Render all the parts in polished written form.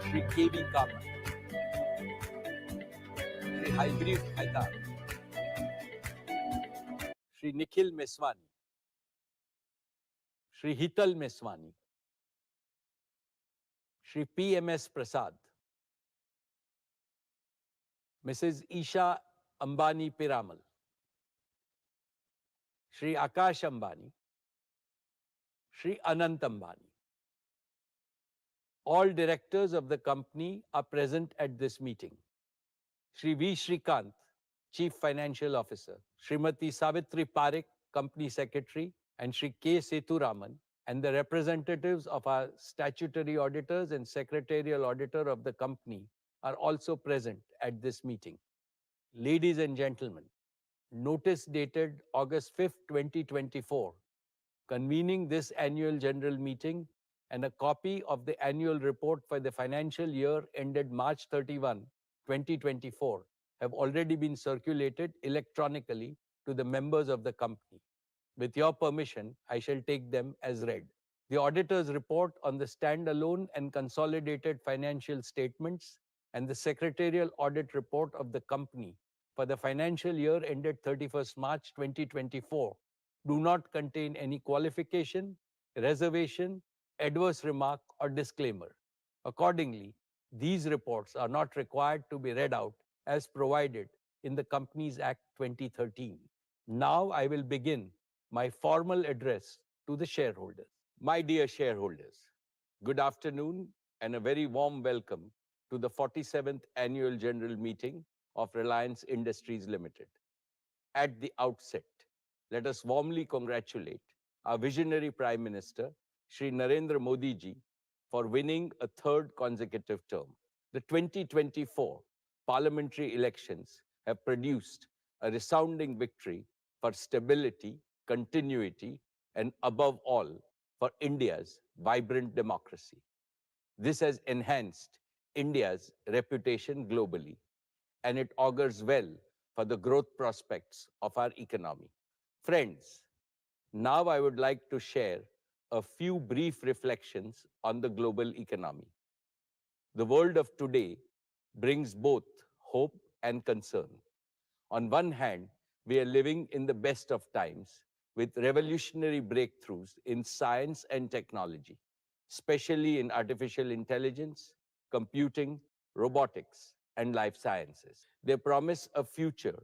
Shri K.V. Kama, Shri Hybrid Khaitan, Shri Nikhil Meswani, Shri Hital Meswani, Shri P.M.S. Prasad, Mrs. Isha Ambani Piramal, Shri Akash Ambani, Shri Anant Ambani. All directors of the company are present at this meeting. Shri V. Shrikant, Chief Financial Officer, Srimati Savitri Parekh, Company Secretary, and Shri K. Seturaman, and the representatives of our statutory auditors and secretarial auditor of the company are also present at this meeting. Ladies and gentlemen, notice dated August 5th, 2024, convening this annual general meeting and a copy of the annual report for the financial year ended March 31, 2024, have already been circulated electronically to the members of the company. With your permission, I shall take them as read. The auditor's report on the standalone and consolidated financial statements and the secretarial audit report of the company for the financial year ended 31st March 2024 do not contain any qualification, reservation, adverse remark, or disclaimer. Accordingly, these reports are not required to be read out as provided in the Companies Act 2013. Now I will begin my formal address to the shareholders. My dear shareholders, good afternoon and a very warm welcome to the 47th Annual General Meeting of Reliance Industries Limited. At the outset, let us warmly congratulate our visionary Prime Minister, Shri Narendra Modi ji, for winning a third consecutive term. The 2024 parliamentary elections have produced a resounding victory for stability, continuity, and above all, for India's vibrant democracy. This has enhanced India's reputation globally, and it augurs well for the growth prospects of our economy. Friends, now I would like to share a few brief reflections on the global economy. The world of today brings both hope and concern. On one hand, we are living in the best of times with revolutionary breakthroughs in science and technology, especially in artificial intelligence, computing, robotics, and life sciences. They promise a future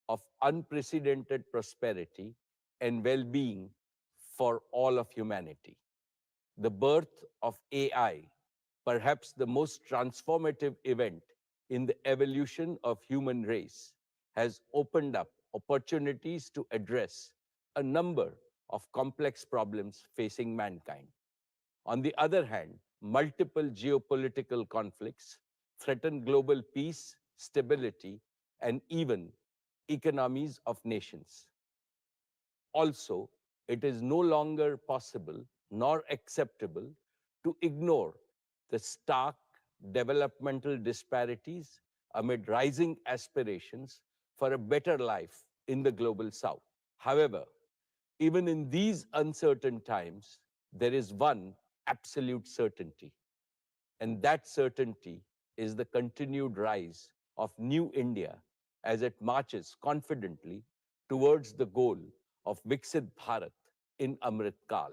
of unprecedented prosperity and well-being for all of humanity. The birth of AI, perhaps the most transformative event in the evolution of human race, has opened up opportunities to address a number of complex problems facing mankind. On the other hand, multiple geopolitical conflicts threaten global peace, stability, and even economies of nations. Also, it is no longer possible nor acceptable to ignore the stark developmental disparities amid rising aspirations for a better life in the global south. However, even in these uncertain times, there is one absolute certainty, and that certainty is the continued rise of New India as it marches confidently towards the goal of Viksit Bharat in Amrit Kal.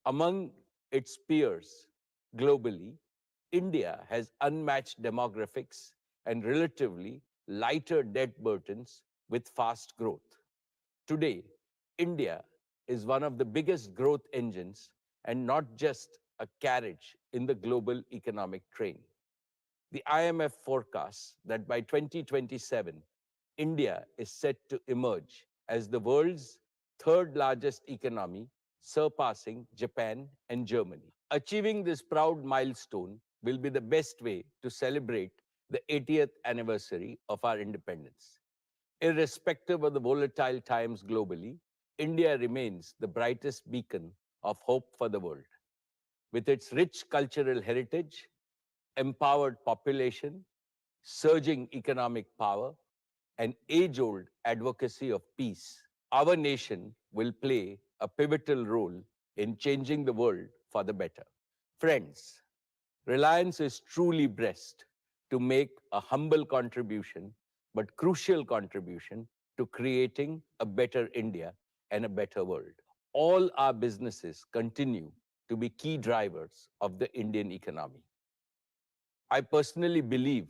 Among its peers globally, India has unmatched demographics and relatively lighter debt burdens with fast growth. Today, India is one of the biggest growth engines and not just a carriage in the global economic train. The IMF forecasts that by 2027, India is set to emerge as the world's third largest economy, surpassing Japan and Germany. Achieving this proud milestone will be the best way to celebrate the 80th anniversary of our independence. Irrespective of the volatile times globally, India remains the brightest beacon of hope for the world. With its rich cultural heritage, empowered population, surging economic power, and age-old advocacy of peace, our nation will play a pivotal role in changing the world for the better. Friends, Reliance is truly blessed to make a humble contribution, but crucial contribution to creating a better India and a better world. All our businesses continue to be key drivers of the Indian economy. I personally believe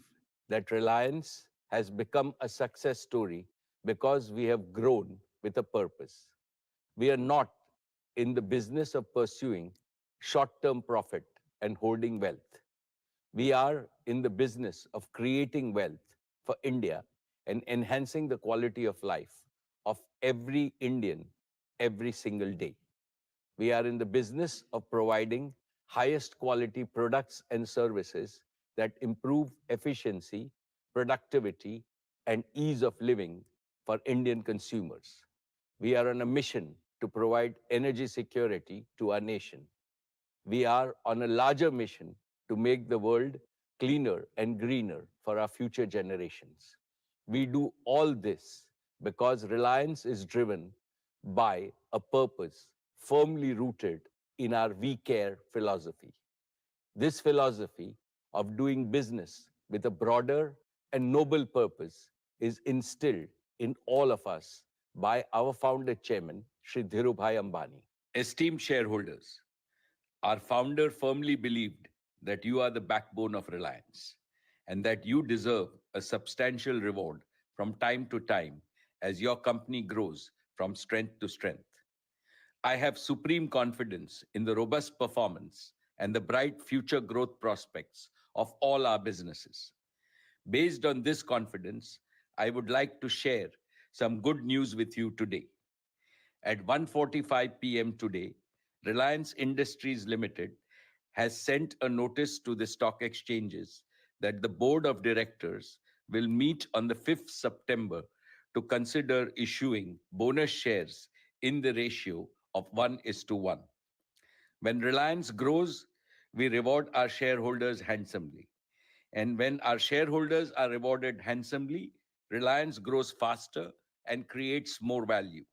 that Reliance has become a success story because we have grown with a purpose. We are not in the business of pursuing short-term profit and holding wealth. We are in the business of creating wealth for India and enhancing the quality of life of every Indian every single day. We are in the business of providing highest quality products and services that improve efficiency, productivity, and ease of living for Indian consumers. We are on a mission to provide energy security to our nation. We are on a larger mission to make the world cleaner and greener for our future generations. We do all this because Reliance is driven by a purpose firmly rooted in our We Care philosophy. This philosophy of doing business with a broader and noble purpose is instilled in all of us by our founder chairman, Shri Dhirubhai Ambani. Esteemed shareholders, our founder firmly believed that you are the backbone of Reliance and that you deserve a substantial reward from time to time as your company grows from strength to strength. I have supreme confidence in the robust performance and the bright future growth prospects of all our businesses. Based on this confidence, I would like to share some good news with you today. At 1:45 p.m. today, Reliance Industries Limited has sent a notice to the stock exchanges that the board of directors will meet on the 5th September to consider issuing bonus shares in the ratio of 1:1. When Reliance grows, we reward our shareholders handsomely. And when our shareholders are rewarded handsomely, Reliance grows faster and creates more value.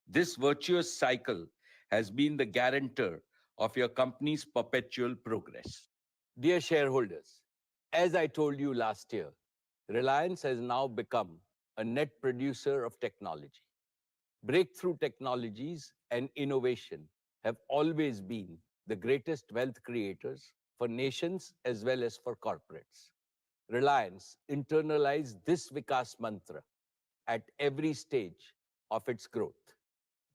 This virtuous cycle has been the guarantor of your company's perpetual progress. Dear shareholders, as I told you last year, Reliance has now become a net producer of technology. Breakthrough technologies and innovation have always been the greatest wealth creators for nations as well as for corporates. Reliance internalized this Vikas mantra at every stage of its growth.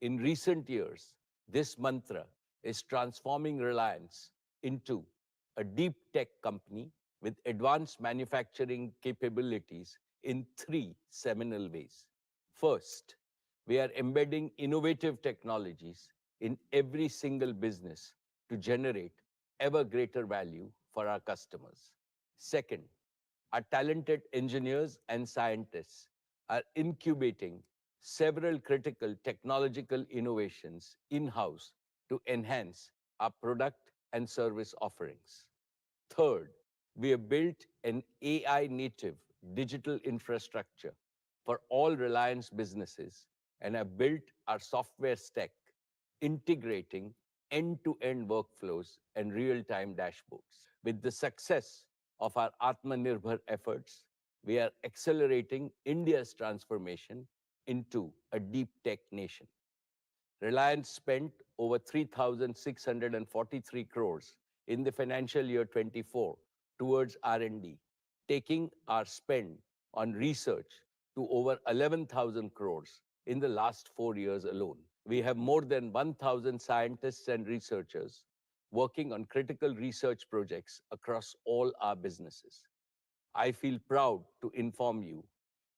In recent years, this mantra is transforming Reliance into a deep tech company with advanced manufacturing capabilities in three seminal ways. First, we are embedding innovative technologies in every single business to generate ever greater value for our customers. Second, our talented engineers and scientists are incubating several critical technological innovations in-house to enhance our product and service offerings. Third, we have built an AI-native digital infrastructure for all Reliance businesses and have built our software stack, integrating end-to-end workflows and real-time dashboards. With the success of our Atmanirbhar efforts, we are accelerating India's transformation into a deep tech nation. Reliance spent over 3,643 crores in the financial year 24 towards R&D, taking our spend on research to over 11,000 crores in the last 4 years alone. We have more than 1,000 scientists and researchers working on critical research projects across all our businesses. I feel proud to inform you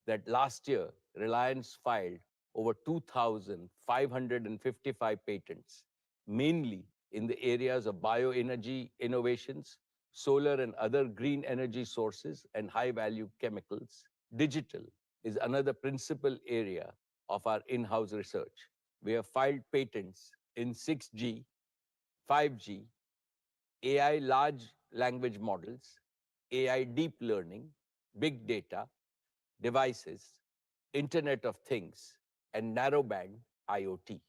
that last year, Reliance filed over 2,555 patents, mainly in the areas of bioenergy innovations, solar and other green energy sources, and high-value chemicals. Digital is another principal area of our in-house research. We have filed patents in 6G, 5G, AI large language models, AI deep learning, big data, devices, Internet of Things, and narrowband IoT.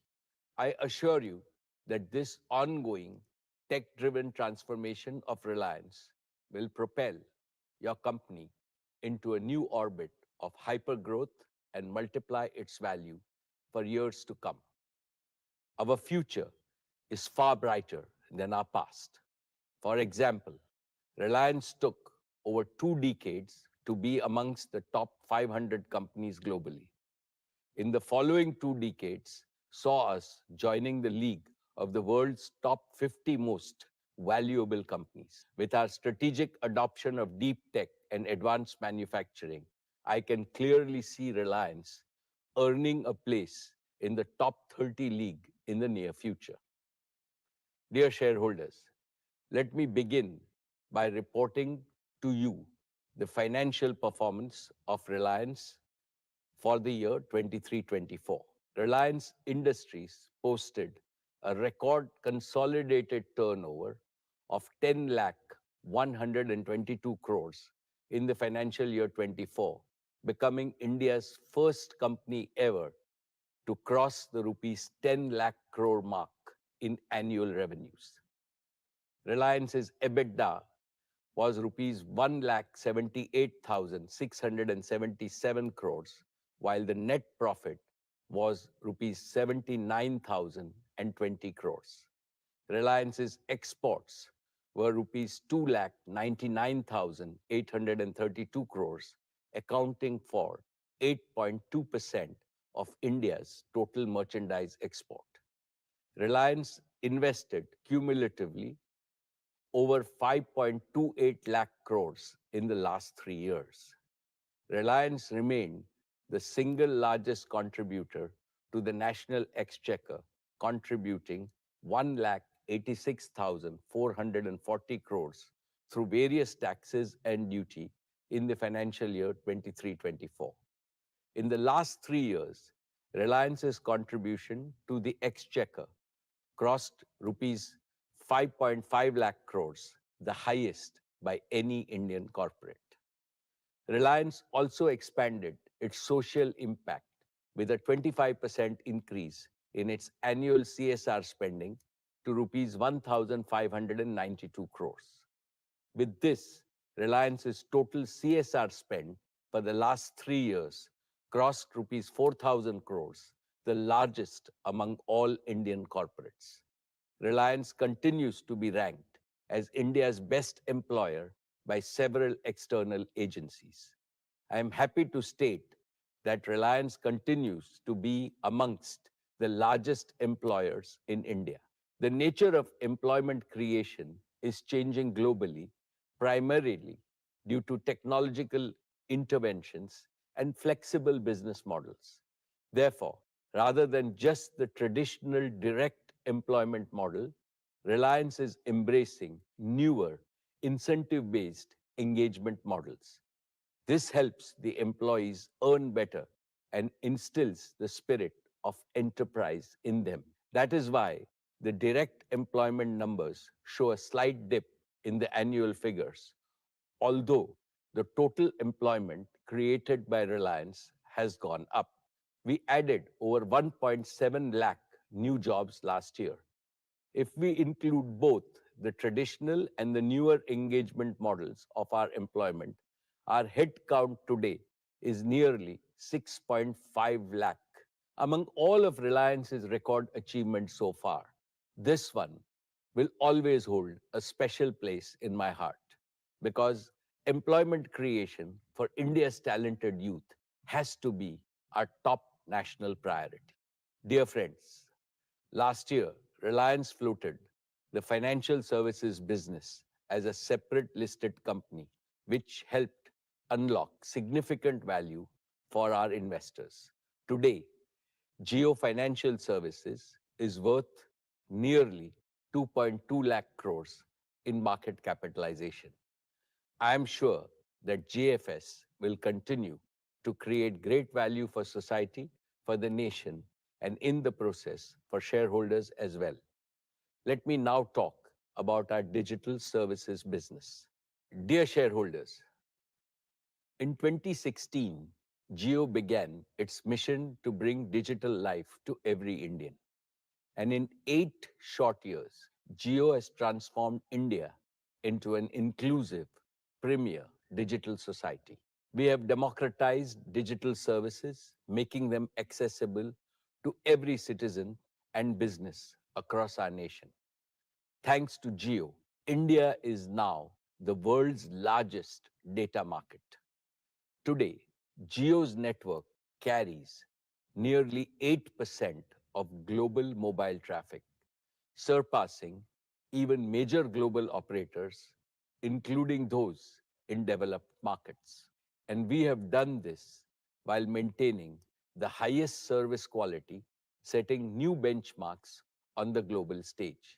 I assure you that this ongoing tech-driven transformation of Reliance will propel your company into a new orbit of hypergrowth and multiply its value for years to come. Our future is far brighter than our past. For example, Reliance took over 2 decades to be amongst the top 500 companies globally. In the following 2 decades, saw us joining the league of the world's top 50 most valuable companies. With our strategic adoption of deep tech and advanced manufacturing, I can clearly see Reliance earning a place in the top 30 league in the near future. Dear shareholders, let me begin by reporting to you the financial performance of Reliance for the year 23-24. Reliance Industries posted a record consolidated turnover of 10 lakh 122 crores in the financial year 24, becoming India's first company ever to cross the rupees 10 lakh crore mark in annual revenues. Reliance's EBITDA was rupees 1,78,677 crores, while the net profit was rupees 79,020 crores. Reliance's exports were rupees 2,99,832 crores, accounting for 8.2% of India's total merchandise export. Reliance invested cumulatively over 5.28 lakh crores in the last 3 years. Reliance remained the single largest contributor to the national exchequer, contributing 1,86,440 crores through various taxes and duty in the financial year 23-24. In the last 3 years, Reliance's contribution to the exchequer crossed rupees 5.5 lakh crores, the highest by any Indian corporate. Reliance also expanded its social impact with a 25% increase in its annual CSR spending to rupees 1,592 crores. With this, Reliance's total CSR spend for the last 3 years crossed rupees 4,000 crores, the largest among all Indian corporates. Reliance continues to be ranked as India's best employer by several external agencies. I am happy to state that Reliance continues to be amongst the largest employers in India. The nature of employment creation is changing globally, primarily due to technological interventions and flexible business models. Therefore, rather than just the traditional direct employment model, Reliance is embracing newer, incentive-based engagement models. This helps the employees earn better and instills the spirit of enterprise in them. That is why the direct employment numbers show a slight dip in the annual figures, although the total employment created by Reliance has gone up. We added over 1.7 lakh new jobs last year. If we include both the traditional and the newer engagement models of our employment, our headcount today is nearly 6.5 lakh. Among all of Reliance's record achievements so far, this one will always hold a special place in my heart because employment creation for India's talented youth has to be our top national priority. Dear friends, last year, Reliance floated the financial services business as a separate listed company, which helped unlock significant value for our investors. Today, Geo Financial Services is worth nearly 2.2 lakh crores in market capitalization. I am sure that JFS will continue to create great value for society, for the nation, and in the process for shareholders as well. Let me now talk about our digital services business. Dear shareholders, in 2016, Jio began its mission to bring digital life to every Indian. And in 8 short years, Jio has transformed India into an inclusive, premier digital society. We have democratized digital services, making them accessible to every citizen and business across our nation. Thanks to Jio, India is now the world's largest data market. Today, Jio's network carries nearly 8% of global mobile traffic, surpassing even major global operators, including those in developed markets. And we have done this while maintaining the highest service quality, setting new benchmarks on the global stage.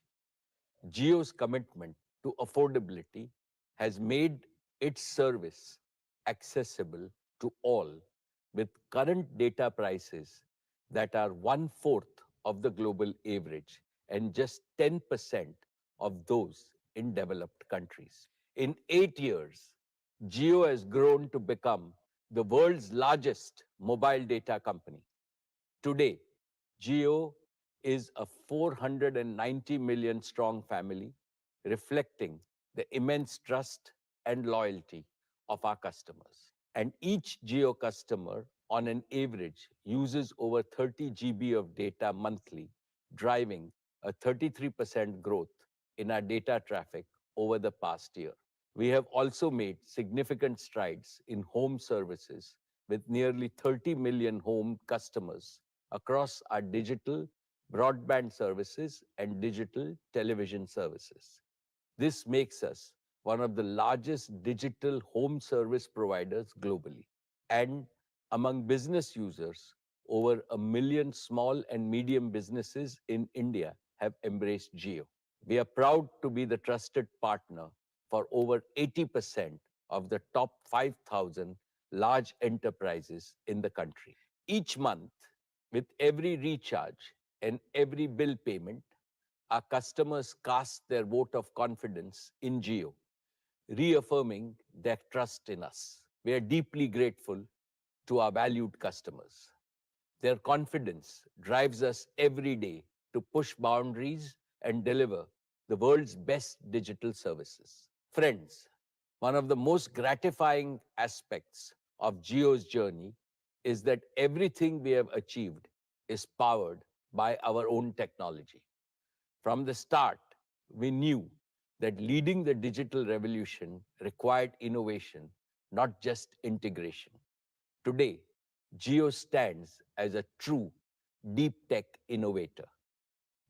Jio's commitment to affordability has made its service accessible to all, with current data prices that are one-fourth of the global average and just 10% of those in developed countries. In 8 years, Jio has grown to become the world's largest mobile data company. Today, Jio is a 490 million strong family, reflecting the immense trust and loyalty of our customers. And each Jio customer, on an average, uses over 30 GB of data monthly, driving a 33% growth in our data traffic over the past year. We have also made significant strides in home services with nearly 30 million home customers across our digital broadband services and digital television services. This makes us one of the largest digital home service providers globally. And among business users, over 1 million small and medium businesses in India have embraced Jio. We are proud to be the trusted partner for over 80% of the top 5,000 large enterprises in the country. Each month, with every recharge and every bill payment, our customers cast their vote of confidence in Jio, reaffirming their trust in us. We are deeply grateful to our valued customers. Their confidence drives us every day to push boundaries and deliver the world's best digital services. Friends, one of the most gratifying aspects of Jio's journey is that everything we have achieved is powered by our own technology. From the start, we knew that leading the digital revolution required innovation, not just integration. Today, Jio stands as a true deep tech innovator.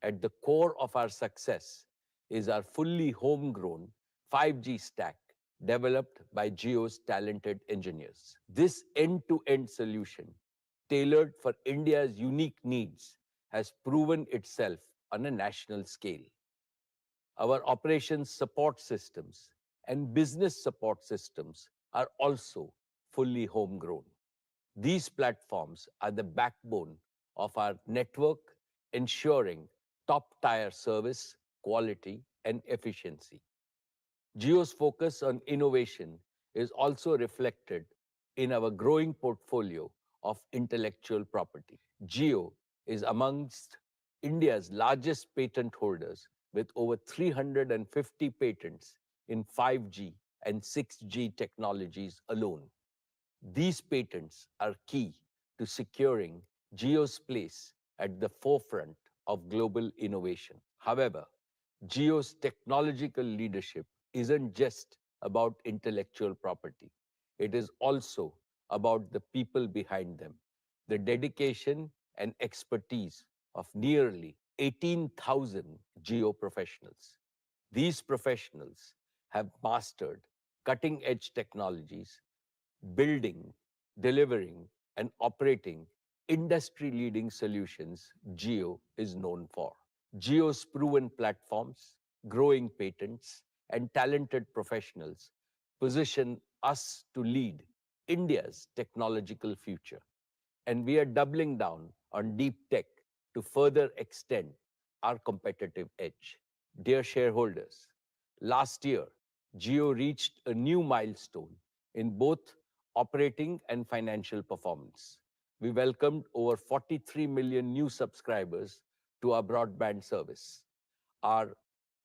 At the core of our success is our fully homegrown 5G stack developed by Jio's talented engineers. This end-to-end solution, tailored for India's unique needs, has proven itself on a national scale. Our operations support systems and business support systems are also fully homegrown. These platforms are the backbone of our network, ensuring top-tier service, quality, and efficiency. Jio's focus on innovation is also reflected in our growing portfolio of intellectual property. Jio is amongst India's largest patent holders with over 350 patents in 5G and 6G technologies alone. These patents are key to securing Jio's place at the forefront of global innovation. However, Jio's technological leadership isn't just about intellectual property. It is also about the people behind them, the dedication and expertise of nearly 18,000 Jio professionals. These professionals have mastered cutting-edge technologies, building, delivering, and operating industry-leading solutions Jio is known for. Jio's proven platforms, growing patents, and talented professionals position us to lead India's technological future. And we are doubling down on deep tech to further extend our competitive edge. Dear shareholders, last year, Jio reached a new milestone in both operating and financial performance. We welcomed over 43 million new subscribers to our broadband service. Our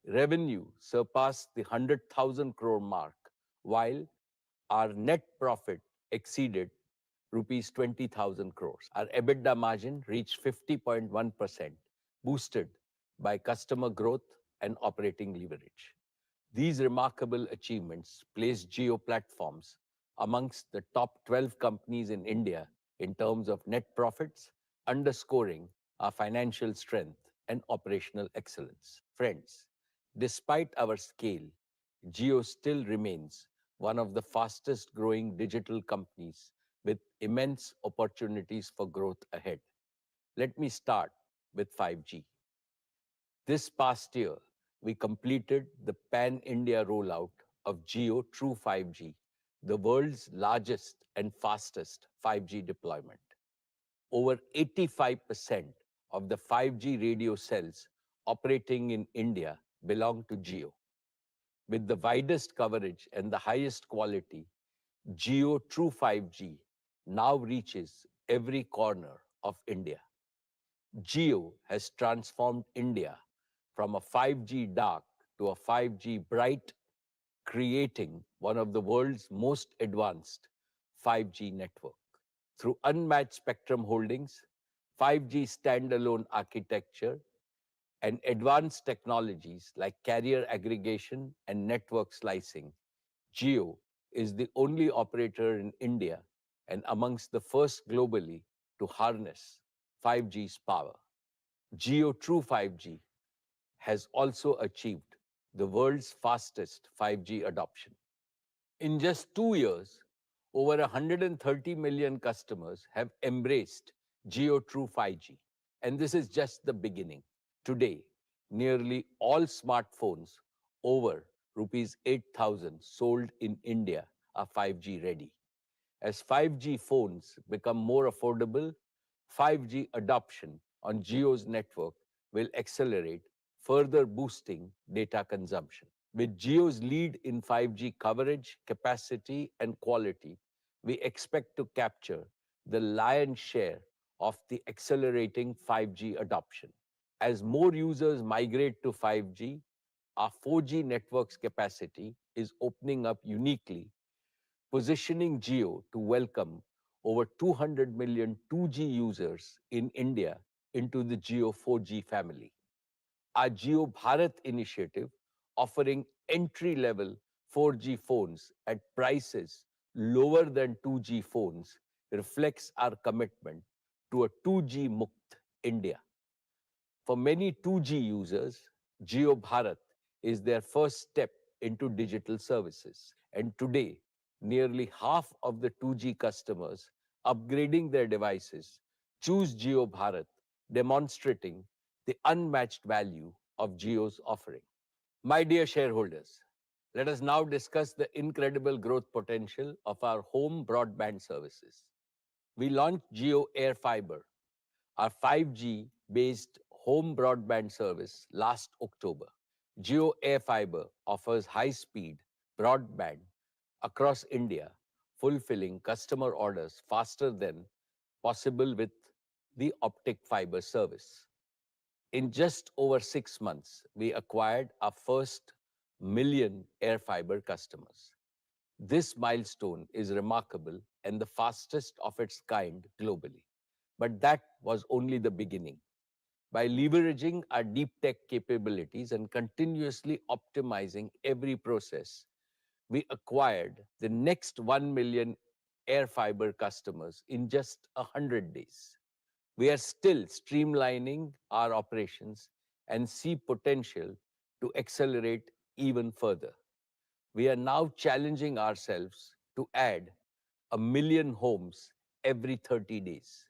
Revenue surpassed the 100,000 crore mark, while our net profit exceeded rupees 20,000 crores. Our EBITDA margin reached 50.1%, boosted by customer growth and operating leverage. These remarkable achievements place Jio Platforms amongst the top 12 companies in India in terms of net profits, underscoring our financial strength and operational excellence. Friends, despite our scale, Jio still remains one of the fastest growing digital companies with immense opportunities for growth ahead. Let me start with 5G. This past year, we completed the pan-India rollout of Jio True 5G, the world's largest and fastest 5G deployment. Over 85% of the 5G radio cells operating in India belong to Jio. With the widest coverage and the highest quality, Jio True 5G now reaches every corner of India. Jio has transformed India from a 5G dark to a 5G bright, creating one of the world's most advanced 5G network. Through unmatched spectrum holdings, 5G standalone architecture, and advanced technologies like carrier aggregation and network slicing, Jio is the only operator in India and amongst the first globally to harness 5G's power. Jio True 5G has also achieved the world's fastest 5G adoption. In just 2 years, over 130 million customers have embraced Jio True 5G. And this is just the beginning. Today, nearly all smartphones over rupees 8,000 sold in India are 5G ready. As 5G phones become more affordable, 5G adoption on Jio's network will accelerate, further boosting data consumption. With Jio's lead in 5G coverage, capacity, and quality, we expect to capture the lion's share of the accelerating 5G adoption. As more users migrate to 5G, our 4G network's capacity is opening up uniquely, positioning Jio to welcome over 200 million 2G users in India into the Jio 4G family. Our Jio Bharat initiative, offering entry-level 4G phones at prices lower than 2G phones, reflects our commitment to a 2G Mukt India. For many 2G users, Jio Bharat is their first step into digital services. And today, nearly half of the 2G customers upgrading their devices choose Jio Bharat, demonstrating the unmatched value of Jio's offering. My dear shareholders, let us now discuss the incredible growth potential of our home broadband services. We launched Jio Air Fiber, our 5G-based home broadband service, last October. Jio Air Fiber offers high-speed broadband across India, fulfilling customer orders faster than possible with the optic fiber service. In just over 6 months, we acquired our first million Air Fiber customers. This milestone is remarkable and the fastest of its kind globally. But that was only the beginning. By leveraging our deep tech capabilities and continuously optimizing every process, we acquired the next 1 million Air Fiber customers in just 100 days. We are still streamlining our operations and see potential to accelerate even further. We are now challenging ourselves to add 1 million homes every 30 days.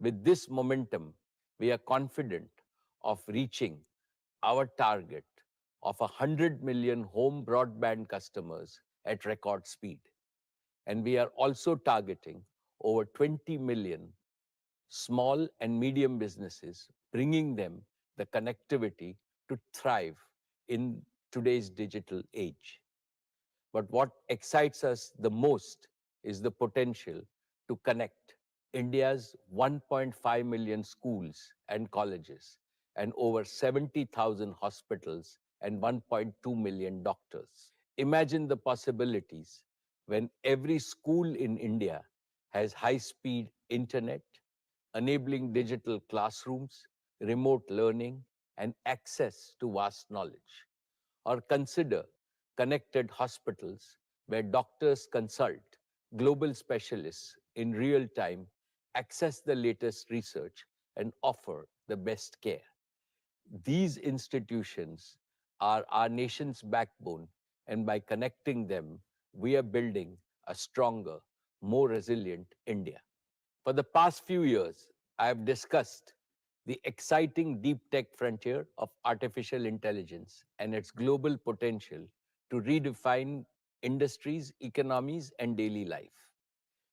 With this momentum, we are confident of reaching our target of 100 million home broadband customers at record speed. And we are also targeting over 20 million small and medium businesses, bringing them the connectivity to thrive in today's digital age. But what excites us the most is the potential to connect India's 1.5 million schools and colleges and over 70,000 hospitals and 1.2 million doctors. Imagine the possibilities when every school in India has high-speed internet, enabling digital classrooms, remote learning, and access to vast knowledge. Or consider connected hospitals where doctors consult global specialists in real time, access the latest research, and offer the best care. These institutions are our nation's backbone, and by connecting them, we are building a stronger, more resilient India. For the past few years, I have discussed the exciting deep tech frontier of artificial intelligence and its global potential to redefine industries, economies, and daily life.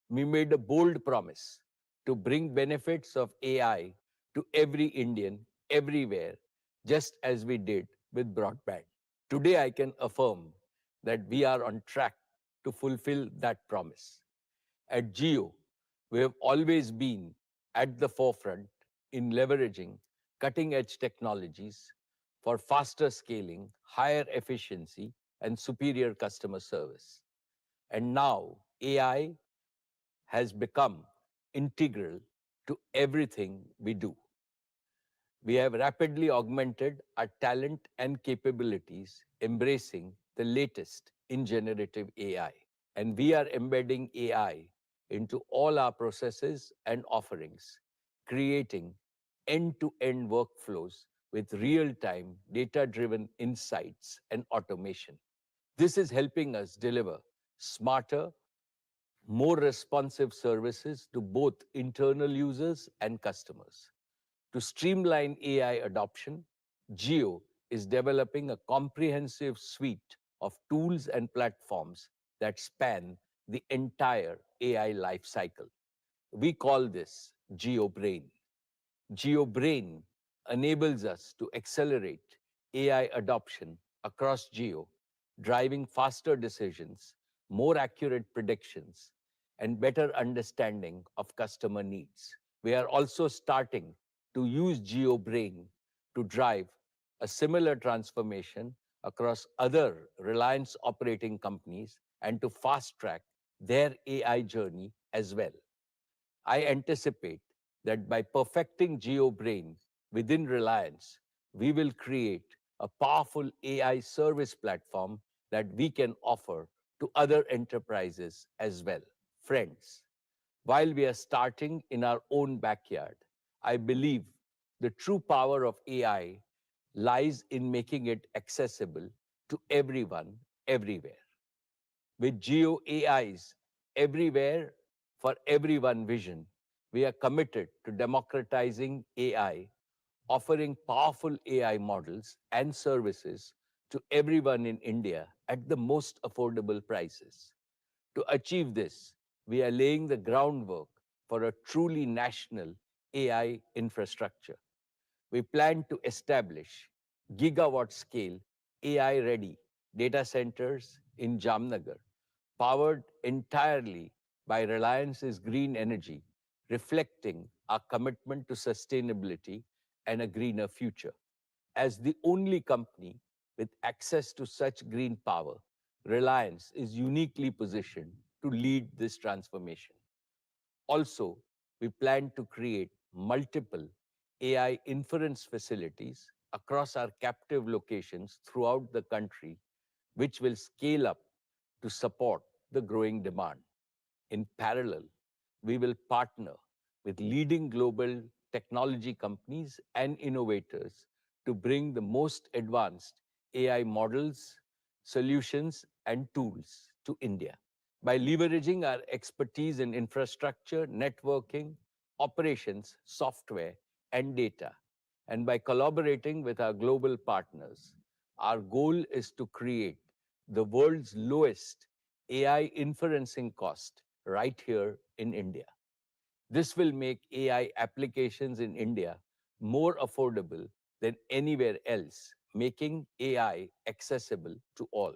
We made a bold promise to bring benefits of AI to every Indian, everywhere, just as we did with broadband. Today, I can affirm that we are on track to fulfill that promise. At Geo, we have always been at the forefront in leveraging cutting edge technologies for faster scaling, higher efficiency, and superior customer service. And now, AI has become integral to everything we do. We have rapidly augmented our talent and capabilities, embracing the latest in generative AI. And we are embedding AI into all our processes and offerings, creating end-to-end workflows with real-time data-driven insights and automation. This is helping us deliver smarter, more responsive services to both internal users and customers. To streamline AI adoption, Geo is developing a comprehensive suite of tools and platforms that span the entire AI lifecycle. We call this GeoBrain. GeoBrain enables us to accelerate AI adoption across Geo, driving faster decisions, more accurate predictions, and better understanding of customer needs. We are also starting to use GeoBrain to drive a similar transformation across other Reliance operating companies and to fast track their AI journey as well. I anticipate that by perfecting GeoBrain within Reliance, we will create a powerful AI service platform that we can offer to other enterprises as well. Friends, while we are starting in our own backyard, I believe the true power of AI lies in making it accessible to everyone, everywhere. With Geo AI's everywhere for everyone vision, we are committed to democratizing AI, offering powerful AI models and services to everyone in India at the most affordable prices. To achieve this, we are laying the groundwork for a truly national AI infrastructure. We plan to establish gigawatt scale AI ready data centers in Jamnagar, powered entirely by Reliance's green energy, reflecting our commitment to sustainability and a greener future. As the only company with access to such green power, Reliance is uniquely positioned to lead this transformation. Also, we plan to create multiple AI inference facilities across our captive locations throughout the country, which will scale up to support the growing demand. In parallel, we will partner with leading global technology companies and innovators to bring the most advanced AI models, solutions, and tools to India. By leveraging our expertise in infrastructure, networking, operations, software, and data, and by collaborating with our global partners, our goal is to create the world's lowest AI inferencing cost right here in India. This will make AI applications in India more affordable than anywhere else, making AI accessible to all.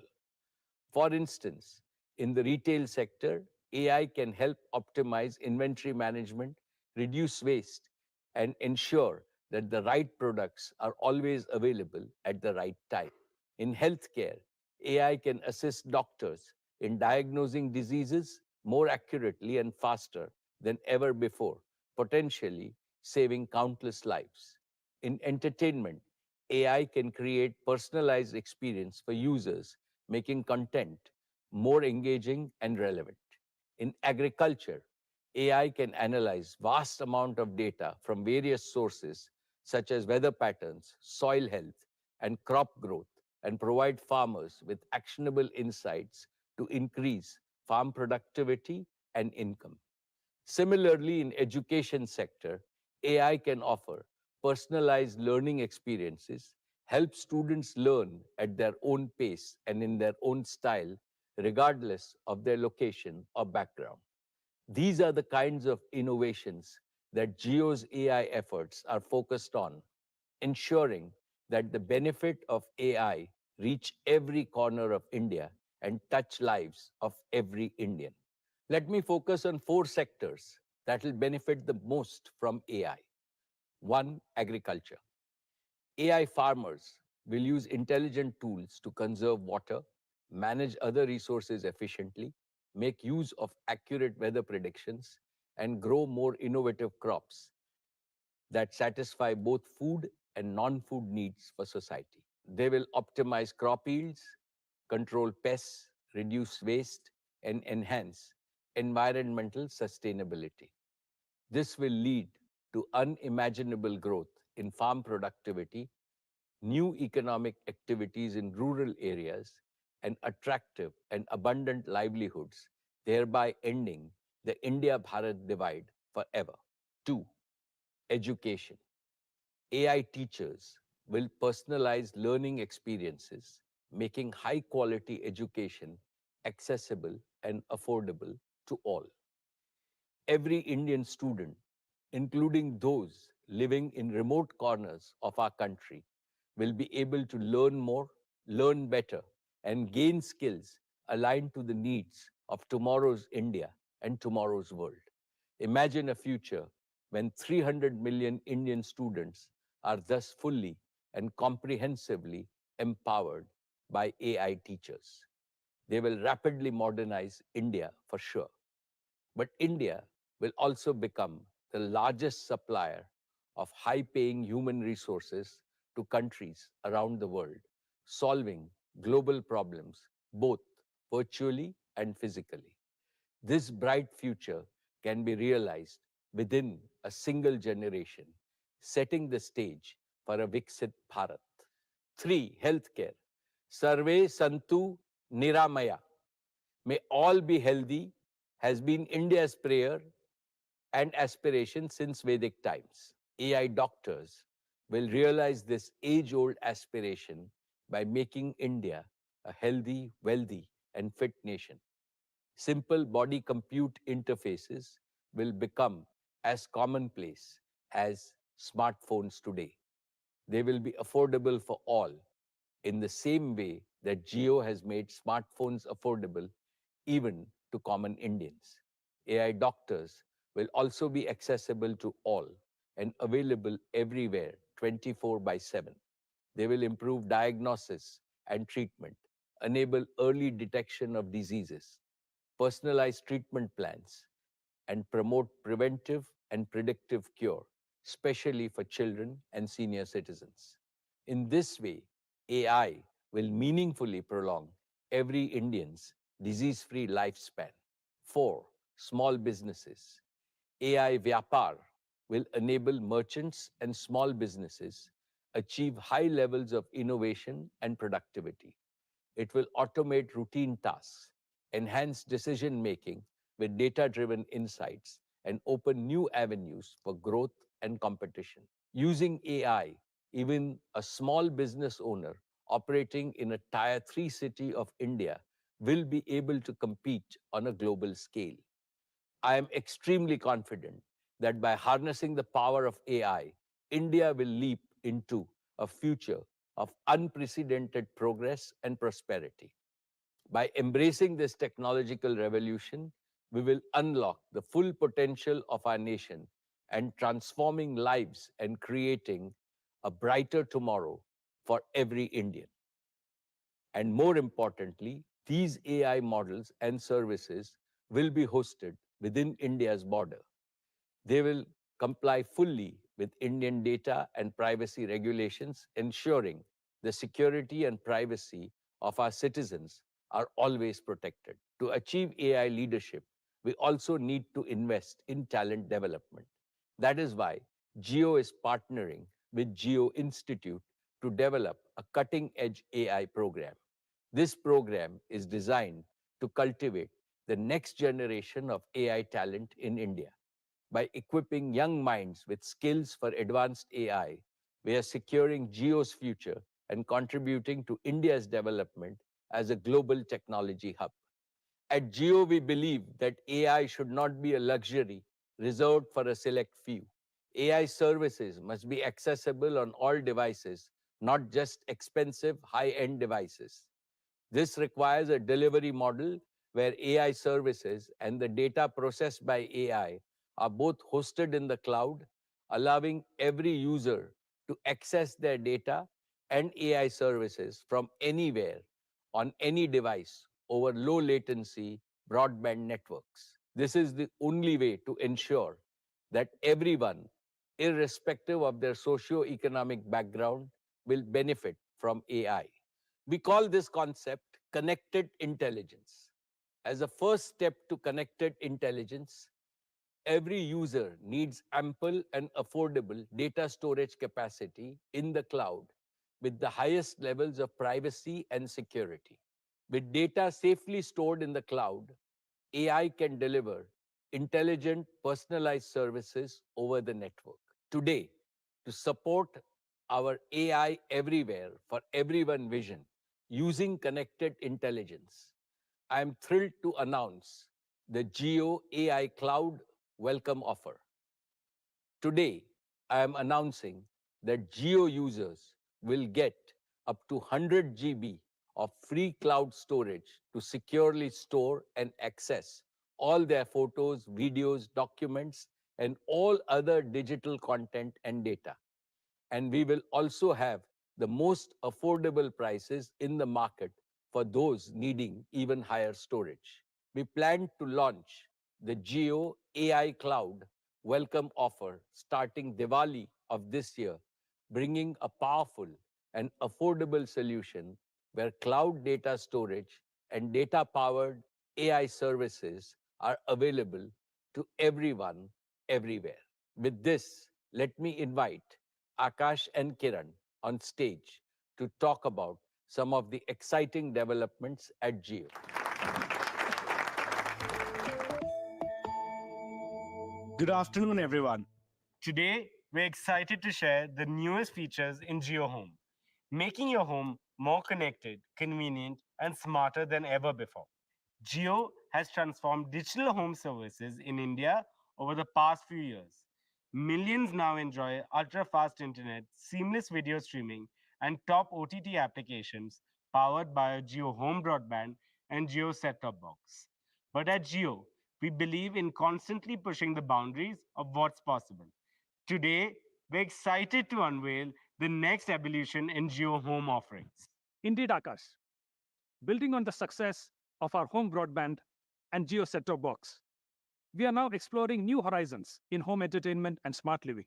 For instance, in the retail sector, AI can help optimize inventory management, reduce waste, and ensure that the right products are always available at the right time. In healthcare, AI can assist doctors in diagnosing diseases more accurately and faster than ever before, potentially saving countless lives. In entertainment, AI can create personalized experience for users, making content more engaging and relevant. In agriculture, AI can analyze vast amount of data from various sources such as weather patterns, soil health, and crop growth and provide farmers with actionable insights to increase farm productivity and income. Similarly, in education sector, AI can offer personalized learning experiences, help students learn at their own pace and in their own style, regardless of their location or background. These are the kinds of innovations that Geo's AI efforts are focused on, ensuring that the benefit of AI reach every corner of India and touch lives of every Indian. Let me focus on four sectors that will benefit the most from AI. One, agriculture. AI farmers will use intelligent tools to conserve water, manage other resources efficiently, make use of accurate weather predictions, and grow more innovative crops that satisfy both food and non-food needs for society. They will optimize crop yields, control pests, reduce waste, and enhance environmental sustainability. This will lead to unimaginable growth in farm productivity, new economic activities in rural areas, and attractive and abundant livelihoods, thereby ending the India-Bharat divide forever. Two, education. AI teachers will personalize learning experiences, making high-quality education accessible and affordable to all. Every Indian student, including those living in remote corners of our country, will be able to learn more, learn better, and gain skills aligned to the needs of tomorrow's India and tomorrow's world. Imagine a future when 300 million Indian students are thus fully and comprehensively empowered by AI teachers. They will rapidly modernize India for sure. But India will also become the largest supplier of high paying human resources to countries around the world, solving global problems both virtually and physically. This bright future can be realized within a single generation, setting the stage for a Viksit Bharat. 3. Healthcare. Sarve Santu Niramaya. May all be healthy has been India's prayer and aspiration since Vedic times. AI doctors will realize this age old aspiration by making India a healthy, wealthy, and fit nation. Simple body compute interfaces will become as commonplace as smartphones today. They will be affordable for all in the same way that Jio has made smartphones affordable even to common Indians. AI doctors will also be accessible to all and available everywhere 24 by 7. They will improve diagnosis and treatment, enable early detection of diseases, personalize treatment plans, and promote preventive and predictive cure, especially for children and senior citizens. In this way, AI will meaningfully prolong every Indian's disease free lifespan. 4. Small businesses. AI Vyapar will enable merchants and small businesses achieve high levels of innovation and productivity. It will automate routine tasks, enhance decision making with data driven insights, and open new avenues for growth and competition. Using AI, even a small business owner operating in a tier 3 city of India will be able to compete on a global scale. I am extremely confident that by harnessing the power of AI, India will leap into a future of unprecedented progress and prosperity. By embracing this technological revolution, we will unlock the full potential of our nation and transforming lives and creating a brighter tomorrow for every Indian. And more importantly, these AI models and services will be hosted within India's border. They will comply fully with Indian data and privacy regulations, ensuring the security and privacy of our citizens are always protected. To achieve AI leadership, we also need to invest in talent development. That is why Geo is partnering with Geo Institute to develop a cutting edge AI program. This program is designed to cultivate the next generation of AI talent in India. By equipping young minds with skills for advanced AI, we are securing Geo's future and contributing to India's development as a global technology hub. At Geo, we believe that AI should not be a luxury reserved for a select few. AI services must be accessible on all devices, not just expensive high end devices. This requires a delivery model where AI services and the data processed by AI are both hosted in the cloud, allowing every user to access their data and AI services from anywhere on any device over low latency broadband networks. This is the only way to ensure that everyone, irrespective of their socio-economic background, will benefit from AI. We call this concept connected intelligence. As a first step to connected intelligence, every user needs ample and affordable data storage capacity in the cloud with the highest levels of privacy and security. With data safely stored in the cloud, AI can deliver intelligent, personalized services over the network. Today, to support our AI everywhere for everyone vision using connected intelligence, I am thrilled to announce the Geo AI Cloud Welcome Offer. Today, I am announcing that Geo users will get up to 100 GB of free cloud storage to securely store and access all their photos, videos, documents, and all other digital content and data. And we will also have the most affordable prices in the market for those needing even higher storage. We plan to launch the Geo AI Cloud welcome offer starting Diwali of this year, bringing a powerful and affordable solution where cloud data storage and data powered AI services are available to everyone, everywhere. With this, let me invite Akash and Kiran on stage to talk about some of the exciting developments at Geo. Good afternoon, everyone. Today, we're excited to share the newest features in GeoHome, making your home more connected, convenient, and smarter than ever before. Geo has transformed digital home services in India over the past few years. Millions now enjoy ultra fast internet, seamless video streaming, and top OTT applications powered by a Geo home broadband and Geo set top box. But at Geo, we believe in constantly pushing the boundaries of what's possible. Today, we're excited to unveil the next evolution in Geo home offerings. Indeed, Akash. Building on the success of our home broadband and Geo set-top box, we are now exploring new horizons in home entertainment and smart living.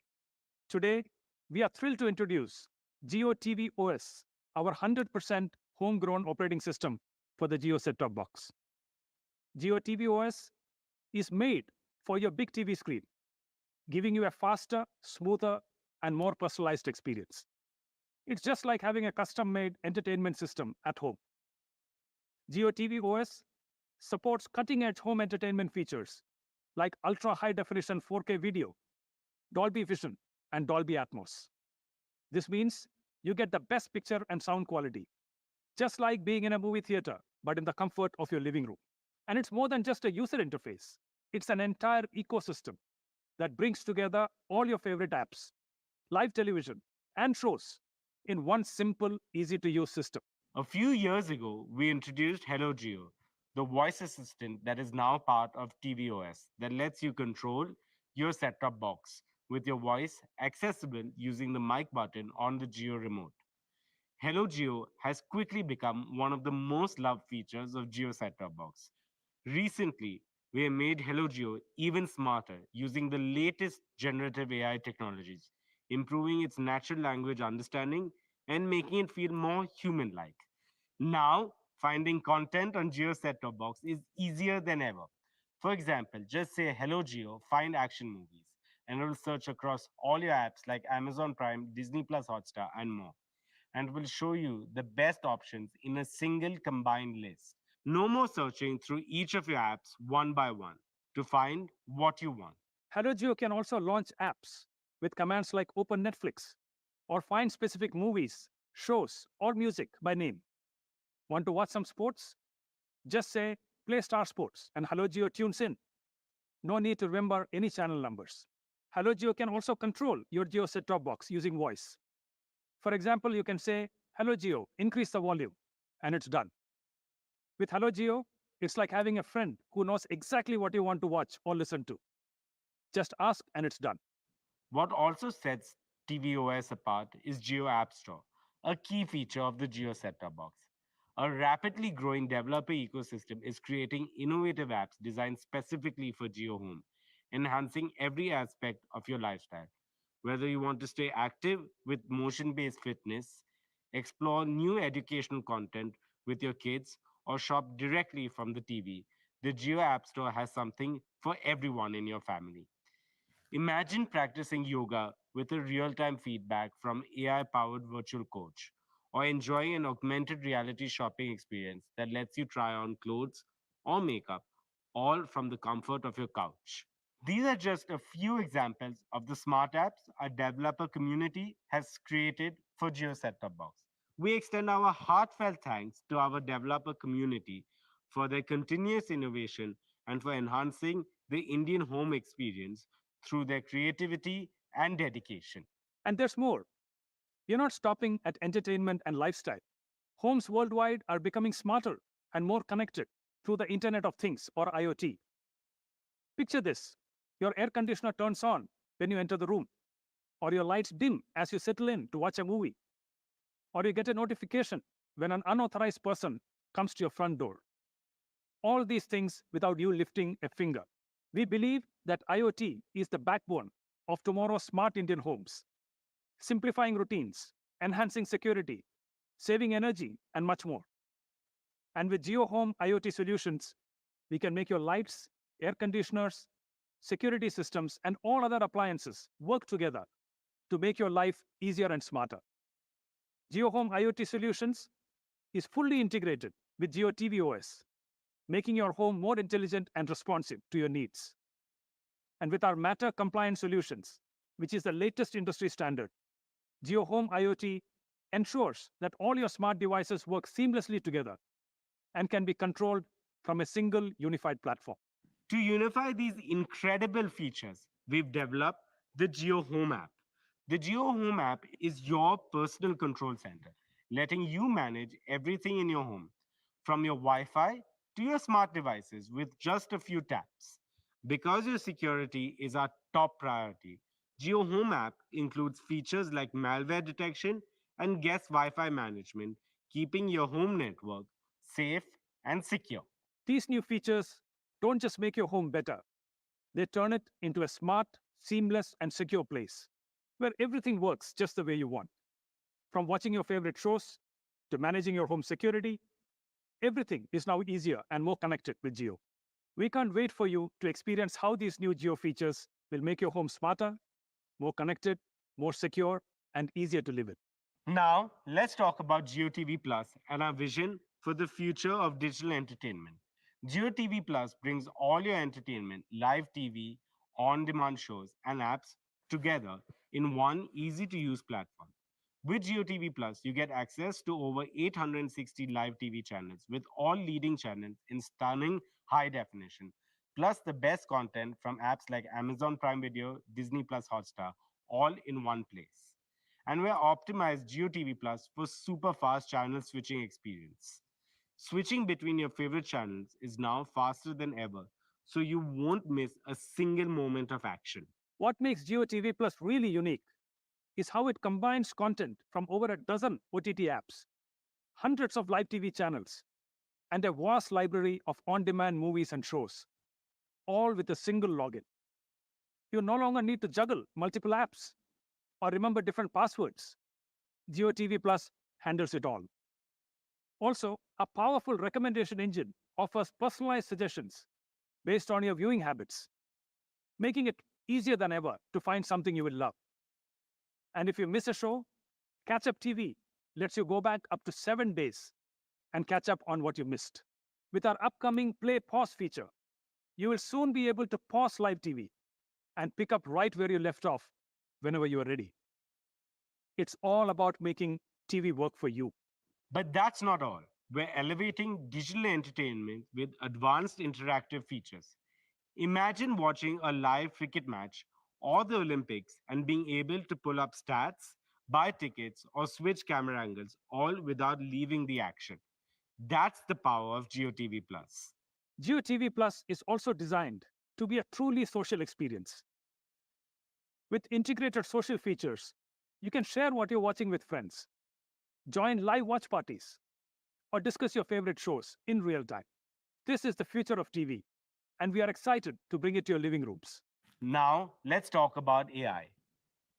Today, we are thrilled to introduce Geo TV OS, our 100% homegrown operating system for the Geo set-top box. Geo TV OS is made for your big TV screen, giving you a faster, smoother, and more personalized experience. It's just like having a custom-made entertainment system at home. Geo TV OS supports cutting-edge home entertainment features like ultra-high-definition 4K video, Dolby Vision, and Dolby Atmos. This means you get the best picture and sound quality, just like being in a movie theater, but in the comfort of your living room. And it's more than just a user interface. It's an entire ecosystem that brings together all your favorite apps, live television, and shows in one simple, easy-to-use system. A few years ago, we introduced Hello Geo, the voice assistant that is now part of tvOS that lets you control your set-top box with your voice accessible using the mic button on the Geo remote. Hello Geo has quickly become one of the most loved features of Geo set-top box. Recently, we have made Hello Geo even smarter using the latest generative AI technologies, improving its natural language understanding and making it feel more human-like. Now, finding content on Geo set-top box is easier than ever. For example, just say Hello Geo, find action movies, and it will search across all your apps like Amazon Prime, Disney Plus Hotstar, and more, and will show you the best options in a single combined list. No more searching through each of your apps one by one to find what you want. HelloGeo can also launch apps with commands like Open Netflix or find specific movies, shows, or music by name. Want to watch some sports? Just say Play Star Sports and HelloGeo tunes in. No need to remember any channel numbers. HelloGeo can also control your Geo set-top box using voice. For example, you can say, Hello Geo, increase the volume, and it's done. With Hello Geo, it's like having a friend who knows exactly what you want to watch or listen to. Just ask and it's done. What also sets tvOS apart is Geo App Store, a key feature of the Geo set-top box. A rapidly growing developer ecosystem is creating innovative apps designed specifically for Geo Home, enhancing every aspect of your lifestyle. Whether you want to stay active with motion-based fitness, explore new educational content with your kids, or shop directly from the TV, the Geo App Store has something for everyone in your family. Imagine practicing yoga with a real time feedback from AI powered virtual coach, or enjoying an augmented reality shopping experience that lets you try on clothes or makeup, all from the comfort of your couch. These are just a few examples of the smart apps our developer community has created for Geo Set-top Box. We extend our heartfelt thanks to our developer community for their continuous innovation and for enhancing the Indian home experience through their creativity and dedication. And there's more. We're not stopping at entertainment and lifestyle. Homes worldwide are becoming smarter and more connected through the Internet of Things or IoT. Picture this: your air conditioner turns on when you enter the room, or your lights dim as you settle in to watch a movie, or you get a notification when an unauthorized person comes to your front door. All these things without you lifting a finger. We believe that IoT is the backbone of tomorrow's smart Indian homes, simplifying routines, enhancing security, saving energy, and much more. And with GeoHome IoT solutions, we can make your lights, air conditioners, security systems, and all other appliances work together to make your life easier and smarter. GeoHome IoT solutions is fully integrated with GeoTVOS, making your home more intelligent and responsive to your needs. And with our Matter compliant solutions, which is the latest industry standard, GeoHome IoT ensures that all your smart devices work seamlessly together and can be controlled from a single unified platform. To unify these incredible features, we've developed the Geo Home app. The Geo Home app is your personal control center, letting you manage everything in your home, from your Wi Fi to your smart devices with just a few taps. Because your security is our top priority, Geo Home app includes features like malware detection and guest Wi Fi management, keeping your home network safe and secure. These new features don't just make your home better, they turn it into a smart, seamless, and secure place where everything works just the way you want. From watching your favorite shows to managing your home security, everything is now easier and more connected with Geo. We can't wait for you to experience how these new Geo features will make your home smarter, more connected, more secure, and easier to live in. Now, let's talk about GeoTV Plus and our vision for the future of digital entertainment. GeoTV Plus brings all your entertainment, live TV, on demand shows, and apps together in one easy to use platform. With GeoTV Plus, you get access to over 860 live TV channels with all leading channels in stunning high definition, plus the best content from apps like Amazon Prime Video, Disney Plus Hotstar, all in one place. And we're optimized GeoTV Plus for super fast channel switching experience. Switching between your favorite channels is now faster than ever, so you won't miss a single moment of action. What makes Geo TV Plus really unique is how it combines content from over a dozen OTT apps, hundreds of live TV channels, and a vast library of on-demand movies and shows, all with a single login. You no longer need to juggle multiple apps or remember different passwords. Jio TV Plus handles it all. Also, a powerful recommendation engine offers personalized suggestions based on your viewing habits, making it easier than ever to find something you will love. And if you miss a show, Catch Up TV lets you go back up to 7 days and catch up on what you missed. With our upcoming Play Pause feature, you will soon be able to pause live TV and pick up right where you left off whenever you are ready. It's all about making TV work for you. But that's not all. We're elevating digital entertainment with advanced interactive features. Imagine watching a live cricket match or the Olympics and being able to pull up stats, buy tickets, or switch camera angles all without leaving the action. That's the power of GeoTV Plus. Jio TV Plus is also designed to be a truly social experience. With integrated social features, you can share what you're watching with friends, join live watch parties, or discuss your favorite shows in real time. This is the future of TV, and we are excited to bring it to your living rooms. Now, let's talk about AI.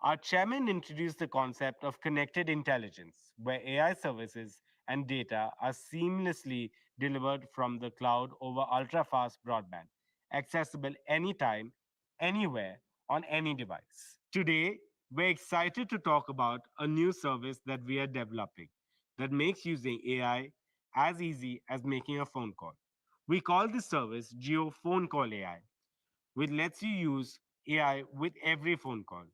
Our chairman introduced the concept of connected intelligence, where AI services and data are seamlessly delivered from the cloud over ultra fast broadband, accessible anytime, anywhere, on any device. Today, we're excited to talk about a new service that we are developing that makes using AI as easy as making a phone call. We call this service Geo Phone Call AI, which lets you use AI with every phone call.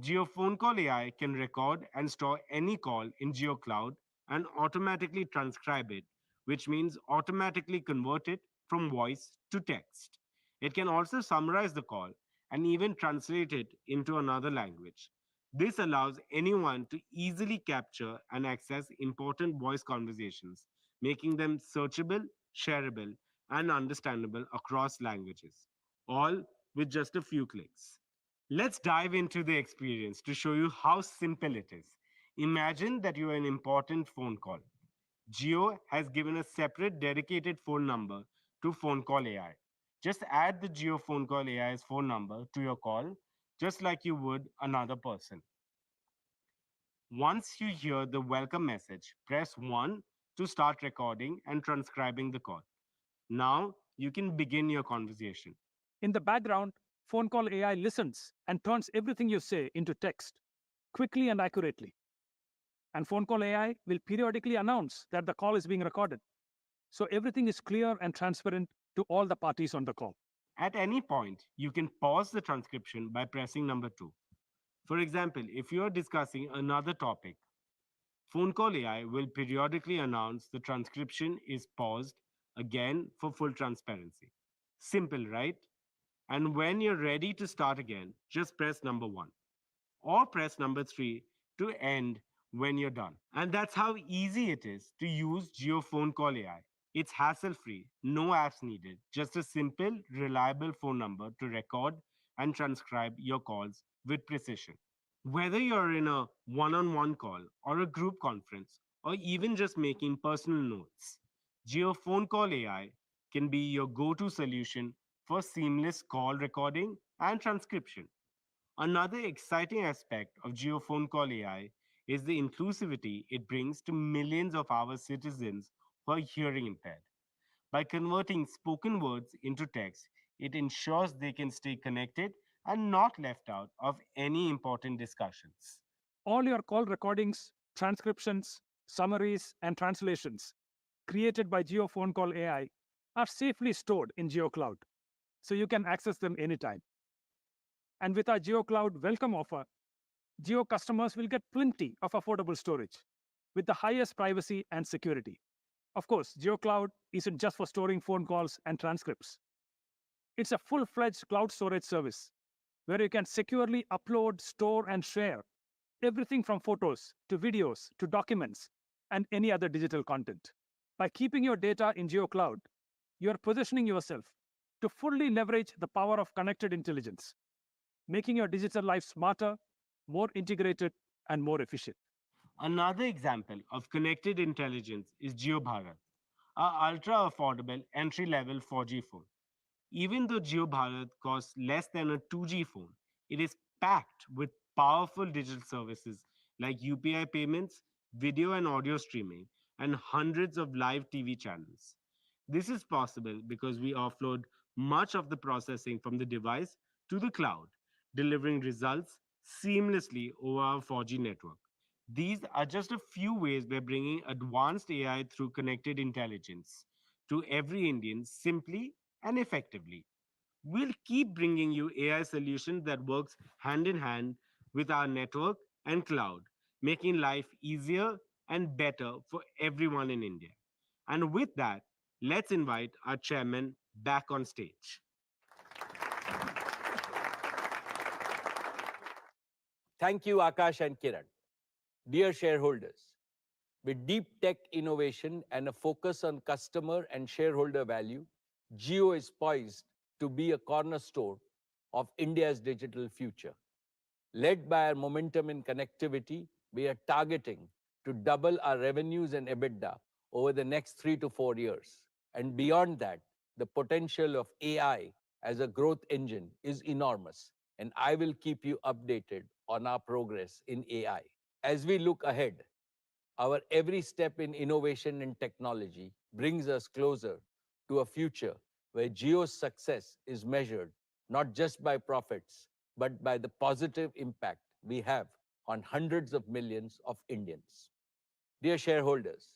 Geo Phone Call AI can record and store any call in Geo Cloud and automatically transcribe it, which means automatically convert it from voice to text. It can also summarize the call and even translate it into another language. This allows anyone to easily capture and access important voice conversations, making them searchable, shareable, and understandable across languages, all with just a few clicks. Let's dive into the experience to show you how simple it is. Imagine that you are an important phone call. Geo has given a separate dedicated phone number to Phone Call AI. Just add the Geo Phone Call AI's phone number to your call, just like you would another person. Once you hear the welcome message, press 1 to start recording and transcribing the call. Now you can begin your conversation. In the background, Phone Call AI listens and turns everything you say into text quickly and accurately. And Phone Call AI will periodically announce that the call is being recorded. So everything is clear and transparent to all the parties on the call. At any point, you can pause the transcription by pressing number 2. For example, if you are discussing another topic, Phone Call AI will periodically announce the transcription is paused again for full transparency. Simple, right? And when you're ready to start again, just press number 1 or press number 3 to end when you're done. And that's how easy it is to use Geo Phone Call AI. It's hassle free, no apps needed, just a simple, reliable phone number to record and transcribe your calls with precision. Whether you're in a one on one call or a group conference, or even just making personal notes, Geo Phone Call AI can be your go to solution for seamless call recording and transcription. Another exciting aspect of Geo Phone Call AI is the inclusivity it brings to millions of our citizens who are hearing impaired. By converting spoken words into text, it ensures they can stay connected and not left out of any important discussions. All your call recordings, transcriptions, summaries, and translations created by Geo Phone Call AI are safely stored in GeoCloud, so you can access them anytime. And with our GeoCloud welcome offer, Geo customers will get plenty of affordable storage with the highest privacy and security. Of course, GeoCloud isn't just for storing phone calls and transcripts. It's a full-fledged cloud storage service where you can securely upload, store, and share everything from photos to videos to documents and any other digital content. By keeping your data in GeoCloud, you are positioning yourself to fully leverage the power of connected intelligence, making your digital life smarter, more integrated, and more efficient. Another example of connected intelligence is JioBharat, our ultra affordable entry level 4G phone. Even though JioBharat costs less than a 2G phone, it is packed with powerful digital services like UPI payments, video and audio streaming, and hundreds of live TV channels. This is possible because we offload much of the processing from the device to the cloud, delivering results seamlessly over our 4G network. These are just a few ways we're bringing advanced AI through connected intelligence to every Indian simply and effectively. We'll keep bringing you AI solutions that works hand in hand with our network and cloud, making life easier and better for everyone in India. And with that, let's invite our chairman back on stage. Thank you, Akash and Kiran. Dear shareholders, with deep tech innovation and a focus on customer and shareholder value, Jio is poised to be a cornerstone of India's digital future. Led by our momentum in connectivity, we are targeting to double our revenues and EBITDA over the next 3 to 4 years. And beyond that, the potential of AI as a growth engine is enormous. And I will keep you updated on our progress in AI. As we look ahead, our every step in innovation and technology brings us closer to a future where Geo's success is measured not just by profits, but by the positive impact we have on hundreds of millions of Indians. Dear shareholders,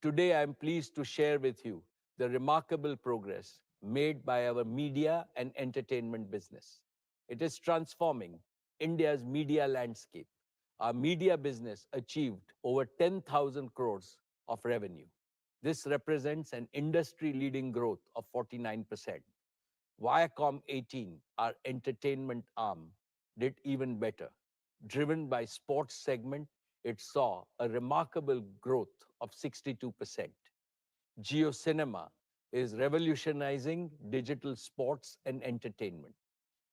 today I am pleased to share with you the remarkable progress made by our media and entertainment business. It is transforming India's media landscape. Our media business achieved over 10,000 crores of revenue. This represents an industry-leading growth of 49%. Viacom 18, our entertainment arm, did even better. Driven by sports segment, it saw a remarkable growth of 62%. Jio Cinema is revolutionizing digital sports and entertainment.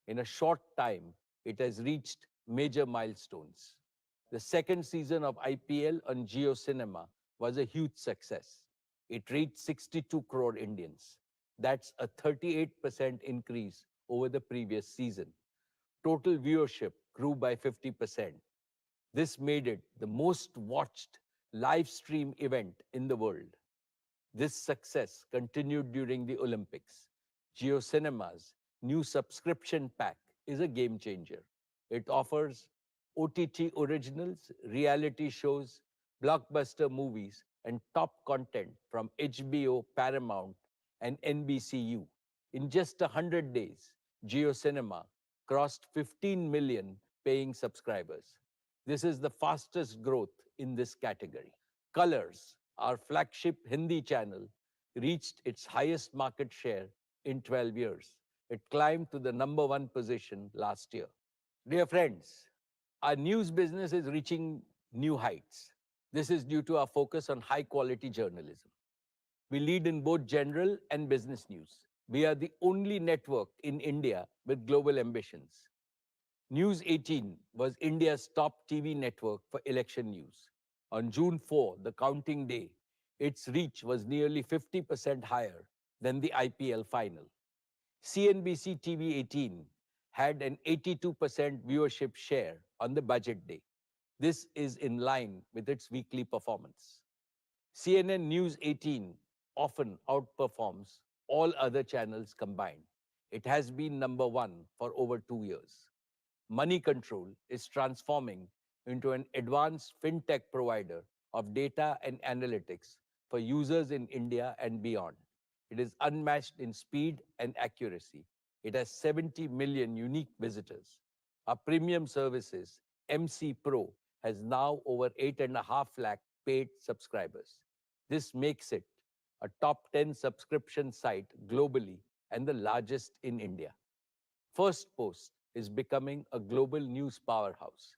In a short time, it has reached major milestones. The second season of IPL on Jio Cinema was a huge success. It reached 62 crore Indians. That's a 38% increase over the previous season. Total viewership grew by 50%. This made it the most watched live stream event in the world. This success continued during the Olympics. Jio Cinema's new subscription pack is a game changer. It offers OTT originals, reality shows, blockbuster movies, and top content from HBO, Paramount, and NBCU. In just 100 days, Jio Cinema crossed 15 million paying subscribers. This is the fastest growth in this category. Colors, our flagship Hindi channel, reached its highest market share in 12 years. It climbed to the number one position last year. Dear friends, our news business is reaching new heights. This is due to our focus on high quality journalism. We lead in both general and business news. We are the only network in India with global ambitions. News 18 was India's top TV network for election news. On June 4, the counting day, its reach was nearly 50% higher than the IPL final. CNBC TV 18 had an 82% viewership share on the budget day. This is in line with its weekly performance. CNN News 18 often outperforms all other channels combined. It has been number one for over 2 years. Money Control is transforming into an advanced fintech provider of data and analytics for users in India and beyond. It is unmatched in speed and accuracy. It has 70 million unique visitors. Our premium services, MC Pro, has now over 8.5 lakh paid subscribers. This makes it a top 10 subscription site globally and the largest in India. First Post is becoming a global news powerhouse.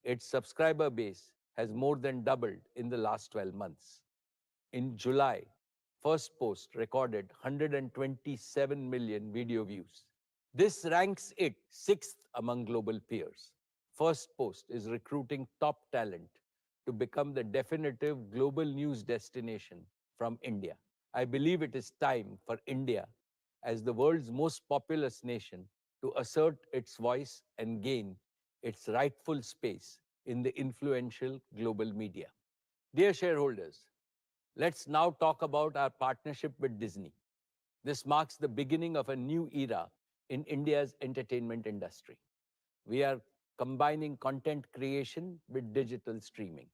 Its subscriber base has more than doubled in the last 12 months. In July, First Post recorded 127 million video views. This ranks it sixth among global peers. First Post is recruiting top talent to become the definitive global news destination from India. I believe it is time for India, as the world's most populous nation, to assert its voice and gain its rightful space in the influential global media. Dear shareholders, let's now talk about our partnership with Disney. This marks the beginning of a new era in India's entertainment industry. We are combining content creation with digital streaming.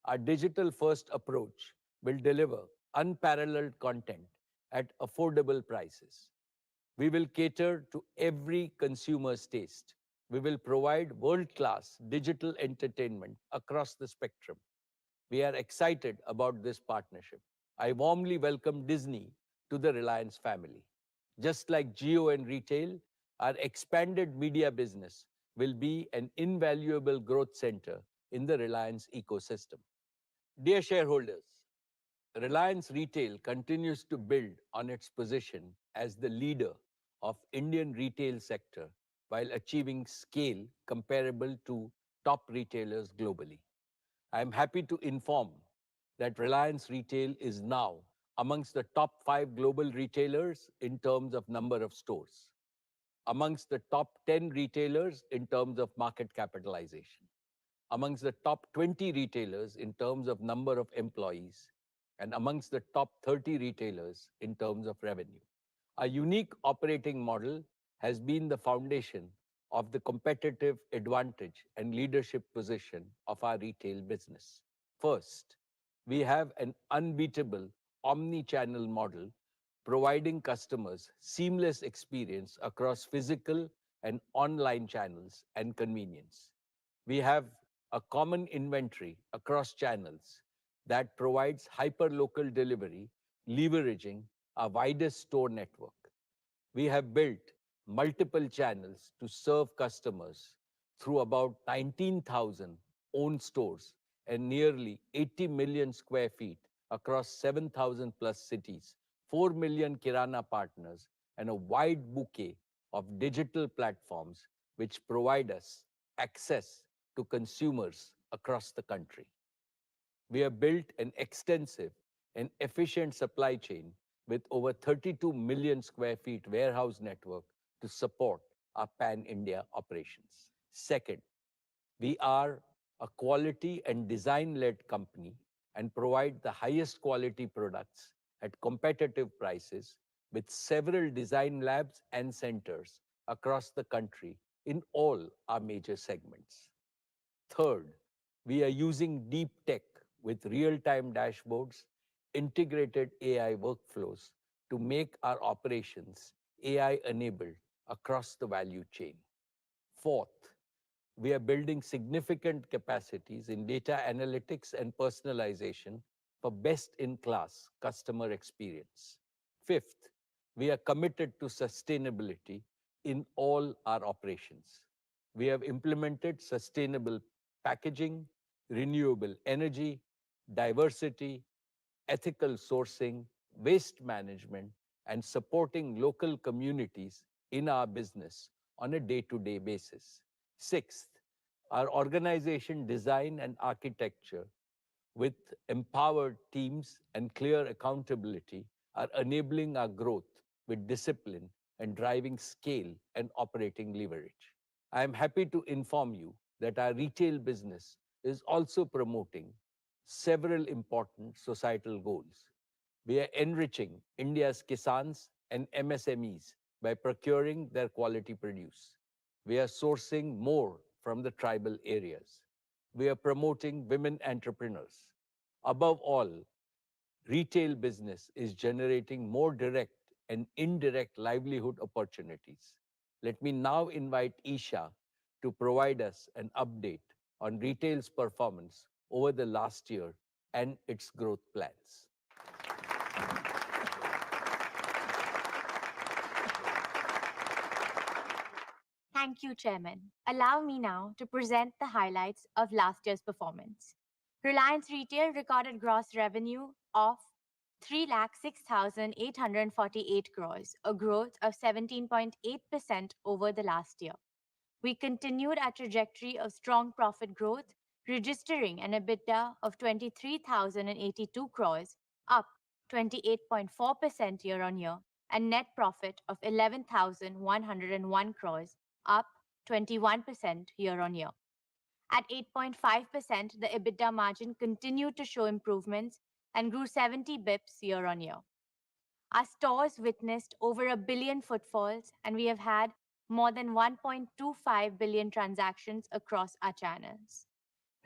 Our digital first approach will deliver unparalleled content at affordable prices. We will cater to every consumer's taste. We will provide world class digital entertainment across the spectrum. We are excited about this partnership. I warmly welcome Disney to the Reliance family. Just like Geo and retail, our expanded media business will be an invaluable growth center in the Reliance ecosystem. Dear shareholders, Reliance Retail continues to build on its position as the leader of Indian retail sector while achieving scale comparable to top retailers globally. I am happy to inform that Reliance Retail is now amongst the top 5 global retailers in terms of number of stores, amongst the top 10 retailers in terms of market capitalization, amongst the top 20 retailers in terms of number of employees, and amongst the top 30 retailers in terms of revenue. Our unique operating model has been the foundation of the competitive advantage and leadership position of our retail business. First, we have an unbeatable omni-channel model providing customers seamless experience across physical and online channels and convenience. We have a common inventory across channels that provides hyper-local delivery, leveraging our widest store network. We have built multiple channels to serve customers through about 19,000 owned stores and nearly 80 million square feet across 7,000 plus cities, 4 million Kirana partners, and a wide bouquet of digital platforms which provide us access to consumers across the country. We have built an extensive and efficient supply chain with over 32 million square feet warehouse network to support our pan-India operations. Second, we are a quality and design-led company and provide the highest quality products at competitive prices with several design labs and centers across the country in all our major segments. Third, we are using deep tech with real-time dashboards, integrated AI workflows to make our operations AI-enabled across the value chain. Fourth, we are building significant capacities in data analytics and personalization for best-in-class customer experience. Fifth, we are committed to sustainability in all our operations. We have implemented sustainable packaging, renewable energy, diversity, ethical sourcing, waste management, and supporting local communities in our business on a day-to-day basis. Sixth, our organization design and architecture with empowered teams and clear accountability are enabling our growth with discipline and driving scale and operating leverage. I am happy to inform you that our retail business is also promoting several important societal goals. We are enriching India's Kisans and MSMEs by procuring their quality produce. We are sourcing more from the tribal areas. We are promoting women entrepreneurs. Above all, retail business is generating more direct and indirect livelihood opportunities. Let me now invite Isha to provide us an update on retail's performance over the last year and its growth plans. Thank you, Chairman. Allow me now to present the highlights of last year's performance. Reliance Retail recorded gross revenue of 3,06,848 crores, a growth of 17.8% over the last year. We continued our trajectory of strong profit growth, registering an EBITDA of 23,082 crores, up 28.4% year on year, and net profit of 11,101 crores, up 21% year on year. At 8.5%, the EBITDA margin continued to show improvements and grew 70 bips year on year. Our stores witnessed over a billion footfalls, and we have had more than 1.25 billion transactions across our channels.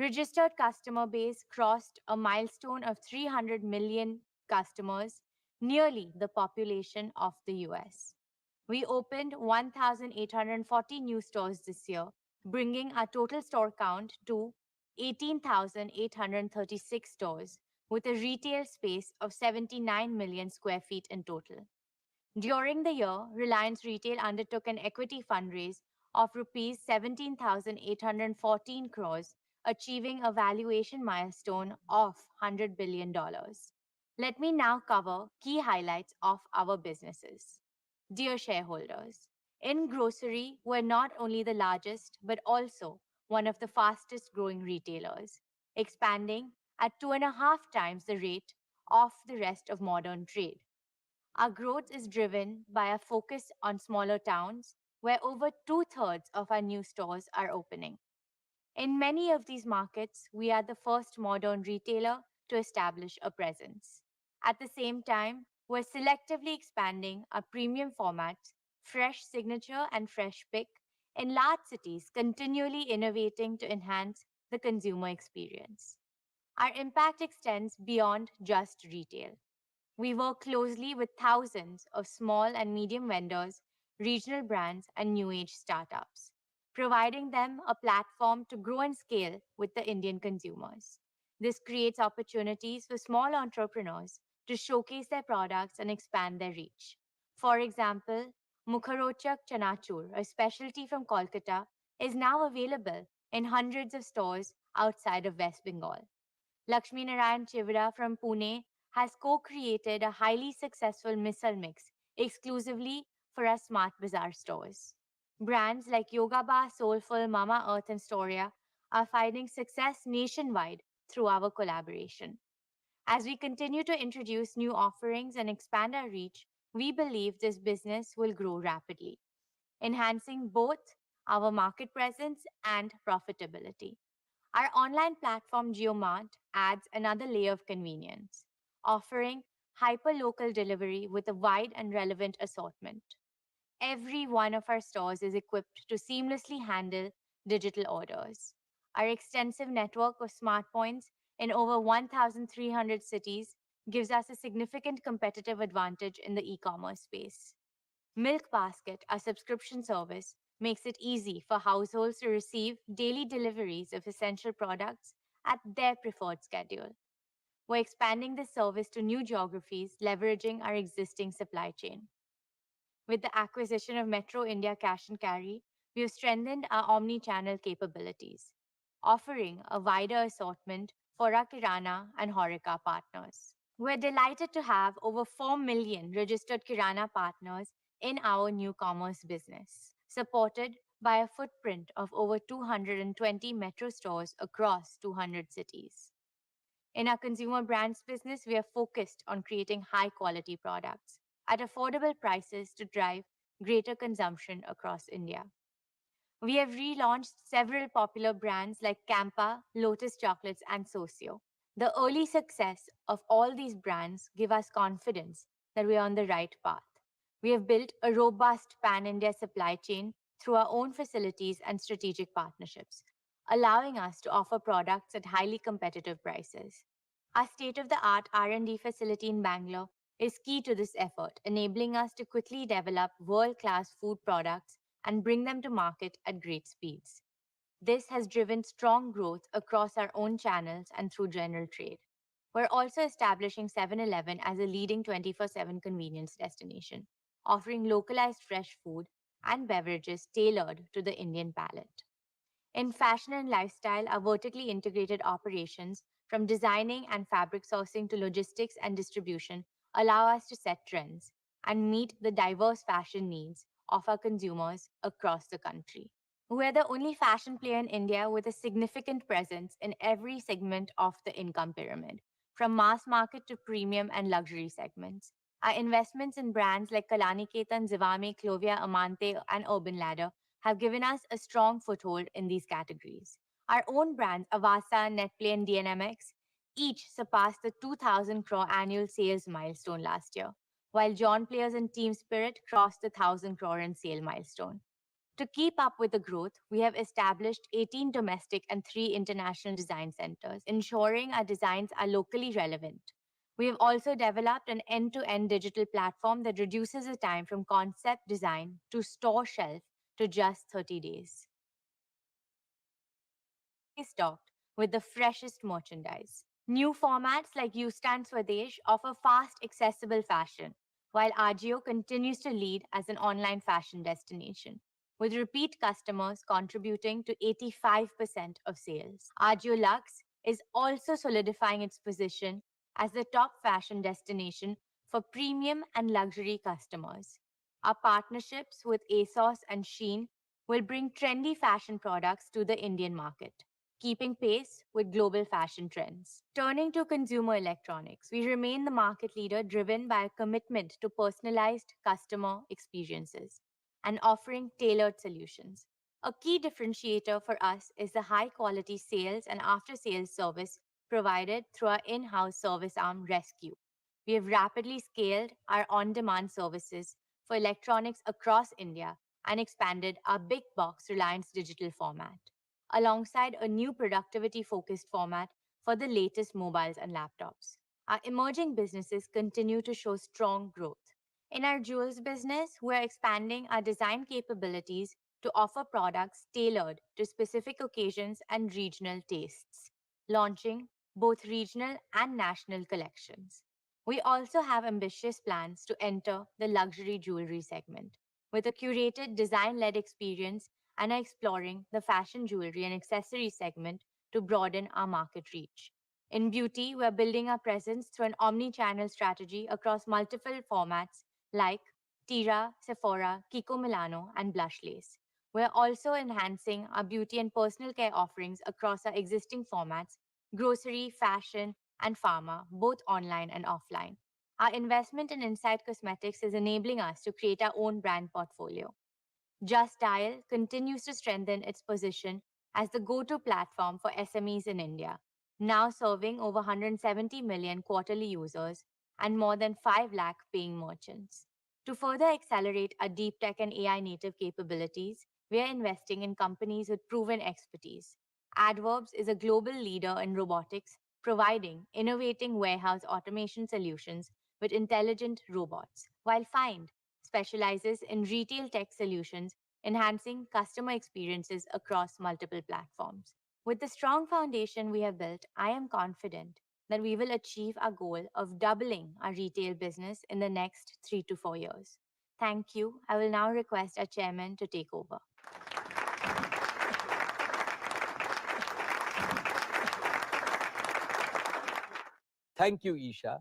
Registered customer base crossed a milestone of 300 million customers, nearly the population of the US. We opened 1,840 new stores this year, bringing our total store count to 18,836 stores, with a retail space of 79 million square feet in total. During the year, Reliance Retail undertook an equity fundraise of rupees 17,814 crores, achieving a valuation milestone of $100 billion. Let me now cover key highlights of our businesses. Dear shareholders, in grocery, we're not only the largest, but also one of the fastest growing retailers, expanding at 2.5 times the rate of the rest of modern trade. Our growth is driven by a focus on smaller towns, where over two-thirds of our new stores are opening. In many of these markets, we are the first modern retailer to establish a presence. At the same time, we're selectively expanding our premium formats, Fresh Signature and Fresh Pick, in large cities, continually innovating to enhance the consumer experience. Our impact extends beyond just retail. We work closely with thousands of small and medium vendors, regional brands, and new age startups, providing them a platform to grow and scale with the Indian consumers. This creates opportunities for small entrepreneurs to showcase their products and expand their reach. For example, Mukharochak Chanachur, a specialty from Kolkata, is now available in hundreds of stores outside of West Bengal. Lakshmi Narayan Chivra from Pune has co-created a highly successful misal mix exclusively for our Smart Bazaar stores. Brands like Yoga Bar, Soulful, Mama Earth, and Storia are finding success nationwide through our collaboration. As we continue to introduce new offerings and expand our reach, we believe this business will grow rapidly, enhancing both our market presence and profitability. Our online platform JioMart adds another layer of convenience, offering hyper-local delivery with a wide and relevant assortment. Every one of our stores is equipped to seamlessly handle digital orders. Our extensive network of smart points in over 1,300 cities gives us a significant competitive advantage in the e-commerce space. Milk Basket, our subscription service, makes it easy for households to receive daily deliveries of essential products at their preferred schedule. We're expanding this service to new geographies, leveraging our existing supply chain. With the acquisition of Metro India Cash and Carry, we have strengthened our omni-channel capabilities, offering a wider assortment for our Kirana and Horeca partners. We're delighted to have over 4 million registered Kirana partners in our new commerce business, supported by a footprint of over 220 metro stores across 200 cities. In our consumer brands business, we are focused on creating high-quality products at affordable prices to drive greater consumption across India. We have relaunched several popular brands like Campa, Lotus Chocolates, and Socio. The early success of all these brands give us confidence that we are on the right path. We have built a robust pan-India supply chain through our own facilities and strategic partnerships, allowing us to offer products at highly competitive prices. Our state-of-the-art R&D facility in Bangalore is key to this effort, enabling us to quickly develop world-class food products and bring them to market at great speeds. This has driven strong growth across our own channels and through general trade. We're also establishing 7-Eleven as a leading 24/7 convenience destination, offering localized fresh food and beverages tailored to the Indian palate. In fashion and lifestyle, our vertically integrated operations, from designing and fabric sourcing to logistics and distribution, allow us to set trends and meet the diverse fashion needs of our consumers across the country. We're the only fashion player in India with a significant presence in every segment of the income pyramid, from mass market to premium and luxury segments. Our investments in brands like Kalaniketan, Zivame, Clovia, Amante, and Urban Ladder have given us a strong foothold in these categories. Our own brands, Avasa, Netplay, and DNMX, each surpassed the 2,000 crore annual sales milestone last year, while John Players and Team Spirit crossed the 1,000 crore in sale milestone. To keep up with the growth, we have established 18 domestic and 3 international design centers, ensuring our designs are locally relevant. We have also developed an end to end digital platform that reduces the time from concept design to store shelf to just 30 days. Stay stocked with the freshest merchandise. New formats like Ustan Swadesh offer fast, accessible fashion, while Agio continues to lead as an online fashion destination, with repeat customers contributing to 85% of sales. Agio Luxe is also solidifying its position as the top fashion destination for premium and luxury customers. Our partnerships with ASOS and Shein will bring trendy fashion products to the Indian market, keeping pace with global fashion trends. Turning to consumer electronics, we remain the market leader driven by a commitment to personalized customer experiences and offering tailored solutions. A key differentiator for us is the high quality sales and after sales service provided through our in house service arm Rescue. We have rapidly scaled our on demand services for electronics across India and expanded our big box Reliance Digital format, alongside a new productivity focused format for the latest mobiles and laptops. Our emerging businesses continue to show strong growth. In our jewels business, we're expanding our design capabilities to offer products tailored to specific occasions and regional tastes, launching both regional and national collections. We also have ambitious plans to enter the luxury jewelry segment with a curated design led experience and are exploring the fashion jewelry and accessory segment to broaden our market reach. In beauty, we're building our presence through an omni channel strategy across multiple formats like Tira, Sephora, Kiko Milano, and Blushlace. We're also enhancing our beauty and personal care offerings across our existing formats grocery, fashion, and pharma, both online and offline. Our investment in Insight Cosmetics is enabling us to create our own brand portfolio. Just Dial continues to strengthen its position as the go to platform for SMEs in India, now serving over 170 million quarterly users and more than 5 lakh paying merchants. To further accelerate our deep tech and AI native capabilities, we are investing in companies with proven expertise. AdVerbs is a global leader in robotics, providing innovating warehouse automation solutions with intelligent robots, while Find specializes in retail tech solutions, enhancing customer experiences across multiple platforms. With the strong foundation we have built, I am confident that we will achieve our goal of doubling our retail business in the next 3 to 4 years. Thank you. I will now request our chairman to take over. Thank you, Isha.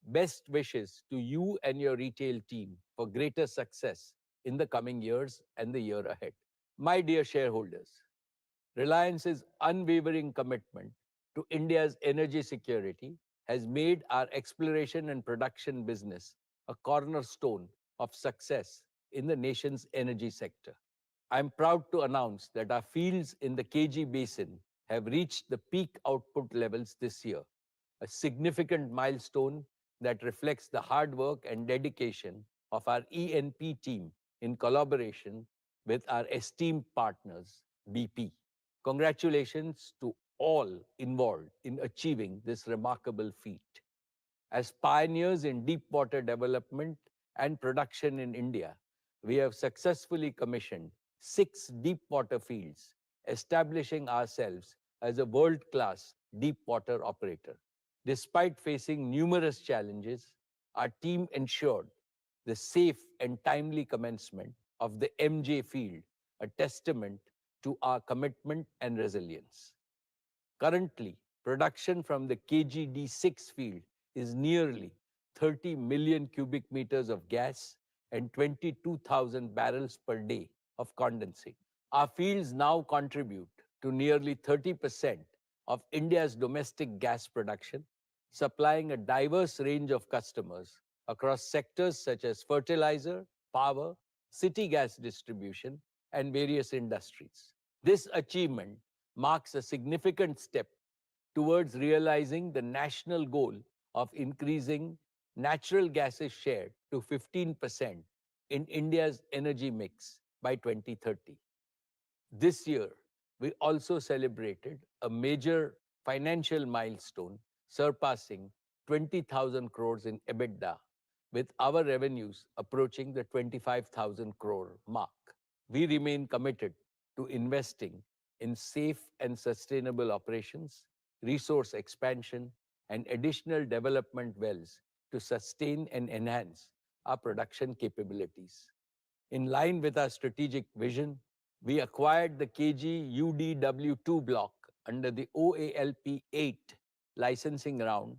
Best wishes to you and your retail team for greater success in the coming years and the year ahead. My dear shareholders, Reliance's unwavering commitment to India's energy security has made our exploration and production business a cornerstone of success in the nation's energy sector. I'm proud to announce that our fields in the KG Basin have reached the peak output levels this year, a significant milestone that reflects the hard work and dedication of our E&P team in collaboration with our esteemed partners, BP. Congratulations to all involved in achieving this remarkable feat. As pioneers in deep water development and production in India, we have successfully commissioned 6 deep water fields, establishing ourselves as a world-class deep water operator. Despite facing numerous challenges, our team ensured the safe and timely commencement of the MJ field, a testament to our commitment and resilience. Currently, production from the KGD6 field is nearly 30 million cubic meters of gas and 22,000 barrels per day of condensate. Our fields now contribute to nearly 30% of India's domestic gas production, supplying a diverse range of customers across sectors such as fertilizer, power, city gas distribution, and various industries. This achievement marks a significant step towards realizing the national goal of increasing natural gas's share to 15% in India's energy mix by 2030. This year, we also celebrated a major financial milestone, surpassing 20,000 crores in EBITDA, with our revenues approaching the 25,000 crore mark. We remain committed to investing in safe and sustainable operations, resource expansion, and additional development wells to sustain and enhance our production capabilities. In line with our strategic vision, we acquired the KG UDW2 block under the OALP 8 licensing round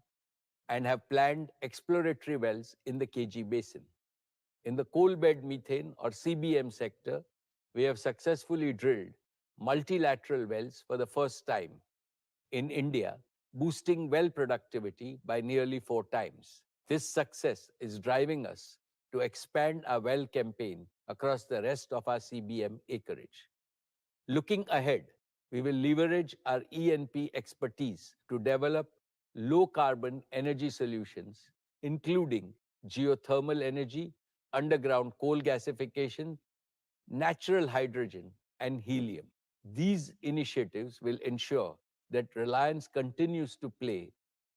and have planned exploratory wells in the KG basin. In the coal bed methane or CBM sector, we have successfully drilled multilateral wells for the first time in India, boosting well productivity by nearly 4 times. This success is driving us to expand our well campaign across the rest of our CBM acreage. Looking ahead, we will leverage our E&P expertise to develop low-carbon energy solutions, including geothermal energy, underground coal gasification, natural hydrogen, and helium. These initiatives will ensure that Reliance continues to play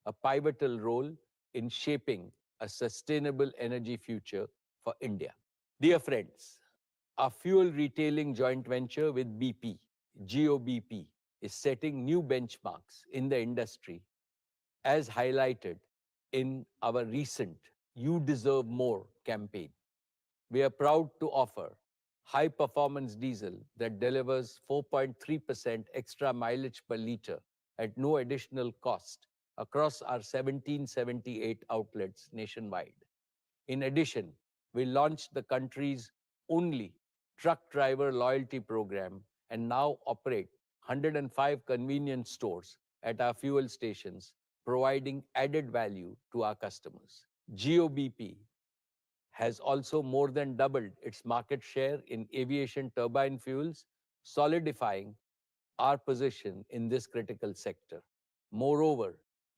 a pivotal role in shaping a sustainable energy future for India. Dear friends, our fuel retailing joint venture with BP, GOBP, is setting new benchmarks in the industry, as highlighted in our recent You Deserve More campaign. We are proud to offer high-performance diesel that delivers 4.3% extra mileage per liter at no additional cost across our 1778 outlets nationwide. In addition, we launched the country's only truck driver loyalty program and now operate 105 convenience stores at our fuel stations, providing added value to our customers. GOBP has also more than doubled its market share in aviation turbine fuels, solidifying our position in this critical sector. Moreover,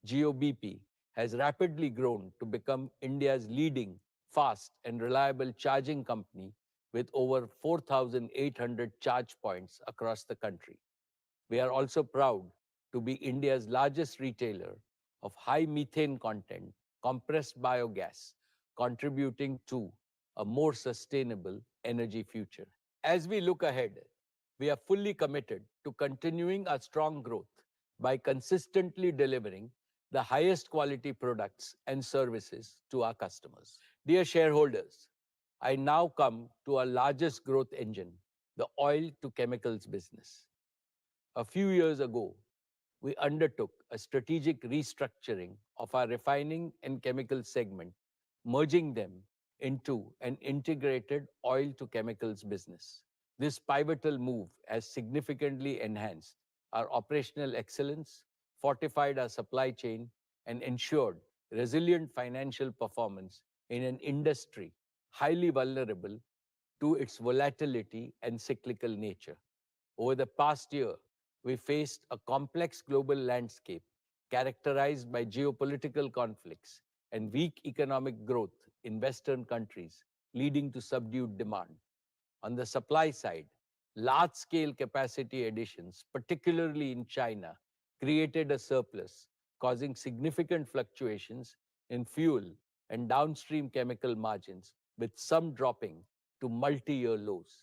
GOBP has rapidly grown to become India's leading fast and reliable charging company with over 4,800 charge points across the country. We are also proud to be India's largest retailer of high methane content compressed biogas, contributing to a more sustainable energy future. As we look ahead, we are fully committed to continuing our strong growth by consistently delivering the highest quality products and services to our customers. Dear shareholders, I now come to our largest growth engine, the oil to chemicals business. A few years ago, we undertook a strategic restructuring of our refining and chemical segment, merging them into an integrated oil to chemicals business. This pivotal move has significantly enhanced our operational excellence, fortified our supply chain, and ensured resilient financial performance in an industry highly vulnerable to its volatility and cyclical nature. Over the past year, we faced a complex global landscape characterized by geopolitical conflicts and weak economic growth in Western countries, leading to subdued demand. On the supply side, large-scale capacity additions, particularly in China, created a surplus, causing significant fluctuations in fuel and downstream chemical margins, with some dropping to multi-year lows.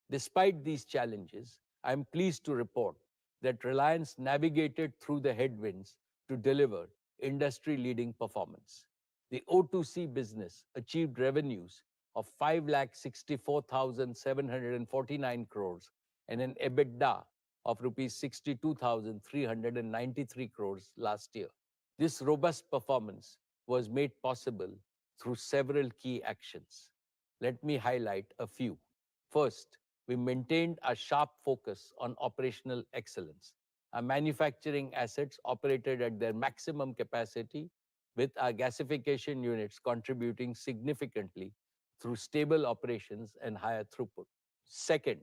Despite these challenges, I am pleased to report that Reliance navigated through the headwinds to deliver industry-leading performance. The O2C business achieved revenues of 5,64,749 crores and an EBITDA of rupees 62,393 crores last year. This robust performance was made possible through several key actions. Let me highlight a few. First, we maintained a sharp focus on operational excellence. Our manufacturing assets operated at their maximum capacity, with our gasification units contributing significantly through stable operations and higher throughput. Second,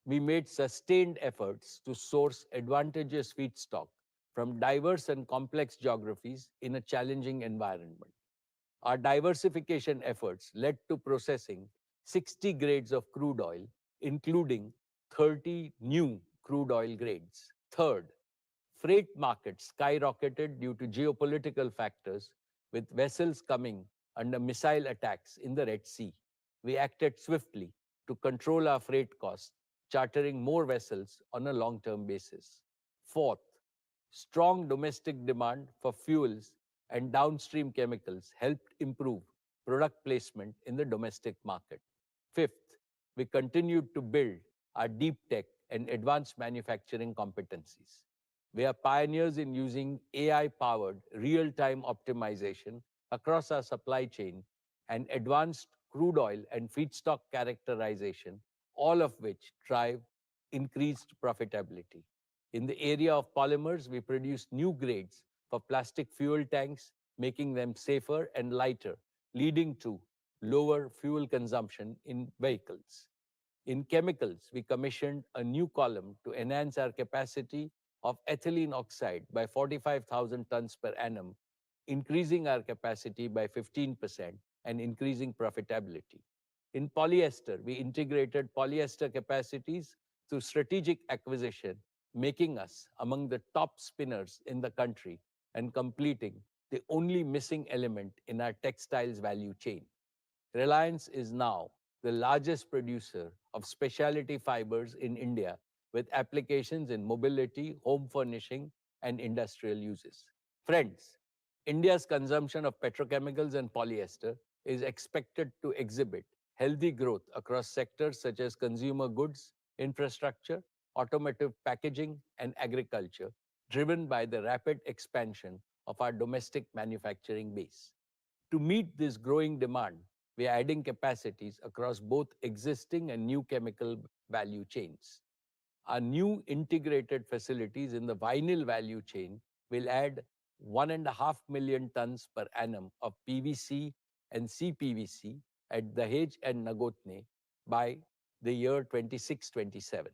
we made sustained efforts to source advantageous feedstock from diverse and complex geographies in a challenging environment. Our diversification efforts led to processing 60 grades of crude oil, including 30 new crude oil grades. Third, freight markets skyrocketed due to geopolitical factors, with vessels coming under missile attacks in the Red Sea. We acted swiftly to control our freight costs, chartering more vessels on a long-term basis. Fourth, strong domestic demand for fuels and downstream chemicals helped improve product placement in the domestic market. Fifth, we continued to build our deep tech and advanced manufacturing competencies. We are pioneers in using AI-powered real-time optimization across our supply chain and advanced crude oil and feedstock characterization, all of which drive increased profitability. In the area of polymers, we produce new grades for plastic fuel tanks, making them safer and lighter, leading to lower fuel consumption in vehicles. In chemicals, we commissioned a new column to enhance our capacity of ethylene oxide by 45,000 tons per annum, increasing our capacity by 15% and increasing profitability. In polyester, we integrated polyester capacities through strategic acquisition, making us among the top spinners in the country and completing the only missing element in our textiles value chain. Reliance is now the largest producer of specialty fibers in India, with applications in mobility, home furnishing, and industrial uses. Friends, India's consumption of petrochemicals and polyester is expected to exhibit healthy growth across sectors such as consumer goods, infrastructure, automotive packaging, and agriculture, driven by the rapid expansion of our domestic manufacturing base. To meet this growing demand, we are adding capacities across both existing and new chemical value chains. Our new integrated facilities in the vinyl value chain will add 1.5 million tons per annum of PVC and CPVC at Dahej and Nagotne by the year 26-27.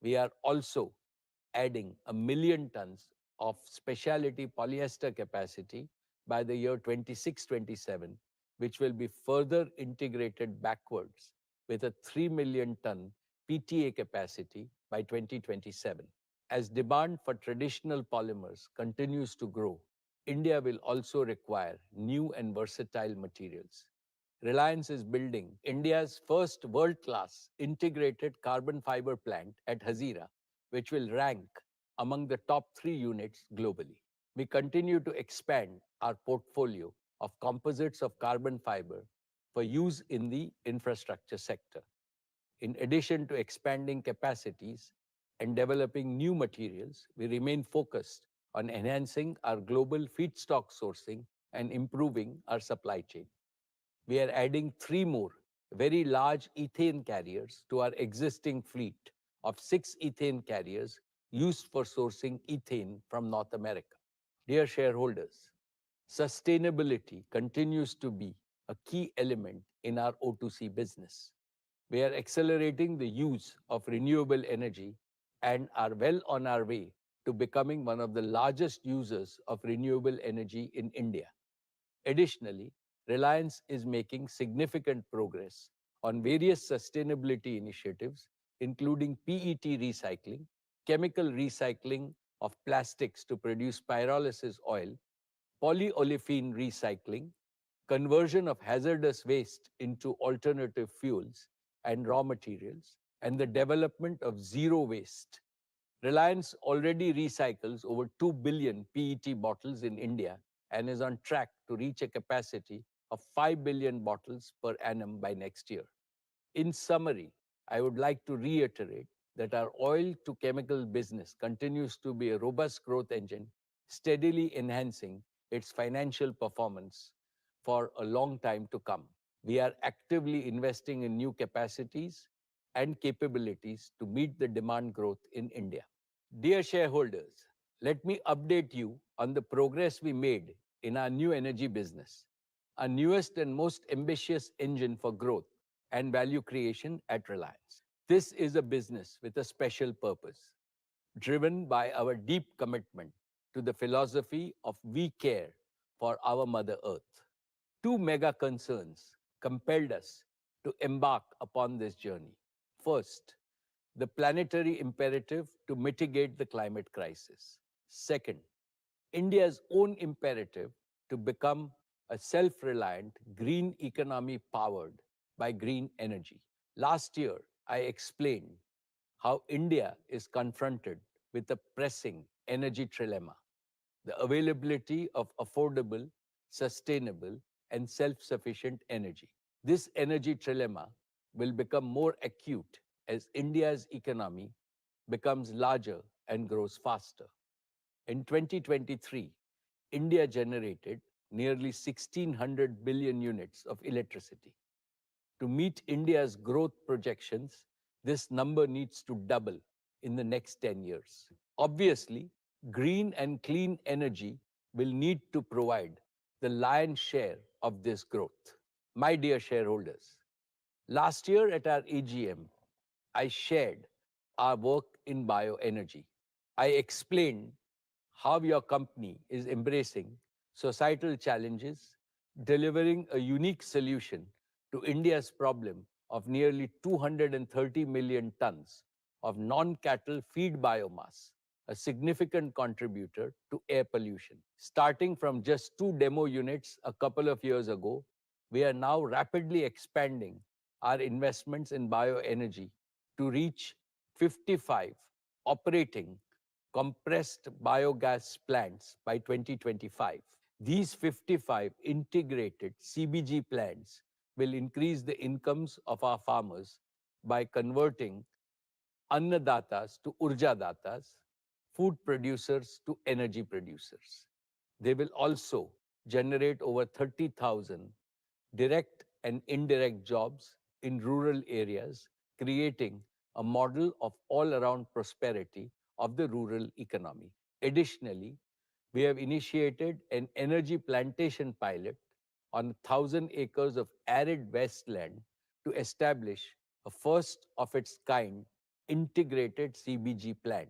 We are also adding 1 million tons of specialty polyester capacity by the year 26-27, which will be further integrated backwards with a 3 million ton PTA capacity by 2027. As demand for traditional polymers continues to grow, India will also require new and versatile materials. Reliance is building India's first world-class integrated carbon fiber plant at Hazira, which will rank among the top 3 units globally. We continue to expand our portfolio of composites of carbon fiber for use in the infrastructure sector. In addition to expanding capacities and developing new materials, we remain focused on enhancing our global feedstock sourcing and improving our supply chain. We are adding 3 more very large ethane carriers to our existing fleet of 6 ethane carriers used for sourcing ethane from North America. Dear shareholders, sustainability continues to be a key element in our O2C business. We are accelerating the use of renewable energy and are well on our way to becoming one of the largest users of renewable energy in India. Additionally, Reliance is making significant progress on various sustainability initiatives, including PET recycling, chemical recycling of plastics to produce pyrolysis oil, polyolefin recycling, conversion of hazardous waste into alternative fuels and raw materials, and the development of zero waste. Reliance already recycles over 2 billion PET bottles in India and is on track to reach a capacity of 5 billion bottles per annum by next year. In summary, I would like to reiterate that our oil to chemical business continues to be a robust growth engine, steadily enhancing its financial performance for a long time to come. We are actively investing in new capacities and capabilities to meet the demand growth in India. Dear shareholders, let me update you on the progress we made in our new energy business, our newest and most ambitious engine for growth and value creation at Reliance. This is a business with a special purpose, driven by our deep commitment to the philosophy of we care for our Mother Earth. Two mega concerns compelled us to embark upon this journey. First, the planetary imperative to mitigate the climate crisis. Second, India's own imperative to become a self reliant green economy powered by green energy. Last year, I explained how India is confronted with a pressing energy trilemma: the availability of affordable, sustainable, and self sufficient energy. This energy trilemma will become more acute as India's economy becomes larger and grows faster. In 2023, India generated nearly 1,600 billion units of electricity. To meet India's growth projections, this number needs to double in the next 10 years. Obviously, green and clean energy will need to provide the lion's share of this growth. My dear shareholders, last year at our AGM, I shared our work in bioenergy. I explained how your company is embracing societal challenges, delivering a unique solution to India's problem of nearly 230 million tons of non-cattle feed biomass, a significant contributor to air pollution. Starting from just 2 demo units a couple of years ago, we are now rapidly expanding our investments in bioenergy to reach 55 operating compressed biogas plants by 2025. These 55 integrated CBG plants will increase the incomes of our farmers by converting annadatas to urjadatas, food producers to energy producers. They will also generate over 30,000 direct and indirect jobs in rural areas, creating a model of all-around prosperity of the rural economy. Additionally, we have initiated an energy plantation pilot on 1,000 acres of arid wasteland to establish a first of its kind integrated CBG plant.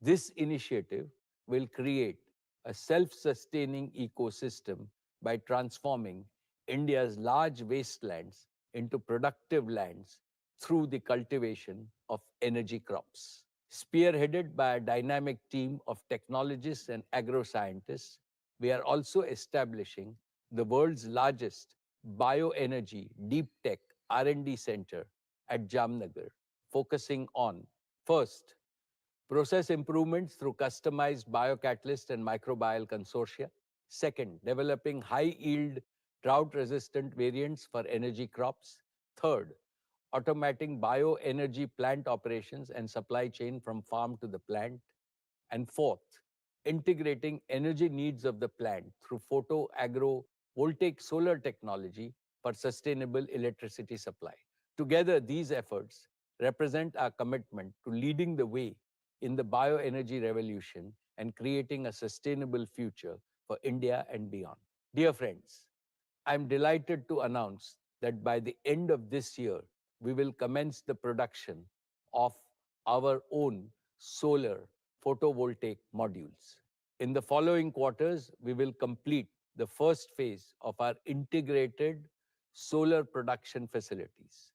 This initiative will create a self-sustaining ecosystem by transforming India's large wastelands into productive lands through the cultivation of energy crops. Spearheaded by a dynamic team of technologists and agro-scientists, we are also establishing the world's largest bioenergy deep tech R&D center at Jamnagar, focusing on, first, process improvements through customized biocatalyst and microbial consortia. Second, developing high-yield drought-resistant variants for energy crops. Third, automating bioenergy plant operations and supply chain from farm to the plant. And fourth, integrating energy needs of the plant through photo-agro-voltaic solar technology for sustainable electricity supply. Together, these efforts represent our commitment to leading the way in the bioenergy revolution and creating a sustainable future for India and beyond. Dear friends, I'm delighted to announce that by the end of this year, we will commence the production of our own solar photovoltaic modules. In the following quarters, we will complete the first phase of our integrated solar production facilities.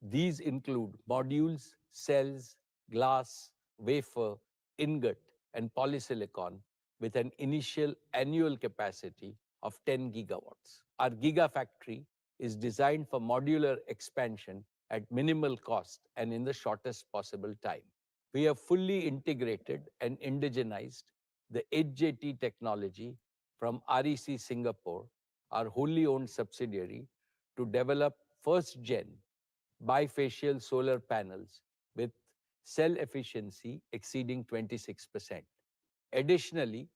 These include modules, cells, glass, wafer, ingot, and polysilicon with an initial annual capacity of 10 gigawatts. Our gigafactory is designed for modular expansion at minimal cost and in the shortest possible time. We have fully integrated and indigenized the HJT technology from REC Singapore, our wholly owned subsidiary, to develop first-gen bifacial solar panels with cell efficiency exceeding 26%. Additionally,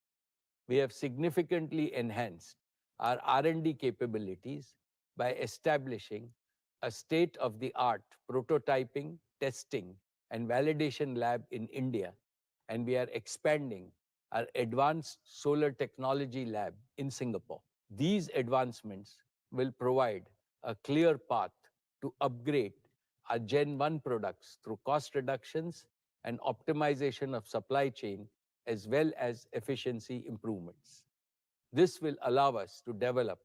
we have significantly enhanced our R&D capabilities by establishing a state-of-the-art prototyping, testing, and validation lab in India, and we are expanding our advanced solar technology lab in Singapore. These advancements will provide a clear path to upgrade our Gen 1 products through cost reductions and optimization of supply chain, as well as efficiency improvements. This will allow us to develop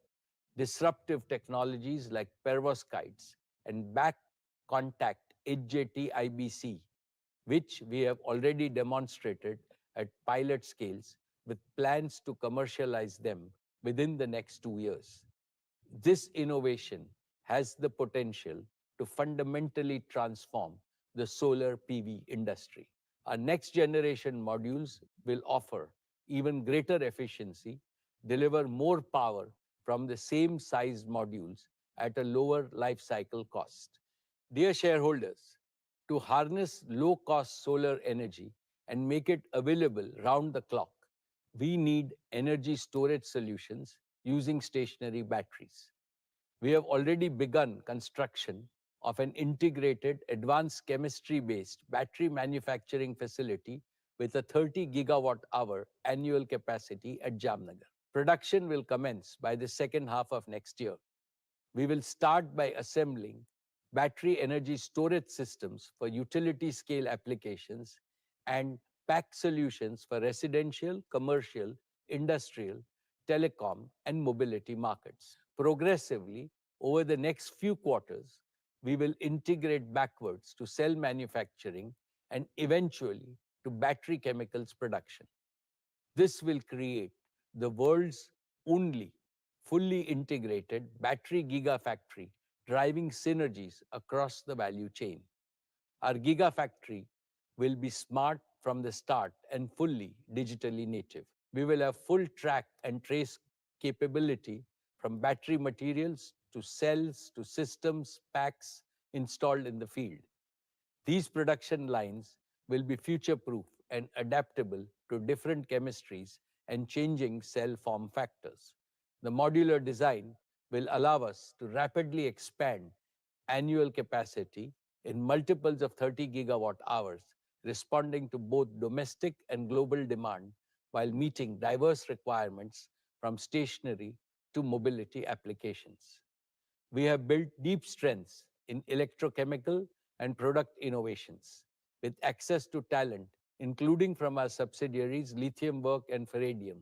disruptive technologies like perovskites and back contact HJT IBC, which we have already demonstrated at pilot scales with plans to commercialize them within the next 2 years. This innovation has the potential to fundamentally transform the solar PV industry. Our next generation modules will offer even greater efficiency, deliver more power from the same size modules at a lower life cycle cost. Dear shareholders, to harness low-cost solar energy and make it available round the clock, we need energy storage solutions using stationary batteries. We have already begun construction of an integrated advanced chemistry-based battery manufacturing facility with a 30 gigawatt hour annual capacity at Jamnagar. Production will commence by the second half of next year. We will start by assembling battery energy storage systems for utility scale applications and pack solutions for residential, commercial, industrial, telecom, and mobility markets. Progressively, over the next few quarters, we will integrate backwards to cell manufacturing and eventually to battery chemicals production. This will create the world's only fully integrated battery gigafactory, driving synergies across the value chain. Our gigafactory will be smart from the start and fully digitally native. We will have full track and trace capability from battery materials to cells to systems, packs installed in the field. These production lines will be future-proof and adaptable to different chemistries and changing cell form factors. The modular design will allow us to rapidly expand annual capacity in multiples of 30 gigawatt hours, responding to both domestic and global demand while meeting diverse requirements from stationary to mobility applications. We have built deep strengths in electrochemical and product innovations with access to talent, including from our subsidiaries Lithium Work and Ferradium.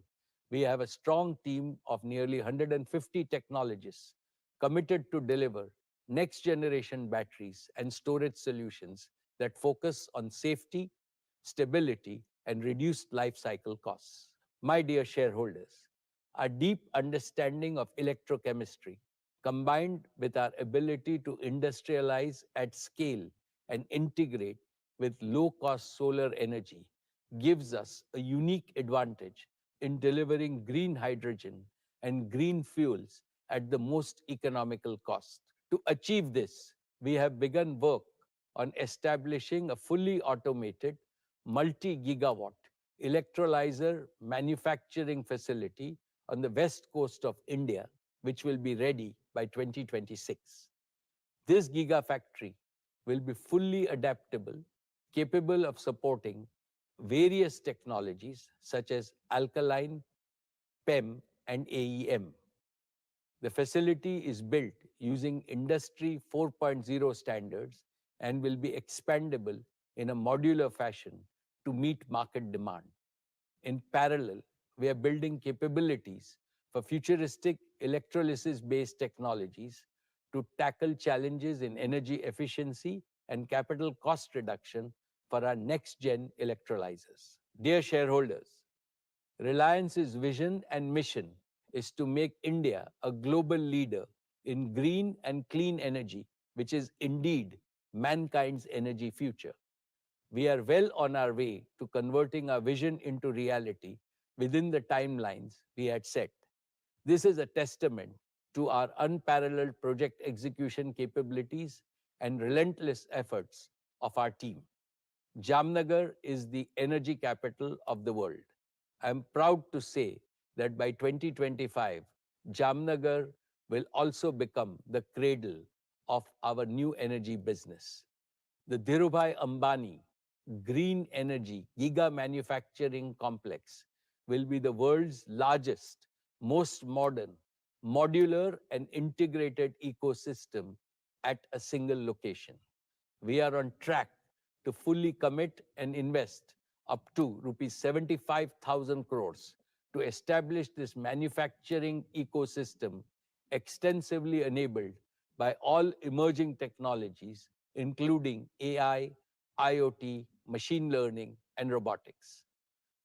We have a strong team of nearly 150 technologists committed to deliver next generation batteries and storage solutions that focus on safety, stability, and reduced life cycle costs. My dear shareholders, our deep understanding of electrochemistry, combined with our ability to industrialize at scale and integrate with low-cost solar energy, gives us a unique advantage in delivering green hydrogen and green fuels at the most economical cost. To achieve this, we have begun work on establishing a fully automated, multi-gigawatt electrolyzer manufacturing facility on the west coast of India, which will be ready by 2026. This gigafactory will be fully adaptable, capable of supporting various technologies such as alkaline, PEM, and AEM. The facility is built using Industry 4.0 standards and will be expandable in a modular fashion to meet market demand. In parallel, we are building capabilities for futuristic electrolysis-based technologies to tackle challenges in energy efficiency and capital cost reduction for our next-gen electrolyzers. Dear shareholders, Reliance's vision and mission is to make India a global leader in green and clean energy, which is indeed mankind's energy future. We are well on our way to converting our vision into reality within the timelines we had set. This is a testament to our unparalleled project execution capabilities and relentless efforts of our team. Jamnagar is the energy capital of the world. I am proud to say that by 2025, Jamnagar will also become the cradle of our new energy business. The Dhirubhai Ambani Green Energy Giga Manufacturing Complex will be the world's largest, most modern, modular, and integrated ecosystem at a single location. We are on track to fully commit and invest up to rupees 75,000 crores to establish this manufacturing ecosystem extensively enabled by all emerging technologies, including AI, IoT, machine learning, and robotics.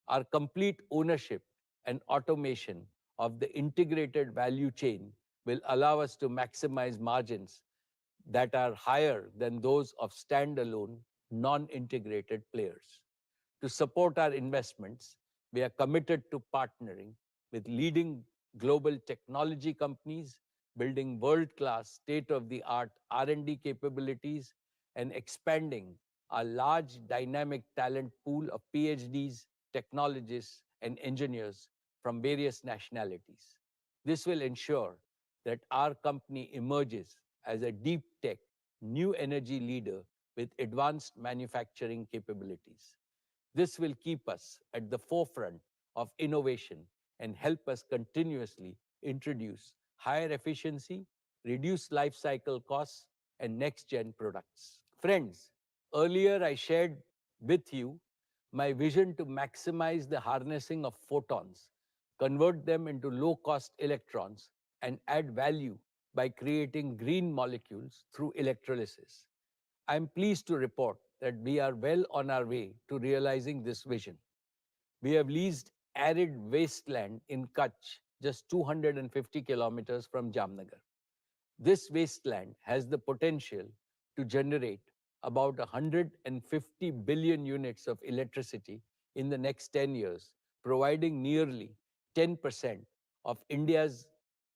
Our complete ownership and automation of the integrated value chain will allow us to maximize margins that are higher than those of standalone, non-integrated players. To support our investments, we are committed to partnering with leading global technology companies, building world-class, state-of-the-art R&D capabilities, and expanding our large dynamic talent pool of PhDs, technologists, and engineers from various nationalities. This will ensure that our company emerges as a deep tech, new energy leader with advanced manufacturing capabilities. This will keep us at the forefront of innovation and help us continuously introduce higher efficiency, reduce life cycle costs, and next-gen products. Friends, earlier I shared with you my vision to maximize the harnessing of photons, convert them into low-cost electrons, and add value by creating green molecules through electrolysis. I am pleased to report that we are well on our way to realizing this vision. We have leased arid wasteland in Kutch, just 250 kilometers from Jamnagar. This wasteland has the potential to generate about 150 billion units of electricity in the next 10 years, providing nearly 10% of India's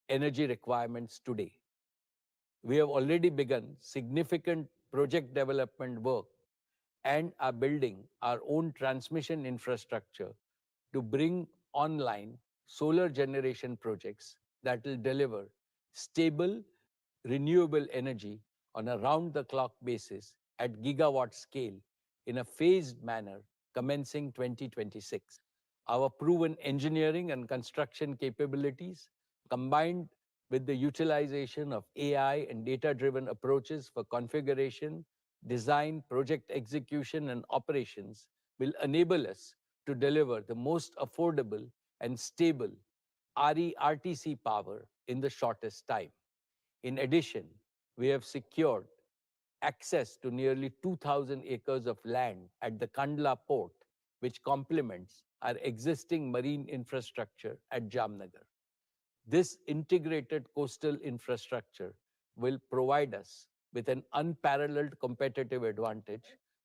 energy requirements today. We have already begun significant project development work and are building our own transmission infrastructure to bring online solar generation projects that will deliver stable, renewable energy on a round-the-clock basis at gigawatt scale in a phased manner commencing 2026. Our proven engineering and construction capabilities, combined with the utilization of AI and data-driven approaches for configuration, design, project execution, and operations, will enable us to deliver the most affordable and stable RE-RTC power in the shortest time. In addition, we have secured access to nearly 2,000 acres of land at the Kandla port, which complements our existing marine infrastructure at Jamnagar. This integrated coastal infrastructure will provide us with an unparalleled competitive advantage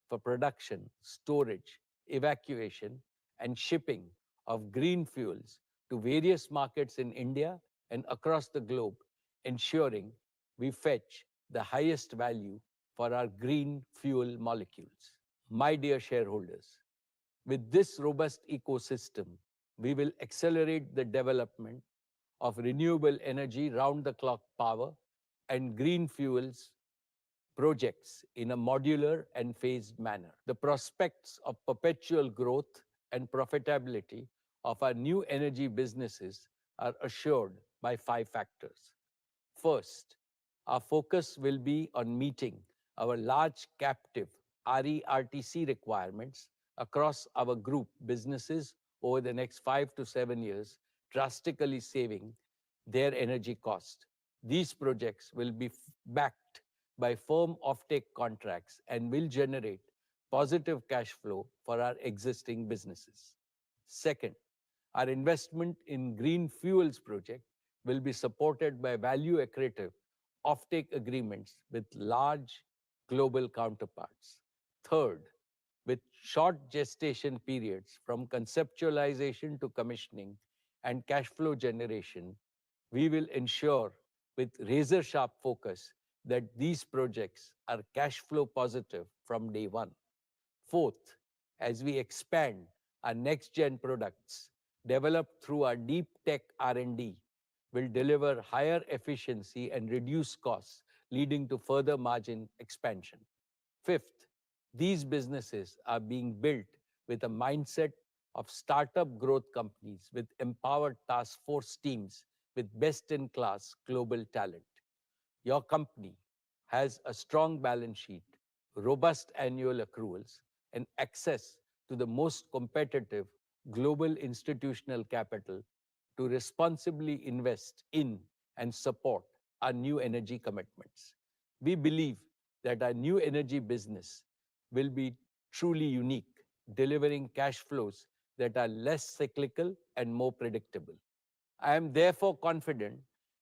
for production, storage, evacuation, and shipping of green fuels to various markets in India and across the globe, ensuring we fetch the highest value for our green fuel molecules. My dear shareholders, with this robust ecosystem, we will accelerate the development of renewable energy round-the-clock power and green fuels projects in a modular and phased manner. The prospects of perpetual growth and profitability of our new energy businesses are assured by 5 factors. First, our focus will be on meeting our large captive RE-RTC requirements across our group businesses over the next 5 to 7 years, drastically saving their energy cost. These projects will be backed by firm offtake contracts and will generate positive cash flow for our existing businesses. Second, our investment in green fuels project will be supported by value accretive offtake agreements with large global counterparts. Third, with short gestation periods from conceptualization to commissioning and cash flow generation, we will ensure with razor-sharp focus that these projects are cash flow positive from day one. Fourth, as we expand our next-gen products developed through our deep tech R&D, will deliver higher efficiency and reduce costs, leading to further margin expansion. Fifth, these businesses are being built with a mindset of startup growth companies with empowered task force teams with best in class global talent. Your company has a strong balance sheet, robust annual accruals, and access to the most competitive global institutional capital to responsibly invest in and support our new energy commitments. We believe that our new energy business will be truly unique, delivering cash flows that are less cyclical and more predictable. I am therefore confident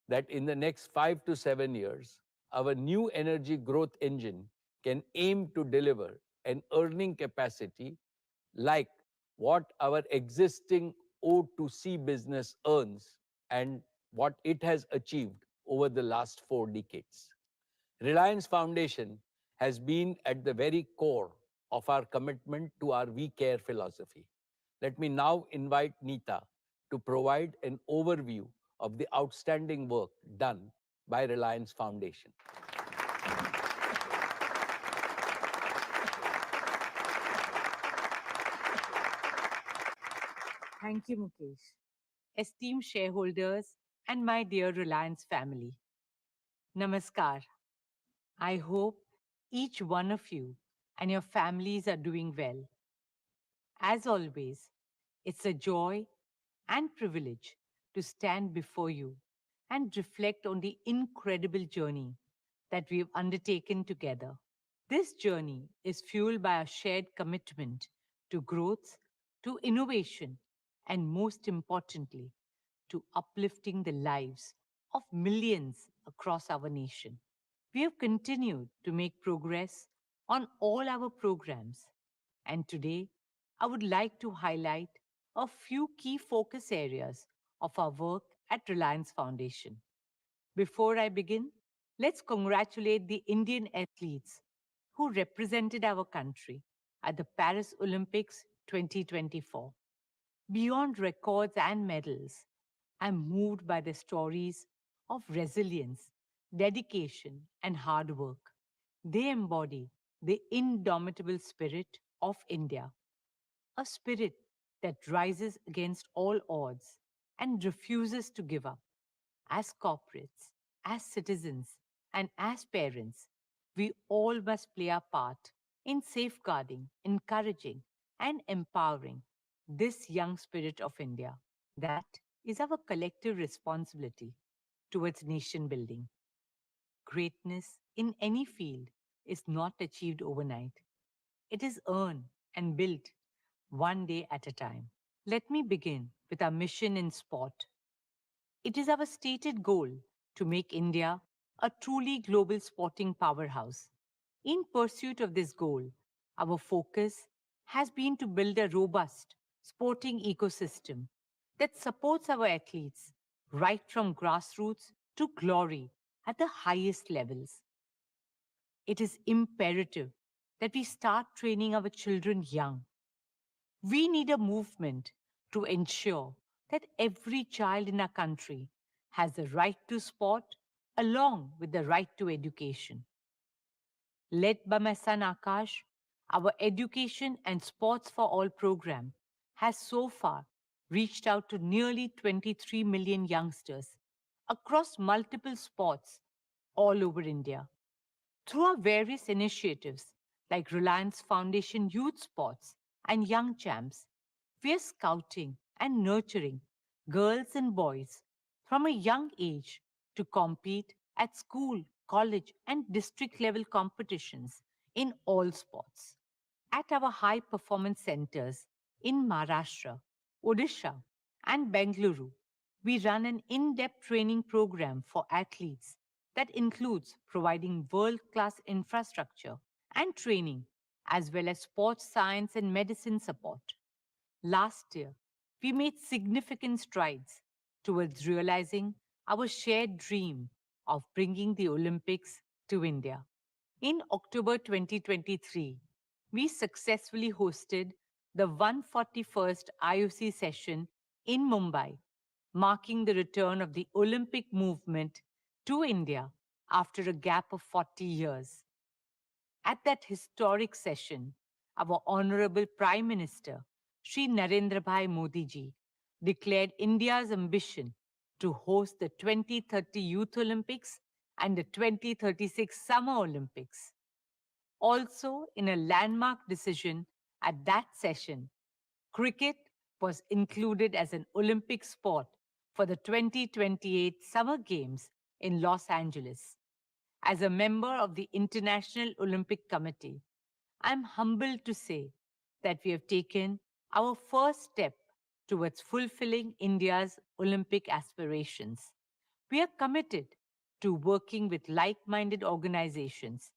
that in the next 5 to 7 years, our new energy growth engine can aim to deliver an earning capacity like what our existing O2C business earns and what it has achieved over the last 4 decades. Reliance Foundation has been at the very core of our commitment to our We Care philosophy. Let me now invite Neeta to provide an overview of the outstanding work done by Reliance Foundation. Thank you, Mukesh. Esteemed shareholders and my dear Reliance family, Namaskar. I hope each one of you and your families are doing well. As always, it's a joy and privilege to stand before you and reflect on the incredible journey that we have undertaken together. This journey is fueled by a shared commitment to growth, to innovation, and most importantly, to uplifting the lives of millions across our nation. We have continued to make progress on all our programs, and today I would like to highlight a few key focus areas of our work at Reliance Foundation. Before I begin, let's congratulate the Indian athletes who represented our country at the Paris Olympics 2024. Beyond records and medals, I'm moved by the stories of resilience, dedication, and hard work. They embody the indomitable spirit of India, a spirit that rises against all odds and refuses to give up. As corporates, as citizens, and as parents, we all must play our part in safeguarding, encouraging, and empowering this young spirit of India. That is our collective responsibility towards nation building. Greatness in any field is not achieved overnight. It is earned and built one day at a time. Let me begin with our mission in sport. It is our stated goal to make India a truly global sporting powerhouse. In pursuit of this goal, our focus has been to build a robust sporting ecosystem that supports our athletes right from grassroots to glory at the highest levels. It is imperative that we start training our children young. We need a movement to ensure that every child in our country has the right to sport along with the right to education. Led by my son Akash, our Education and Sports for All program has so far reached out to nearly 23 million youngsters across multiple sports all over India. Through our various initiatives like Reliance Foundation Youth Sports and Young Champs, we are scouting and nurturing girls and boys from a young age to compete at school, college, and district level competitions in all sports. At our high performance centers in Maharashtra, Odisha, and Bengaluru, we run an in depth training program for athletes that includes providing world class infrastructure and training, as well as sports science and medicine support. Last year, we made significant strides towards realizing our shared dream of bringing the Olympics to India. In October 2023, we successfully hosted the 141st IOC session in Mumbai, marking the return of the Olympic movement to India after a gap of 40 years. At that historic session, our Honorable Prime Minister, Sri Narendra Bhai Modi ji, declared India's ambition to host the 2030 Youth Olympics and the 2036 Summer Olympics. Also, in a landmark decision at that session, cricket was included as an Olympic sport for the 2028 Summer Games in Los Angeles. As a member of the International Olympic Committee, I'm humbled to say that we have taken our first step towards fulfilling India's Olympic aspirations. We are committed to working with like minded organizations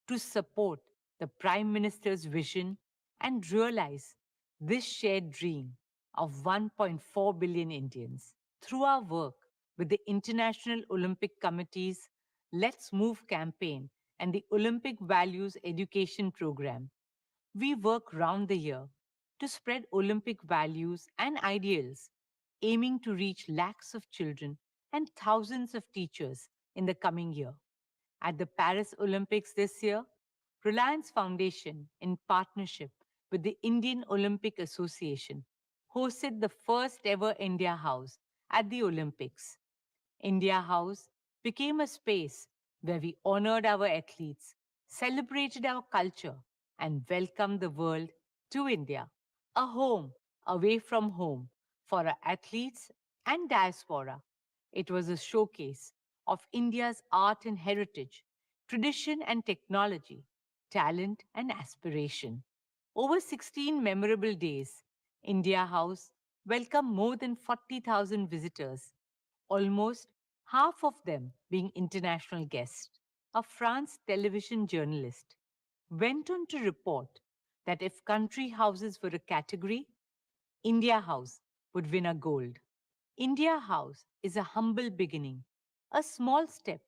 to support the Prime Minister's vision and realize this shared dream of 1.4 billion Indians. Through our work with the International Olympic Committee's Let's Move campaign and the Olympic Values Education Program, we work round the year to spread Olympic values and ideals, aiming to reach lakhs of children and thousands of teachers in the coming year. At the Paris Olympics this year, Reliance Foundation, in partnership with the Indian Olympic Association, hosted the first ever India House at the Olympics. India House became a space where we honored our athletes, celebrated our culture, and welcomed the world to India, a home away from home for our athletes and diaspora. It was a showcase of India's art and heritage, tradition and technology, talent and aspiration. Over 16 memorable days, India House welcomed more than 40,000 visitors, almost half of them being international guests. A France television journalist went on to report that if country houses were a category, India House would win a gold. India House is a humble beginning, a small step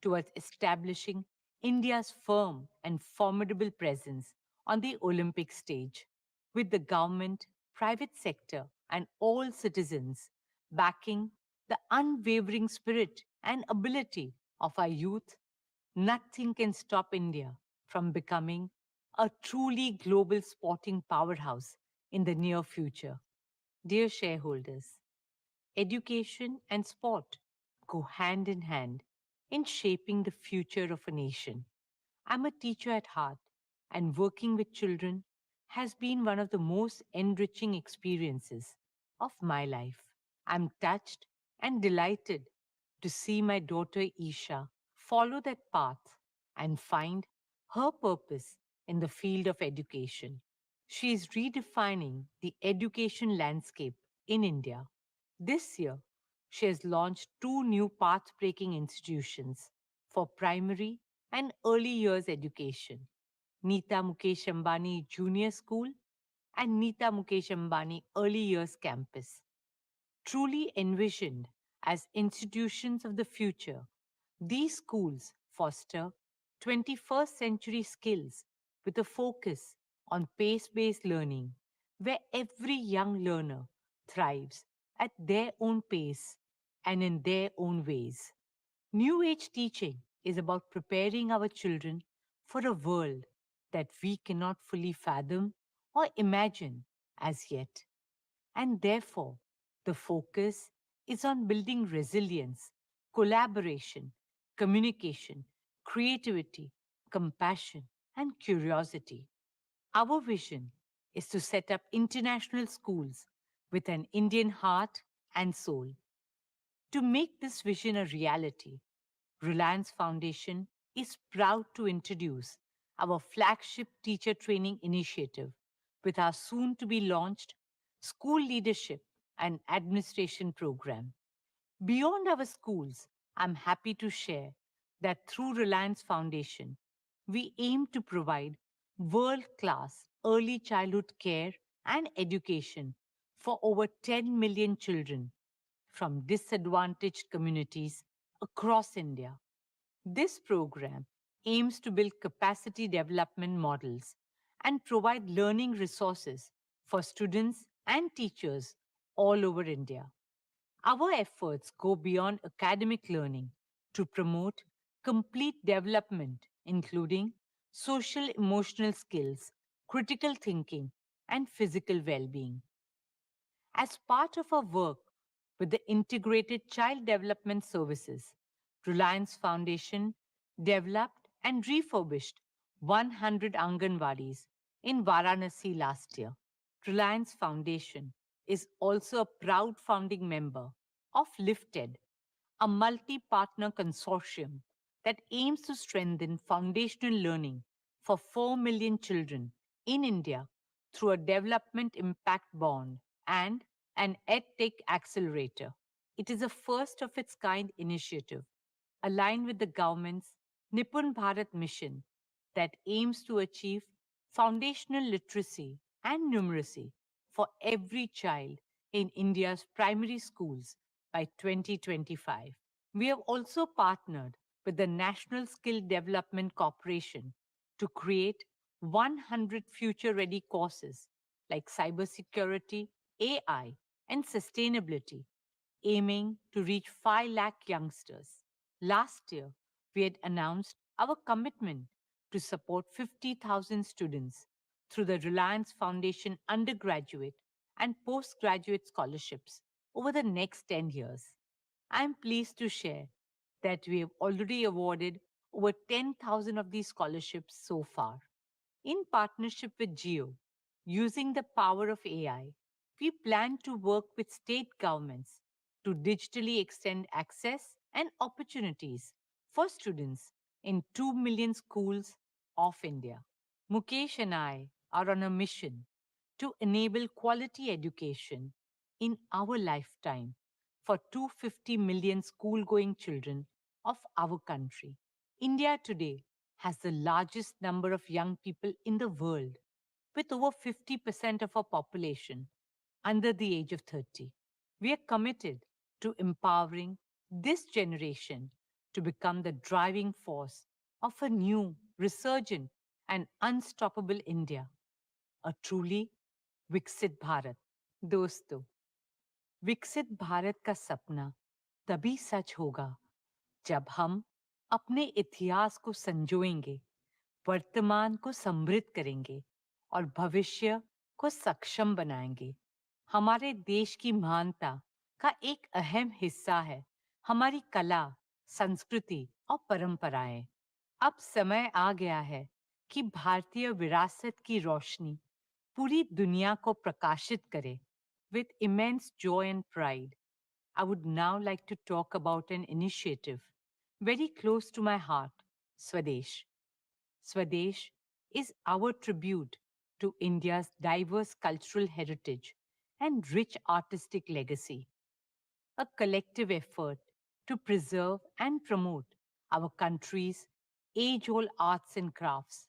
towards establishing India's firm and formidable presence on the Olympic stage, with the government, private sector, and all citizens backing the unwavering spirit and ability of our youth. Nothing can stop India from becoming a truly global sporting powerhouse in the near future. Dear shareholders, education and sport go hand in hand in shaping the future of a nation. I'm a teacher at heart, and working with children has been one of the most enriching experiences of my life. I'm touched and delighted to see my daughter Isha follow that path and find her purpose in the field of education. She is redefining the education landscape in India. This year, she has launched two new path breaking institutions for primary and early years education: Nita Mukesh Ambani Junior School and Nita Mukesh Ambani Early Years Campus. Truly envisioned as institutions of the future, these schools foster 21st century skills with a focus on pace based learning, where every young learner thrives at their own pace and in their own ways. New Age teaching is about preparing our children for a world that we cannot fully fathom or imagine as yet. And therefore, the focus is on building resilience, collaboration, communication, creativity, compassion, and curiosity. Our vision is to set up international schools with an Indian heart and soul. To make this vision a reality, Reliance Foundation is proud to introduce our flagship teacher training initiative with our soon to be launched School Leadership and Administration Program. Beyond our schools, I'm happy to share that through Reliance Foundation, we aim to provide world class early childhood care and education for over 10 million children from disadvantaged communities across India. This program aims to build capacity development models and provide learning resources for students and teachers all over India. Our efforts go beyond academic learning to promote complete development, including social emotional skills, critical thinking, and physical well being. As part of our work with the Integrated Child Development Services, Reliance Foundation developed and refurbished 100 Anganwadis in Varanasi last year. Reliance Foundation is also a proud founding member of Lifted, a multi partner consortium that aims to strengthen foundational learning for 4 million children in India through a development impact bond and an EdTech accelerator. It is a first of its kind initiative aligned with the government's Nipun Bharat mission that aims to achieve foundational literacy and numeracy for every child in India's primary schools by 2025. We have also partnered with the National Skill Development Corporation to create 100 future ready courses like cybersecurity, AI, and sustainability, aiming to reach 5 lakh youngsters. Last year, we had announced our commitment to support 50,000 students through the Reliance Foundation undergraduate and postgraduate scholarships over the next 10 years. I am pleased to share that we have already awarded over 10,000 of these scholarships so far. In partnership with GEO, using the power of AI, we plan to work with state governments to digitally extend access and opportunities for students in 2 million schools of India. Mukesh and I are on a mission to enable quality education in our lifetime for 250 million school going children of our country. India today has the largest number of young people in the world, with over 50% of our population under the age of 30. We are committed to empowering this generation to become the driving force of a new, resurgent, and unstoppable India, a truly Viksit Bharat. दोस्तों, विकसित भारत का सपना तभी सच होगा जब हम अपने इतिहास को संजोएंगे, वर्तमान को समृद्ध करेंगे और भविष्य को सक्षम बनाएंगे। हमारे देश की महानता का एक अहम हिस्सा है हमारी कला, संस्कृति और परंपराएं। अब समय आ गया है कि भारतीय विरासत की रोशनी पूरी दुनिया को प्रकाशित करे। With immense joy and pride, I would now like to talk about an initiative very close to my heart, Swadesh. Swadesh is our tribute to India's diverse cultural heritage and rich artistic legacy, a collective effort to preserve and promote our country's age old arts and crafts.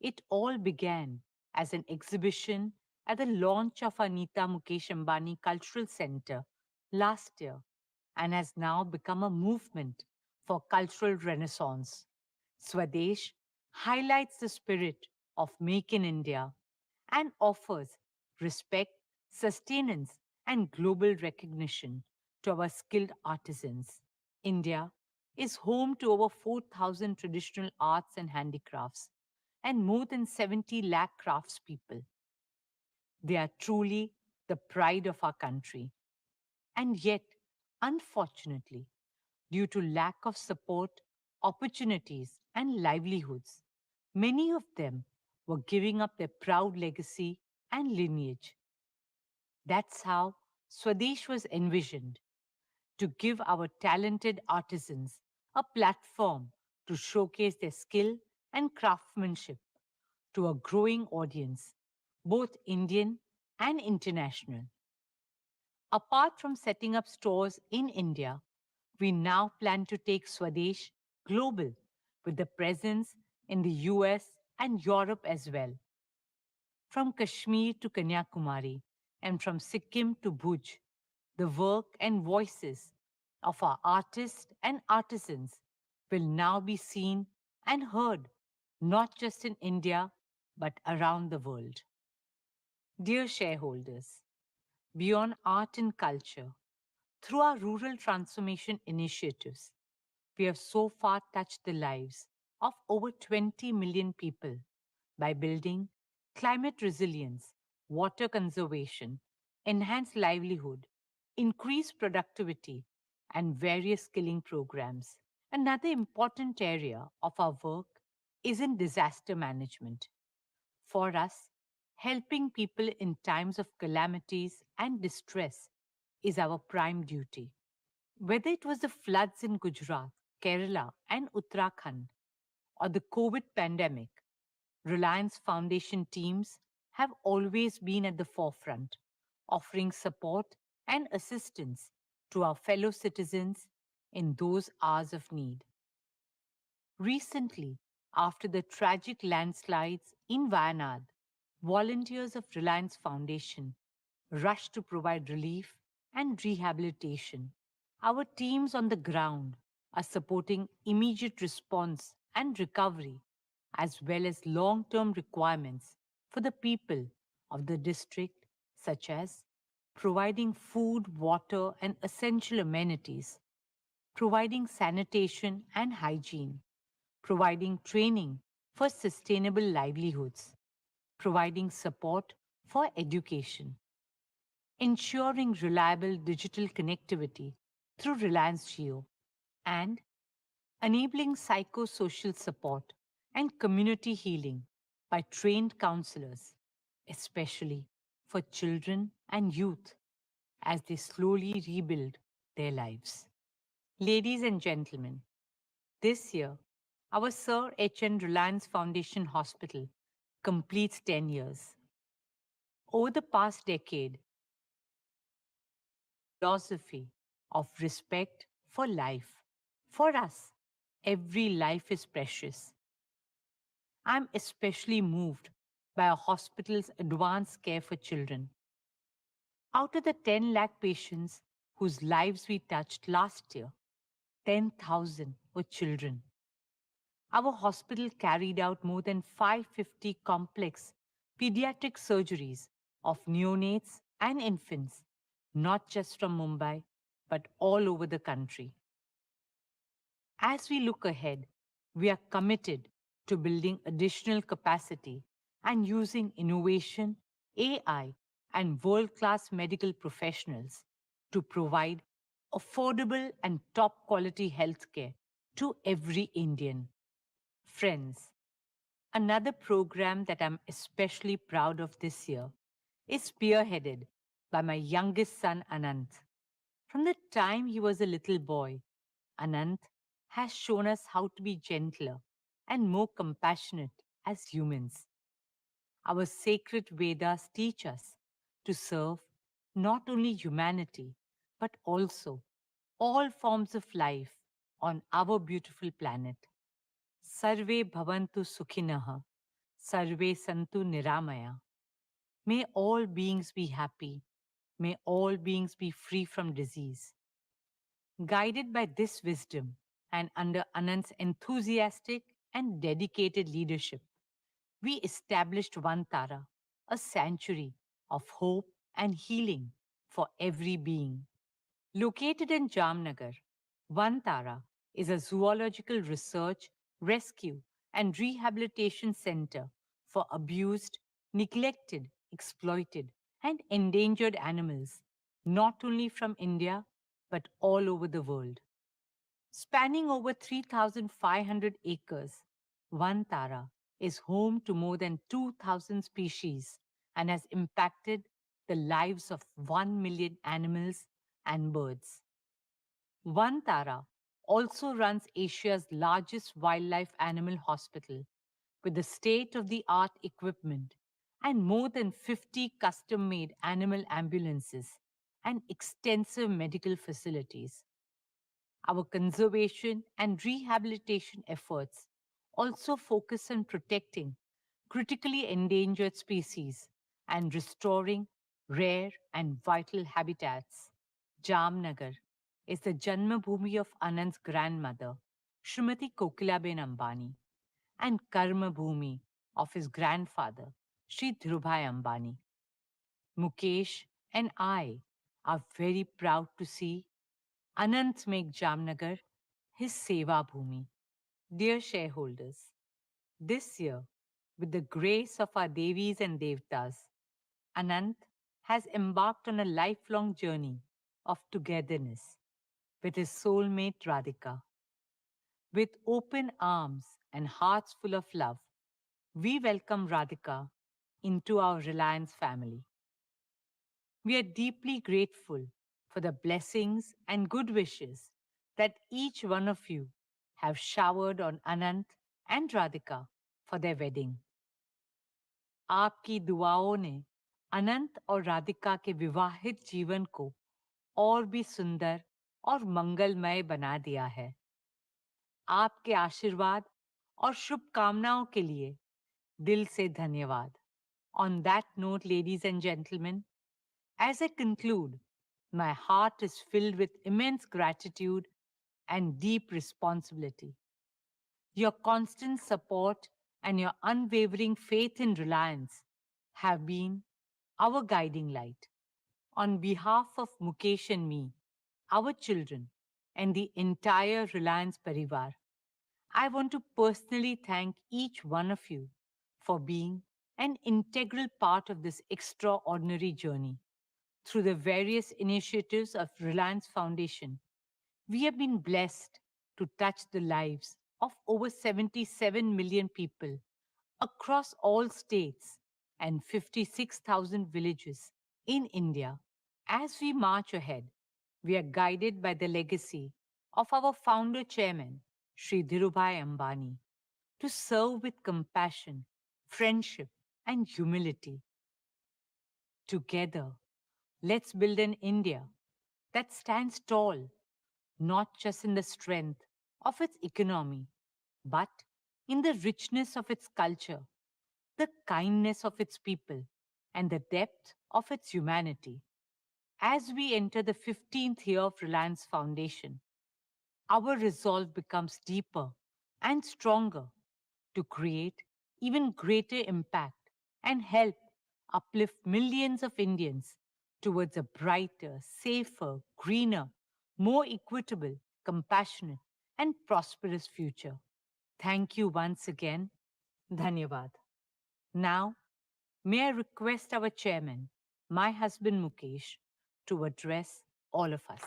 It all began as an exhibition at the launch of our Nita Mukesh Ambani Cultural Center last year and has now become a movement for cultural renaissance. Swadesh highlights the spirit of Make in India and offers respect, sustenance, and global recognition to our skilled artisans. India is home to over 4,000 traditional arts and handicrafts and more than 70 lakh craftspeople. They are truly the pride of our country. And yet, unfortunately, due to lack of support, opportunities, and livelihoods, many of them were giving up their proud legacy and lineage. That's how Swadesh was envisioned to give our talented artisans a platform to showcase their skill and craftsmanship to a growing audience, both Indian and international. Apart from setting up stores in India, we now plan to take Swadesh global with the presence in the US and Europe as well. From Kashmir to Kanyakumari and from Sikkim to Bhuj, the work and voices of our artists and artisans will now be seen and heard not just in India but around the world. Dear shareholders, beyond art and culture, through our rural transformation initiatives, we have so far touched the lives of over 20 million people by building climate resilience, water conservation, enhanced livelihood, increased productivity, and various skilling programs. Another important area of our work is in disaster management. For us, helping people in times of calamities and distress is our prime duty. Whether it was the floods in Gujarat, Kerala, and Uttarakhand, or the COVID pandemic, Reliance Foundation teams have always been at the forefront, offering support and assistance to our fellow citizens in those hours of need. Recently, after the tragic landslides in Wayanad, volunteers of Reliance Foundation rushed to provide relief and rehabilitation. Our teams on the ground are supporting immediate response and recovery, as well as long term requirements for the people of the district, such as providing food, water, and essential amenities, providing sanitation and hygiene, providing training for sustainable livelihoods, providing support for education, ensuring reliable digital connectivity through Reliance Jio, and enabling psychosocial support and community healing by trained counselors, especially for children and youth as they slowly rebuild their lives. Ladies and gentlemen, this year, our Sir H.N. Reliance Foundation Hospital completes 10 years. Over the past decade, philosophy of respect for life. For us, every life is precious. I'm especially moved by our hospital's advanced care for children. Out of the 10 lakh patients whose lives we touched last year, 10,000 were children. Our hospital carried out more than 550 complex pediatric surgeries of neonates and infants, not just from Mumbai, but all over the country. As we look ahead, we are committed to building additional capacity and using innovation, AI, and world class medical professionals to provide affordable and top quality healthcare to every Indian. Friends, another program that I'm especially proud of this year is spearheaded by my youngest son, Anant. From the time he was a little boy, Anant has shown us how to be gentler and more compassionate as humans. Our sacred Vedas teach us to serve not only humanity, but also all forms of life on our beautiful planet. Sarve bhavantu sukhinaha, sarve santu niramaya. May all beings be happy. May all beings be free from disease. Guided by this wisdom and under Anand's enthusiastic and dedicated leadership, we established Vantara, a sanctuary of hope and healing for every being. Located in Jamnagar, Vantara is a zoological research, rescue, and rehabilitation center for abused, neglected, exploited, and endangered animals, not only from India, but all over the world. Spanning over 3,500 acres, Vantara is home to more than 2,000 species and has impacted the lives of 1 million animals and birds. Vantara also runs Asia's largest wildlife animal hospital with the state of the art equipment and more than 50 custom made animal ambulances and extensive medical facilities. Our conservation and rehabilitation efforts also focus on protecting critically endangered species and restoring rare and vital habitats. Jamnagar is the Janmabhoomi of Anand's grandmother, Srimati Kokilaben Ambani, and Karma Bhumi of his grandfather, Sri Dhirubhai Ambani. Mukesh and I are very proud to see Anand make Jamnagar his Seva Bhumi. Dear shareholders, this year, with the grace of our Devis and Devtas, Anant has embarked on a lifelong journey of togetherness with his soulmate Radhika. With open arms and hearts full of love, we welcome Radhika into our Reliance family. We are deeply grateful for the blessings and good wishes that each one of you have showered on Anant and Radhika for their wedding. आपकी दुआओं ने अनंत और राधिका के विवाहित जीवन को और भी सुंदर और मंगलमय बना दिया है। आपके आशीर्वाद और शुभकामनाओं के लिए दिल से धन्यवाद। On that note, ladies and gentlemen, as I conclude, my heart is filled with immense gratitude and deep responsibility. Your constant support and your unwavering faith in Reliance have been our guiding light. On behalf of Mukesh and me, our children, and the entire Reliance Parivar, I want to personally thank each one of you for being an integral part of this extraordinary journey. Through the various initiatives of Reliance Foundation, we have been blessed to touch the lives of over 77 million people across all states and 56,000 villages in India. As we march ahead, we are guided by the legacy of our founder chairman, Sri Dhirubhai Ambani, to serve with compassion, friendship, and humility. Together, let's build an India that stands tall, not just in the strength of its economy, but in the richness of its culture, the kindness of its people, and the depth of its humanity. As we enter the 15th year of Reliance Foundation, our resolve becomes deeper and stronger to create even greater impact and help uplift millions of Indians towards a brighter, safer, greener, more equitable, compassionate, and prosperous future. Thank you once again. Dhanyavad. Now, may I request our chairman, my husband Mukesh, to address all of us.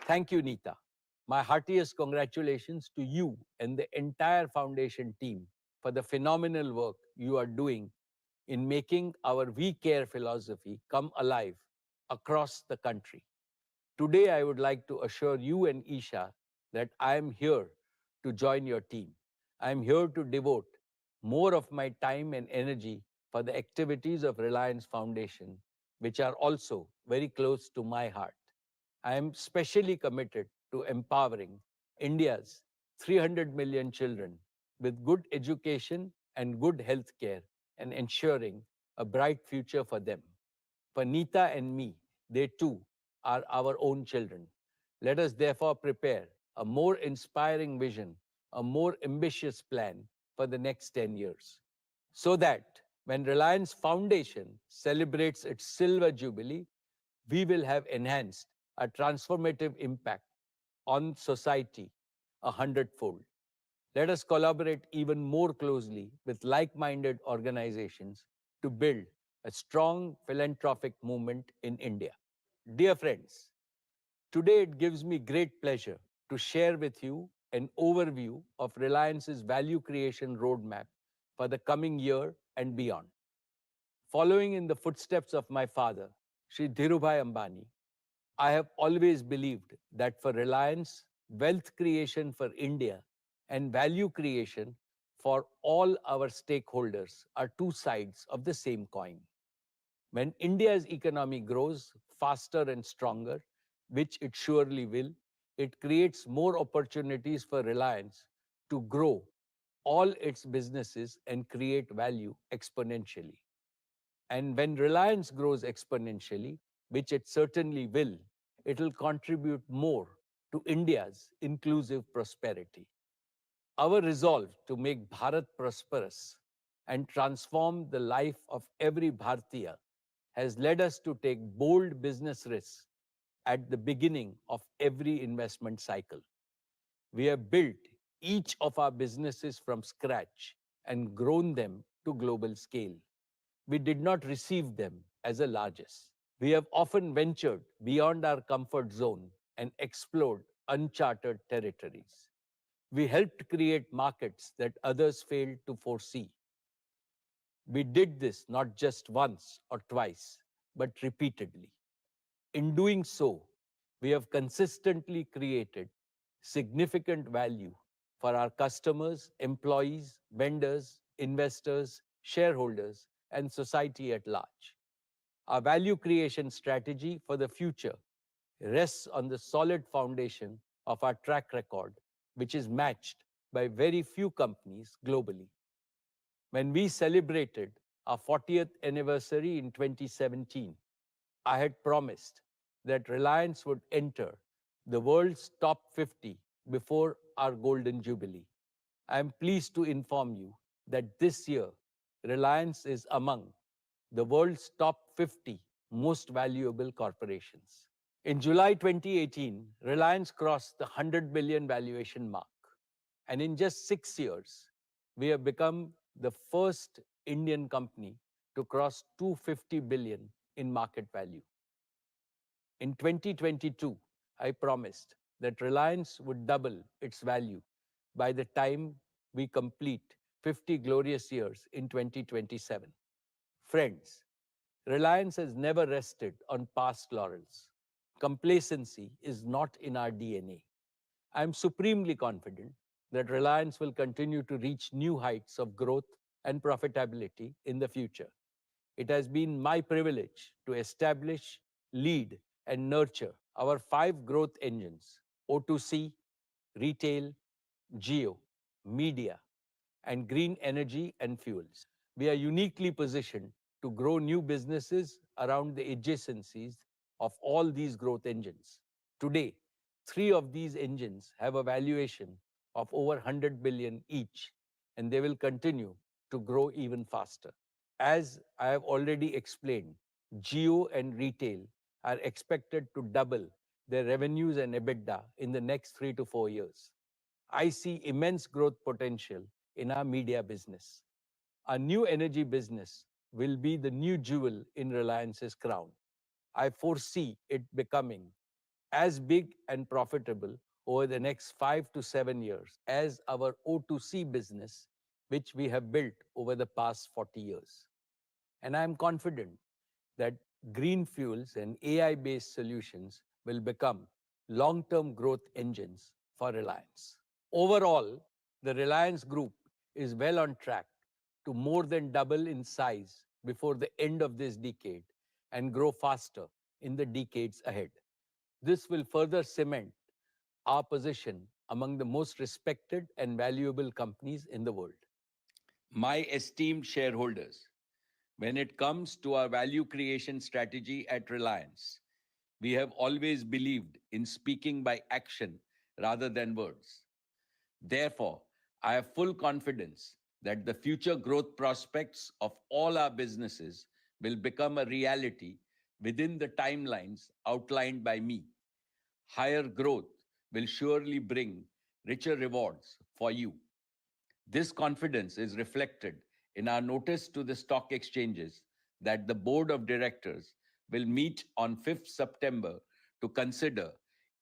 Thank you, Neeta. My heartiest congratulations to you and the entire foundation team for the phenomenal work you are doing in making our We Care philosophy come alive across the country. Today, I would like to assure you and Isha that I am here to join your team. I am here to devote more of my time and energy for the activities of Reliance Foundation, which are also very close to my heart. I am specially committed to empowering India's 300 million children with good education and good health care and ensuring a bright future for them. For Neeta and me, they too are our own children. Let us therefore prepare a more inspiring vision, a more ambitious plan for the next 10 years. So that when Reliance Foundation celebrates its silver jubilee, we will have enhanced a transformative impact on society 100-fold. Let us collaborate even more closely with like-minded organizations to build a strong philanthropic movement in India. Dear friends, today it gives me great pleasure to share with you an overview of Reliance's value creation roadmap for the coming year and beyond. Following in the footsteps of my father, Sri Dhirubhai Ambani, I have always believed that for Reliance, wealth creation for India and value creation for all our stakeholders are two sides of the same coin. When India's economy grows faster and stronger, which it surely will, it creates more opportunities for Reliance to grow all its businesses and create value exponentially. And when Reliance grows exponentially, which it certainly will, it will contribute more to India's inclusive prosperity. Our resolve to make Bharat prosperous and transform the life of every Bharatiya has led us to take bold business risks at the beginning of every investment cycle. We have built each of our businesses from scratch and grown them to global scale. We did not receive them as a largest. We have often ventured beyond our comfort zone and explored uncharted territories. We helped create markets that others failed to foresee. We did this not just once or twice, but repeatedly. In doing so, we have consistently created significant value for our customers, employees, vendors, investors, shareholders, and society at large. Our value creation strategy for the future rests on the solid foundation of our track record, which is matched by very few companies globally. When we celebrated our 40th anniversary in 2017, I had promised that Reliance would enter the world's top 50 before our golden jubilee. I am pleased to inform you that this year, Reliance is among the world's top 50 most valuable corporations. In July 2018, Reliance crossed the 100 billion valuation mark. And in just 6 years, we have become the first Indian company to cross 250 billion in market value. In 2022, I promised that Reliance would double its value by the time we complete 50 glorious years in 2027. Friends, Reliance has never rested on past laurels. Complacency is not in our DNA. I am supremely confident that Reliance will continue to reach new heights of growth and profitability in the future. It has been my privilege to establish, lead, and nurture our 5 growth engines: O2C, retail, geo, media, and green energy and fuels. We are uniquely positioned to grow new businesses around the adjacencies of all these growth engines. Today, 3 of these engines have a valuation of over 100 billion each, and they will continue to grow even faster. As I have already explained, geo and retail are expected to double their revenues and EBITDA in the next 3 to 4 years. I see immense growth potential in our media business. Our new energy business will be the new jewel in Reliance's crown. I foresee it becoming as big and profitable over the next 5 to 7 years as our O2C business, which we have built over the past 40 years. And I am confident that green fuels and AI-based solutions will become long-term growth engines for Reliance. Overall, the Reliance Group is well on track to more than double in size before the end of this decade and grow faster in the decades ahead. This will further cement our position among the most respected and valuable companies in the world. My esteemed shareholders, when it comes to our value creation strategy at Reliance, we have always believed in speaking by action rather than words. Therefore, I have full confidence that the future growth prospects of all our businesses will become a reality within the timelines outlined by me. Higher growth will surely bring richer rewards for you. This confidence is reflected in our notice to the stock exchanges that the board of directors will meet on 5th September to consider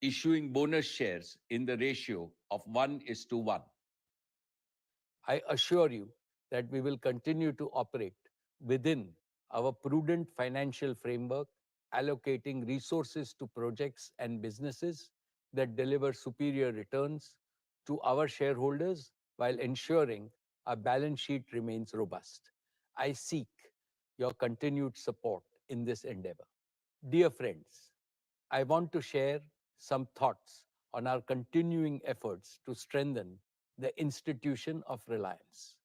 issuing bonus shares in the ratio of 1:1. I assure you that we will continue to operate within our prudent financial framework, allocating resources to projects and businesses that deliver superior returns to our shareholders while ensuring our balance sheet remains robust. I seek your continued support in this endeavor. Dear friends, I want to share some thoughts on our continuing efforts to strengthen the institution of Reliance.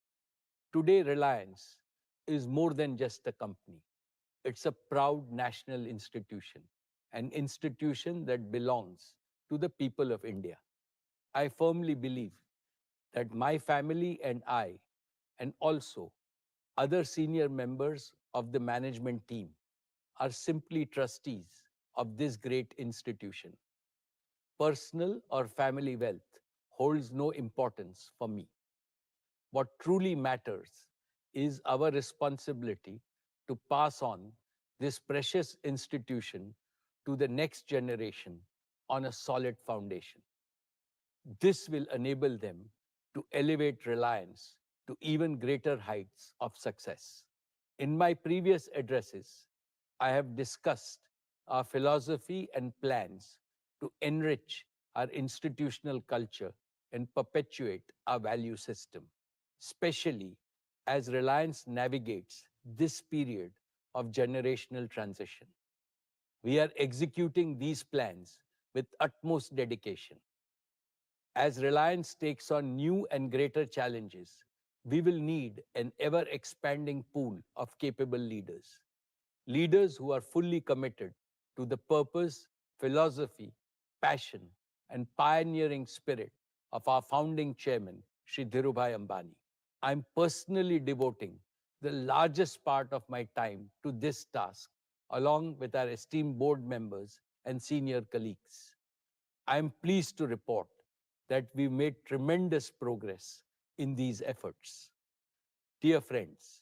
Today, Reliance is more than just a company. It's a proud national institution, an institution that belongs to the people of India. I firmly believe that my family and I, and also other senior members of the management team, are simply trustees of this great institution. Personal or family wealth holds no importance for me. What truly matters is our responsibility to pass on this precious institution to the next generation on a solid foundation. This will enable them to elevate Reliance to even greater heights of success. In my previous addresses, I have discussed our philosophy and plans to enrich our institutional culture and perpetuate our value system, especially as Reliance navigates this period of generational transition. We are executing these plans with utmost dedication. As Reliance takes on new and greater challenges, we will need an ever expanding pool of capable leaders. Leaders who are fully committed to the purpose, philosophy, passion, and pioneering spirit of our founding chairman, Shri Dhirubhai Ambani. I'm personally devoting the largest part of my time to this task, along with our esteemed board members and senior colleagues. I am pleased to report that we made tremendous progress in these efforts. Dear friends,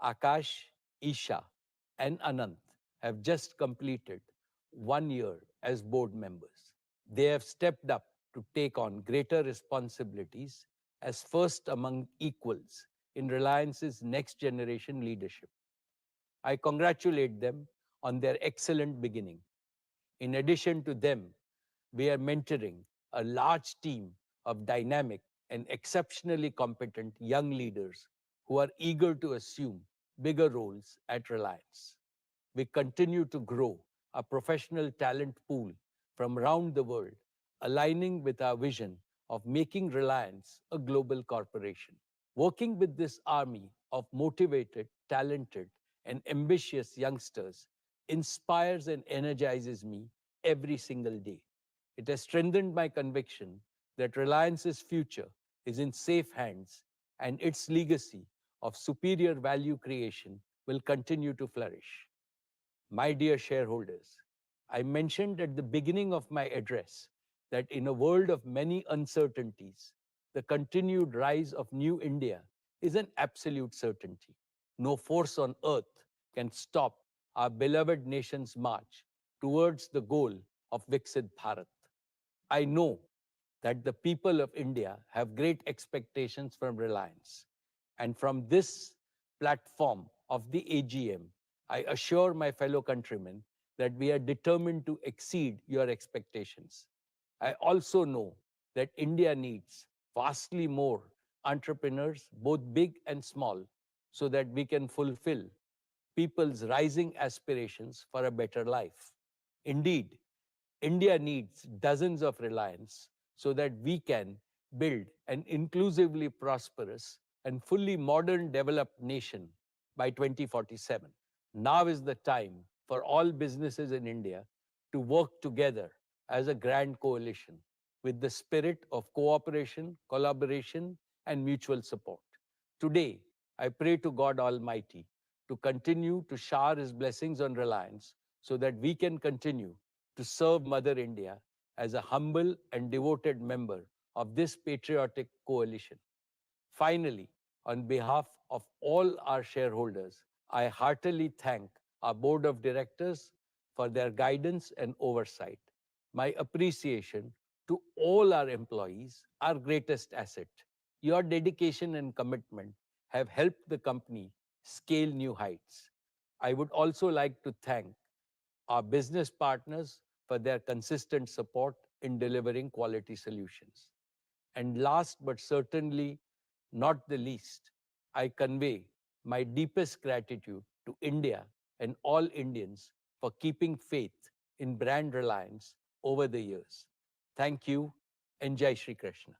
Akash, Isha, and Anant have just completed 1 year as board members. They have stepped up to take on greater responsibilities as first among equals in Reliance's next generation leadership. I congratulate them on their excellent beginning. In addition to them, we are mentoring a large team of dynamic and exceptionally competent young leaders who are eager to assume bigger roles at Reliance. We continue to grow a professional talent pool from around the world, aligning with our vision of making Reliance a global corporation. Working with this army of motivated, talented, and ambitious youngsters inspires and energizes me every single day. It has strengthened my conviction that Reliance's future is in safe hands and its legacy of superior value creation will continue to flourish. My dear shareholders, I mentioned at the beginning of my address that in a world of many uncertainties, the continued rise of New India is an absolute certainty. No force on earth can stop our beloved nation's march towards the goal of Viksit Bharat. I know that the people of India have great expectations from Reliance. And from this platform of the AGM, I assure my fellow countrymen that we are determined to exceed your expectations. I also know that India needs vastly more entrepreneurs, both big and small, so that we can fulfill people's rising aspirations for a better life. Indeed, India needs dozens of Reliance so that we can build an inclusively prosperous and fully modern developed nation by 2047. Now is the time for all businesses in India to work together as a grand coalition with the spirit of cooperation, collaboration, and mutual support. Today, I pray to God Almighty to continue to shower His blessings on Reliance so that we can continue to serve Mother India as a humble and devoted member of this patriotic coalition. Finally, on behalf of all our shareholders, I heartily thank our board of directors for their guidance and oversight. My appreciation to all our employees, our greatest asset. Your dedication and commitment have helped the company scale new heights. I would also like to thank our business partners for their consistent support in delivering quality solutions. And last but certainly not the least, I convey my deepest gratitude to India and all Indians for keeping faith in brand Reliance over the years. Thank you and Jai Shri Krishna.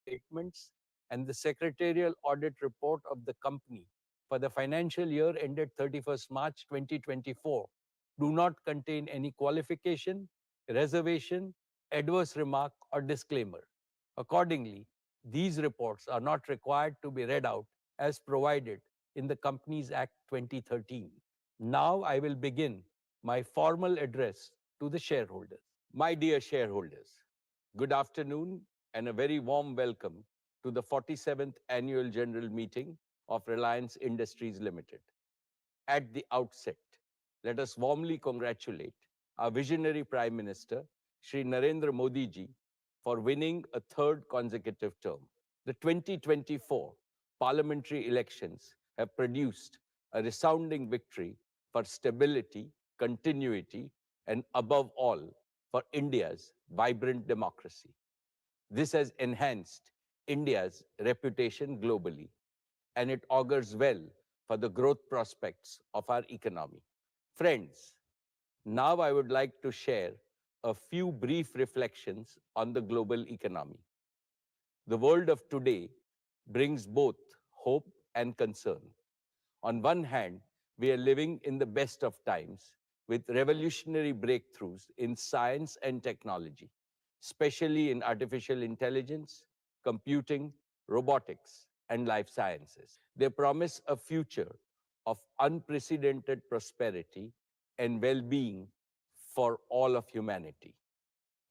statements and the secretarial audit report of the company for the financial year ended 31st March 2024 do not contain any qualification, reservation, adverse remark, or disclaimer. Accordingly, these reports are not required to be read out as provided in the Companies Act 2013. Now I will begin my formal address to the shareholders. My dear shareholders, good afternoon and a very warm welcome to the 47th Annual General Meeting of Reliance Industries Limited. At the outset, let us warmly congratulate our visionary Prime Minister, Shri Narendra Modi ji, for winning a third consecutive term. The 2024 parliamentary elections have produced a resounding victory for stability, continuity, and above all, for India's vibrant democracy. This has enhanced India's reputation globally, and it augurs well for the growth prospects of our economy. Friends, now I would like to share a few brief reflections on the global economy. The world of today brings both hope and concern. On one hand, we are living in the best of times with revolutionary breakthroughs in science and technology, especially in artificial intelligence, computing, robotics, and life sciences. They promise a future of unprecedented prosperity and well-being for all of humanity.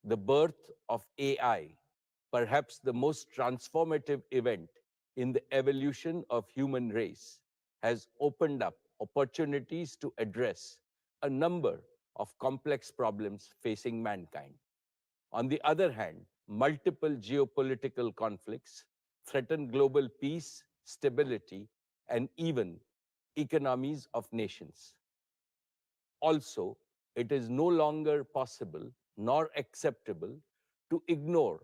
The birth of AI, perhaps the most transformative event in the evolution of human race, has opened up opportunities to address a number of complex problems facing mankind. On the other hand, multiple geopolitical conflicts threaten global peace, stability, and even economies of nations. Also, it is no longer possible nor acceptable to ignore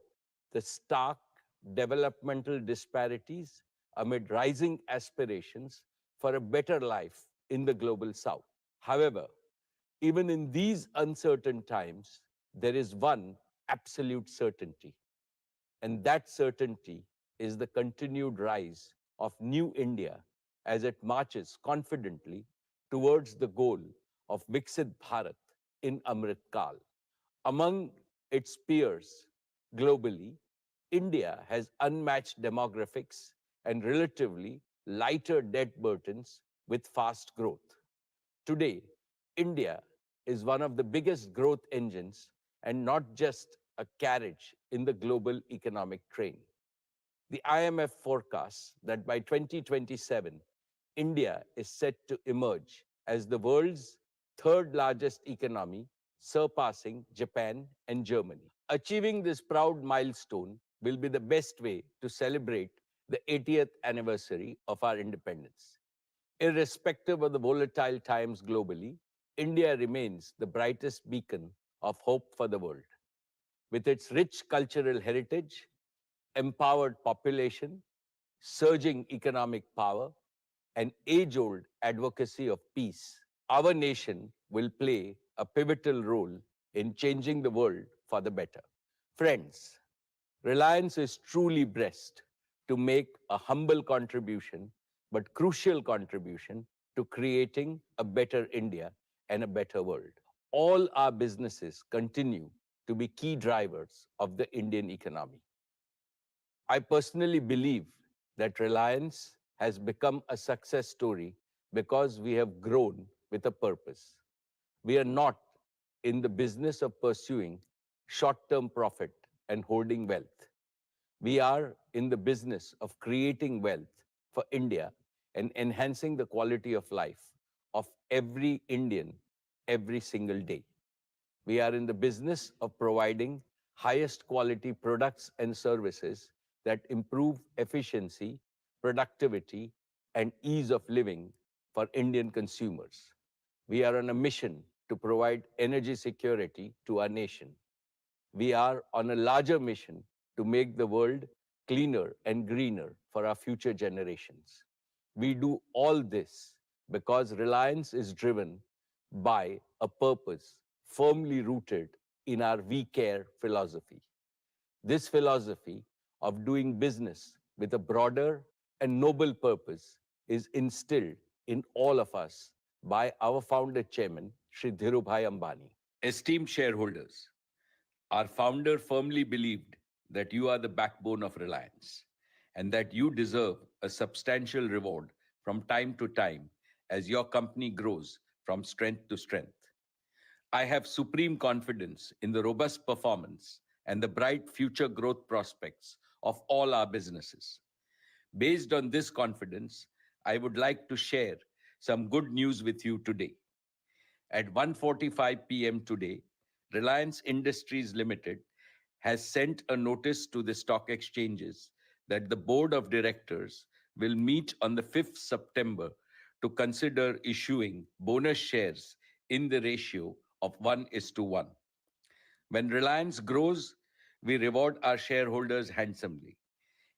the stark developmental disparities amid rising aspirations for a better life in the global south. However, even in these uncertain times, there is one absolute certainty, and that certainty is the continued rise of New India as it marches confidently towards the goal of Viksit Bharat in Amrit Kal. Among its peers globally, India has unmatched demographics and relatively lighter debt burdens with fast growth. Today, India is one of the biggest growth engines and not just a carriage in the global economic train. The IMF forecasts that by 2027, India is set to emerge as the world's third largest economy, surpassing Japan and Germany. Achieving this proud milestone will be the best way to celebrate the 80th anniversary of our independence. Irrespective of the volatile times globally, India remains the brightest beacon of hope for the world. With its rich cultural heritage, empowered population, surging economic power, and age-old advocacy of peace, our nation will play a pivotal role in changing the world for the better. Friends, Reliance is truly blessed to make a humble contribution, but crucial contribution to creating a better India and a better world. All our businesses continue to be key drivers of the Indian economy. I personally believe that Reliance has become a success story because we have grown with a purpose. We are not in the business of pursuing short-term profit and hoarding wealth. We are in the business of creating wealth for India and enhancing the quality of life of every Indian every single day. We are in the business of providing highest quality products and services that improve efficiency, productivity, and ease of living for Indian consumers. We are on a mission to provide energy security to our nation. We are on a larger mission to make the world cleaner and greener for our future generations. We do all this because Reliance is driven by a purpose firmly rooted in our We Care philosophy. This philosophy of doing business with a broader and noble purpose is instilled in all of us by our founder chairman, Shri Dhirubhai Ambani. Esteemed shareholders, our founder firmly believed that you are the backbone of Reliance and that you deserve a substantial reward from time to time as your company grows from strength to strength. I have supreme confidence in the robust performance and the bright future growth prospects of all our businesses. Based on this confidence, I would like to share some good news with you today. At 1:45 p.m. today, Reliance Industries Limited has sent a notice to the stock exchanges that the board of directors will meet on the 5th September to consider issuing bonus shares in the ratio of 1:1. When Reliance grows, we reward our shareholders handsomely.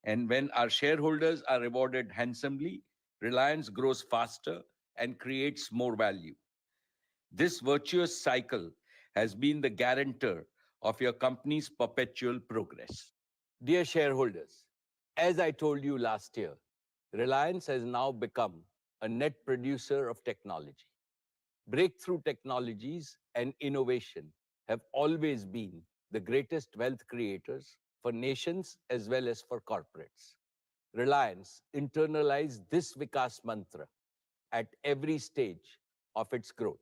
And when our shareholders are rewarded handsomely, Reliance grows faster and creates more value. This virtuous cycle has been the guarantor of your company's perpetual progress. Dear shareholders, as I told you last year, Reliance has now become a net producer of technology. Breakthrough technologies and innovation have always been the greatest wealth creators for nations as well as for corporates. Reliance internalized this Vikas mantra at every stage of its growth.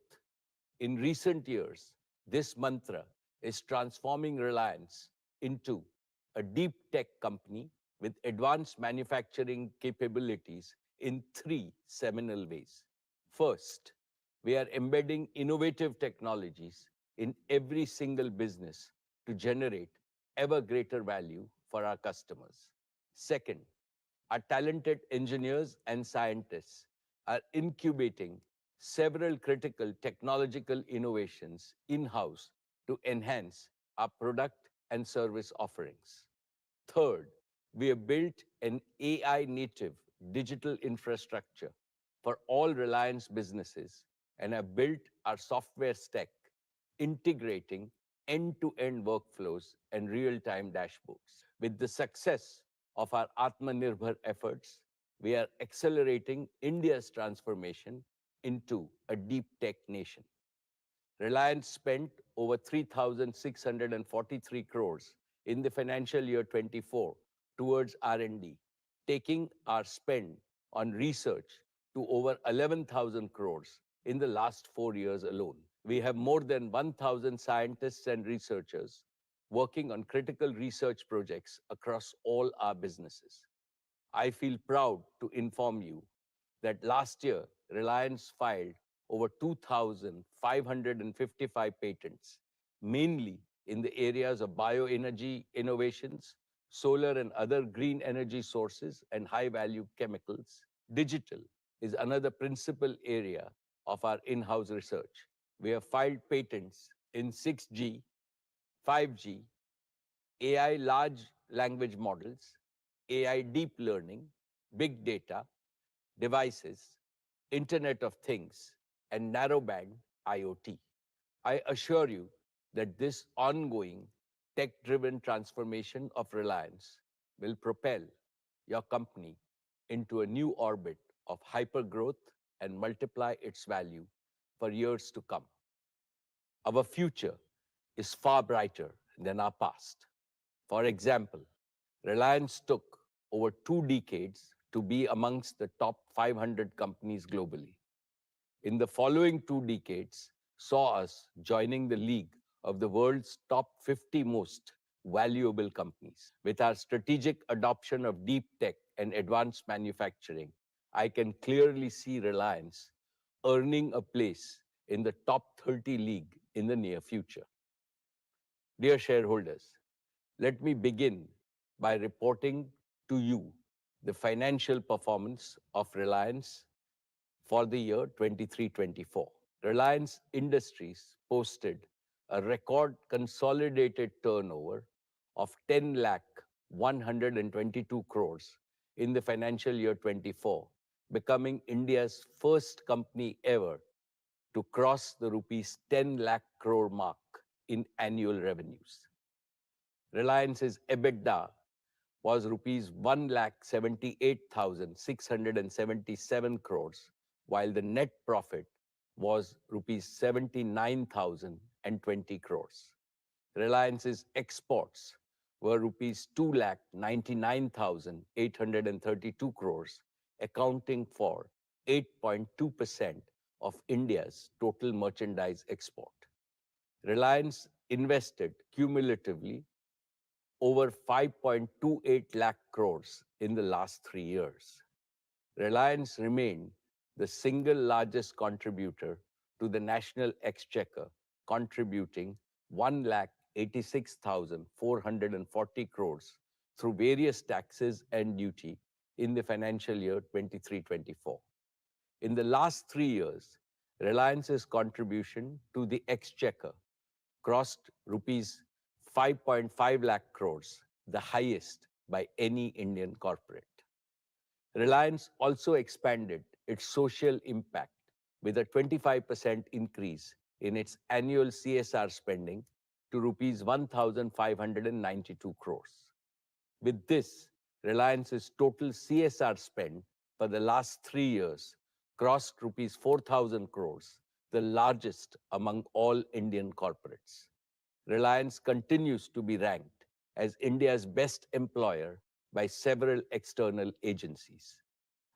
In recent years, this mantra is transforming Reliance into a deep tech company with advanced manufacturing capabilities in three seminal ways. First, we are embedding innovative technologies in every single business to generate ever greater value for our customers. Second, our talented engineers and scientists are incubating several critical technological innovations in-house to enhance our product and service offerings. Third, we have built an AI-native digital infrastructure for all Reliance businesses and have built our software stack, integrating end-to-end workflows and real-time dashboards. With the success of our Atmanirbhar efforts, we are accelerating India's transformation into a deep tech nation. Reliance spent over 3,643 crores in the financial year 24 towards R&D, taking our spend on research to over 11,000 crores in the last 4 years alone. We have more than 1,000 scientists and researchers working on critical research projects across all our businesses. I feel proud to inform you that last year, Reliance filed over 2,555 patents, mainly in the areas of bioenergy innovations, solar and other green energy sources, and high-value chemicals. Digital is another principal area of our in-house research. We have filed patents in 6G, 5G, AI large language models, AI deep learning, big data, devices, Internet of Things, and narrowband IoT. I assure you that this ongoing tech-driven transformation of Reliance will propel your company into a new orbit of hypergrowth and multiply its value for years to come. Our future is far brighter than our past. For example, Reliance took over 2 decades to be amongst the top 500 companies globally. In the following 2 decades, saw us joining the league of the world's top 50 most valuable companies. With our strategic adoption of deep tech and advanced manufacturing, I can clearly see Reliance earning a place in the top 30 league in the near future. Dear shareholders, let me begin by reporting to you the financial performance of Reliance for the year 23-24. Reliance Industries posted a record consolidated turnover of 10 lakh 122 crores in the financial year 24, becoming India's first company ever to cross the rupees 10 lakh crore mark in annual revenues. Reliance's EBITDA was rupees 1,78,677 crores, while the net profit was rupees 79,020 crores. Reliance's exports were rupees 2,99,832 crores, accounting for 8.2% of India's total merchandise export. Reliance invested cumulatively over 5.28 lakh crores in the last 3 years. Reliance remained the single largest contributor to the national exchequer, contributing 1,86,440 crores through various taxes and duty in the financial year 23-24. In the last 3 years, Reliance's contribution to the exchequer crossed rupees 5.5 lakh crores, the highest by any Indian corporate. Reliance also expanded its social impact with a 25% increase in its annual CSR spending to rupees 1,592 crores. With this, Reliance's total CSR spend for the last 3 years crossed rupees 4,000 crores, the largest among all Indian corporates. Reliance continues to be ranked as India's best employer by several external agencies.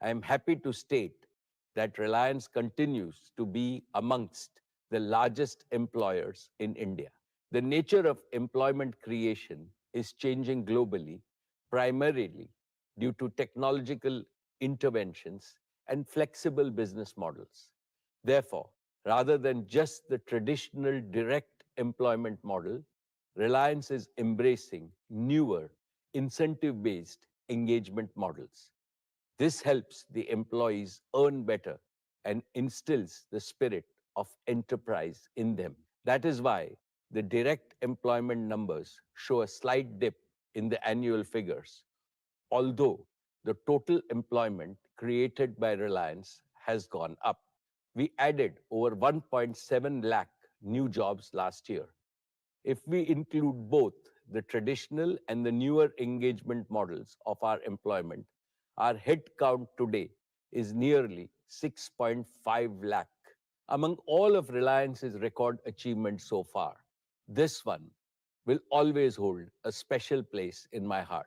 I am happy to state that Reliance continues to be amongst the largest employers in India. The nature of employment creation is changing globally, primarily due to technological interventions and flexible business models. Therefore, rather than just the traditional direct employment model, Reliance is embracing newer incentive-based engagement models. This helps the employees earn better and instills the spirit of enterprise in them. That is why the direct employment numbers show a slight dip in the annual figures, although the total employment created by Reliance has gone up. We added over 1.7 lakh new jobs last year. If we include both the traditional and the newer engagement models of our employment, our head count today is nearly 6.5 lakh. Among all of Reliance's record achievements so far, this one will always hold a special place in my heart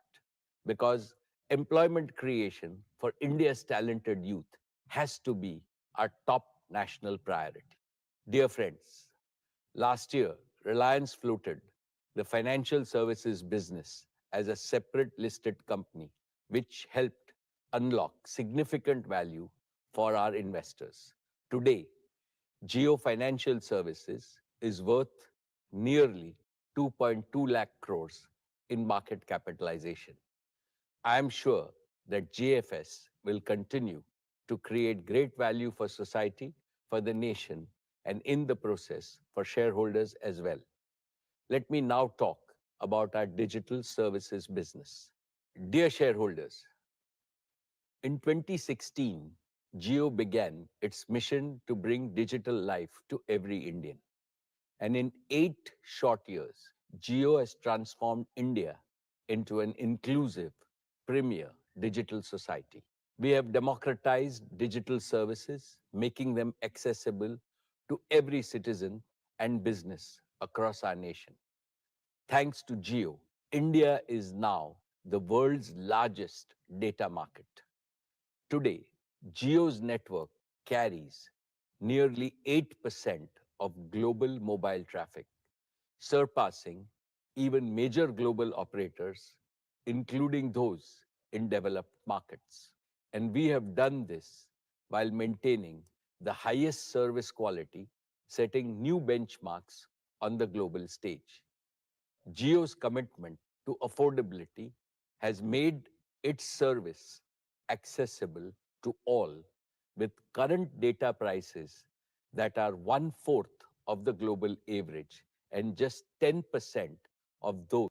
because employment creation for India's talented youth has to be our top national priority. Dear friends, last year, Reliance floated the financial services business as a separate listed company, which helped unlock significant value for our investors. Today, Geo Financial Services is worth nearly 2.2 lakh crores in market capitalization. I am sure that GFS will continue to create great value for society, for the nation, and in the process for shareholders as well. Let me now talk about our digital services business. Dear shareholders, in 2016, Jio began its mission to bring digital life to every Indian. And in 8 short years, Jio has transformed India into an inclusive, premier digital society. We have democratized digital services, making them accessible to every citizen and business across our nation. Thanks to Jio, India is now the world's largest data market. Today, Jio's network carries nearly 8% of global mobile traffic, surpassing even major global operators, including those in developed markets. And we have done this while maintaining the highest service quality, setting new benchmarks on the global stage. Jio's commitment to affordability has made its service accessible to all, with current data prices that are 1/4 of the global average and just 10% of those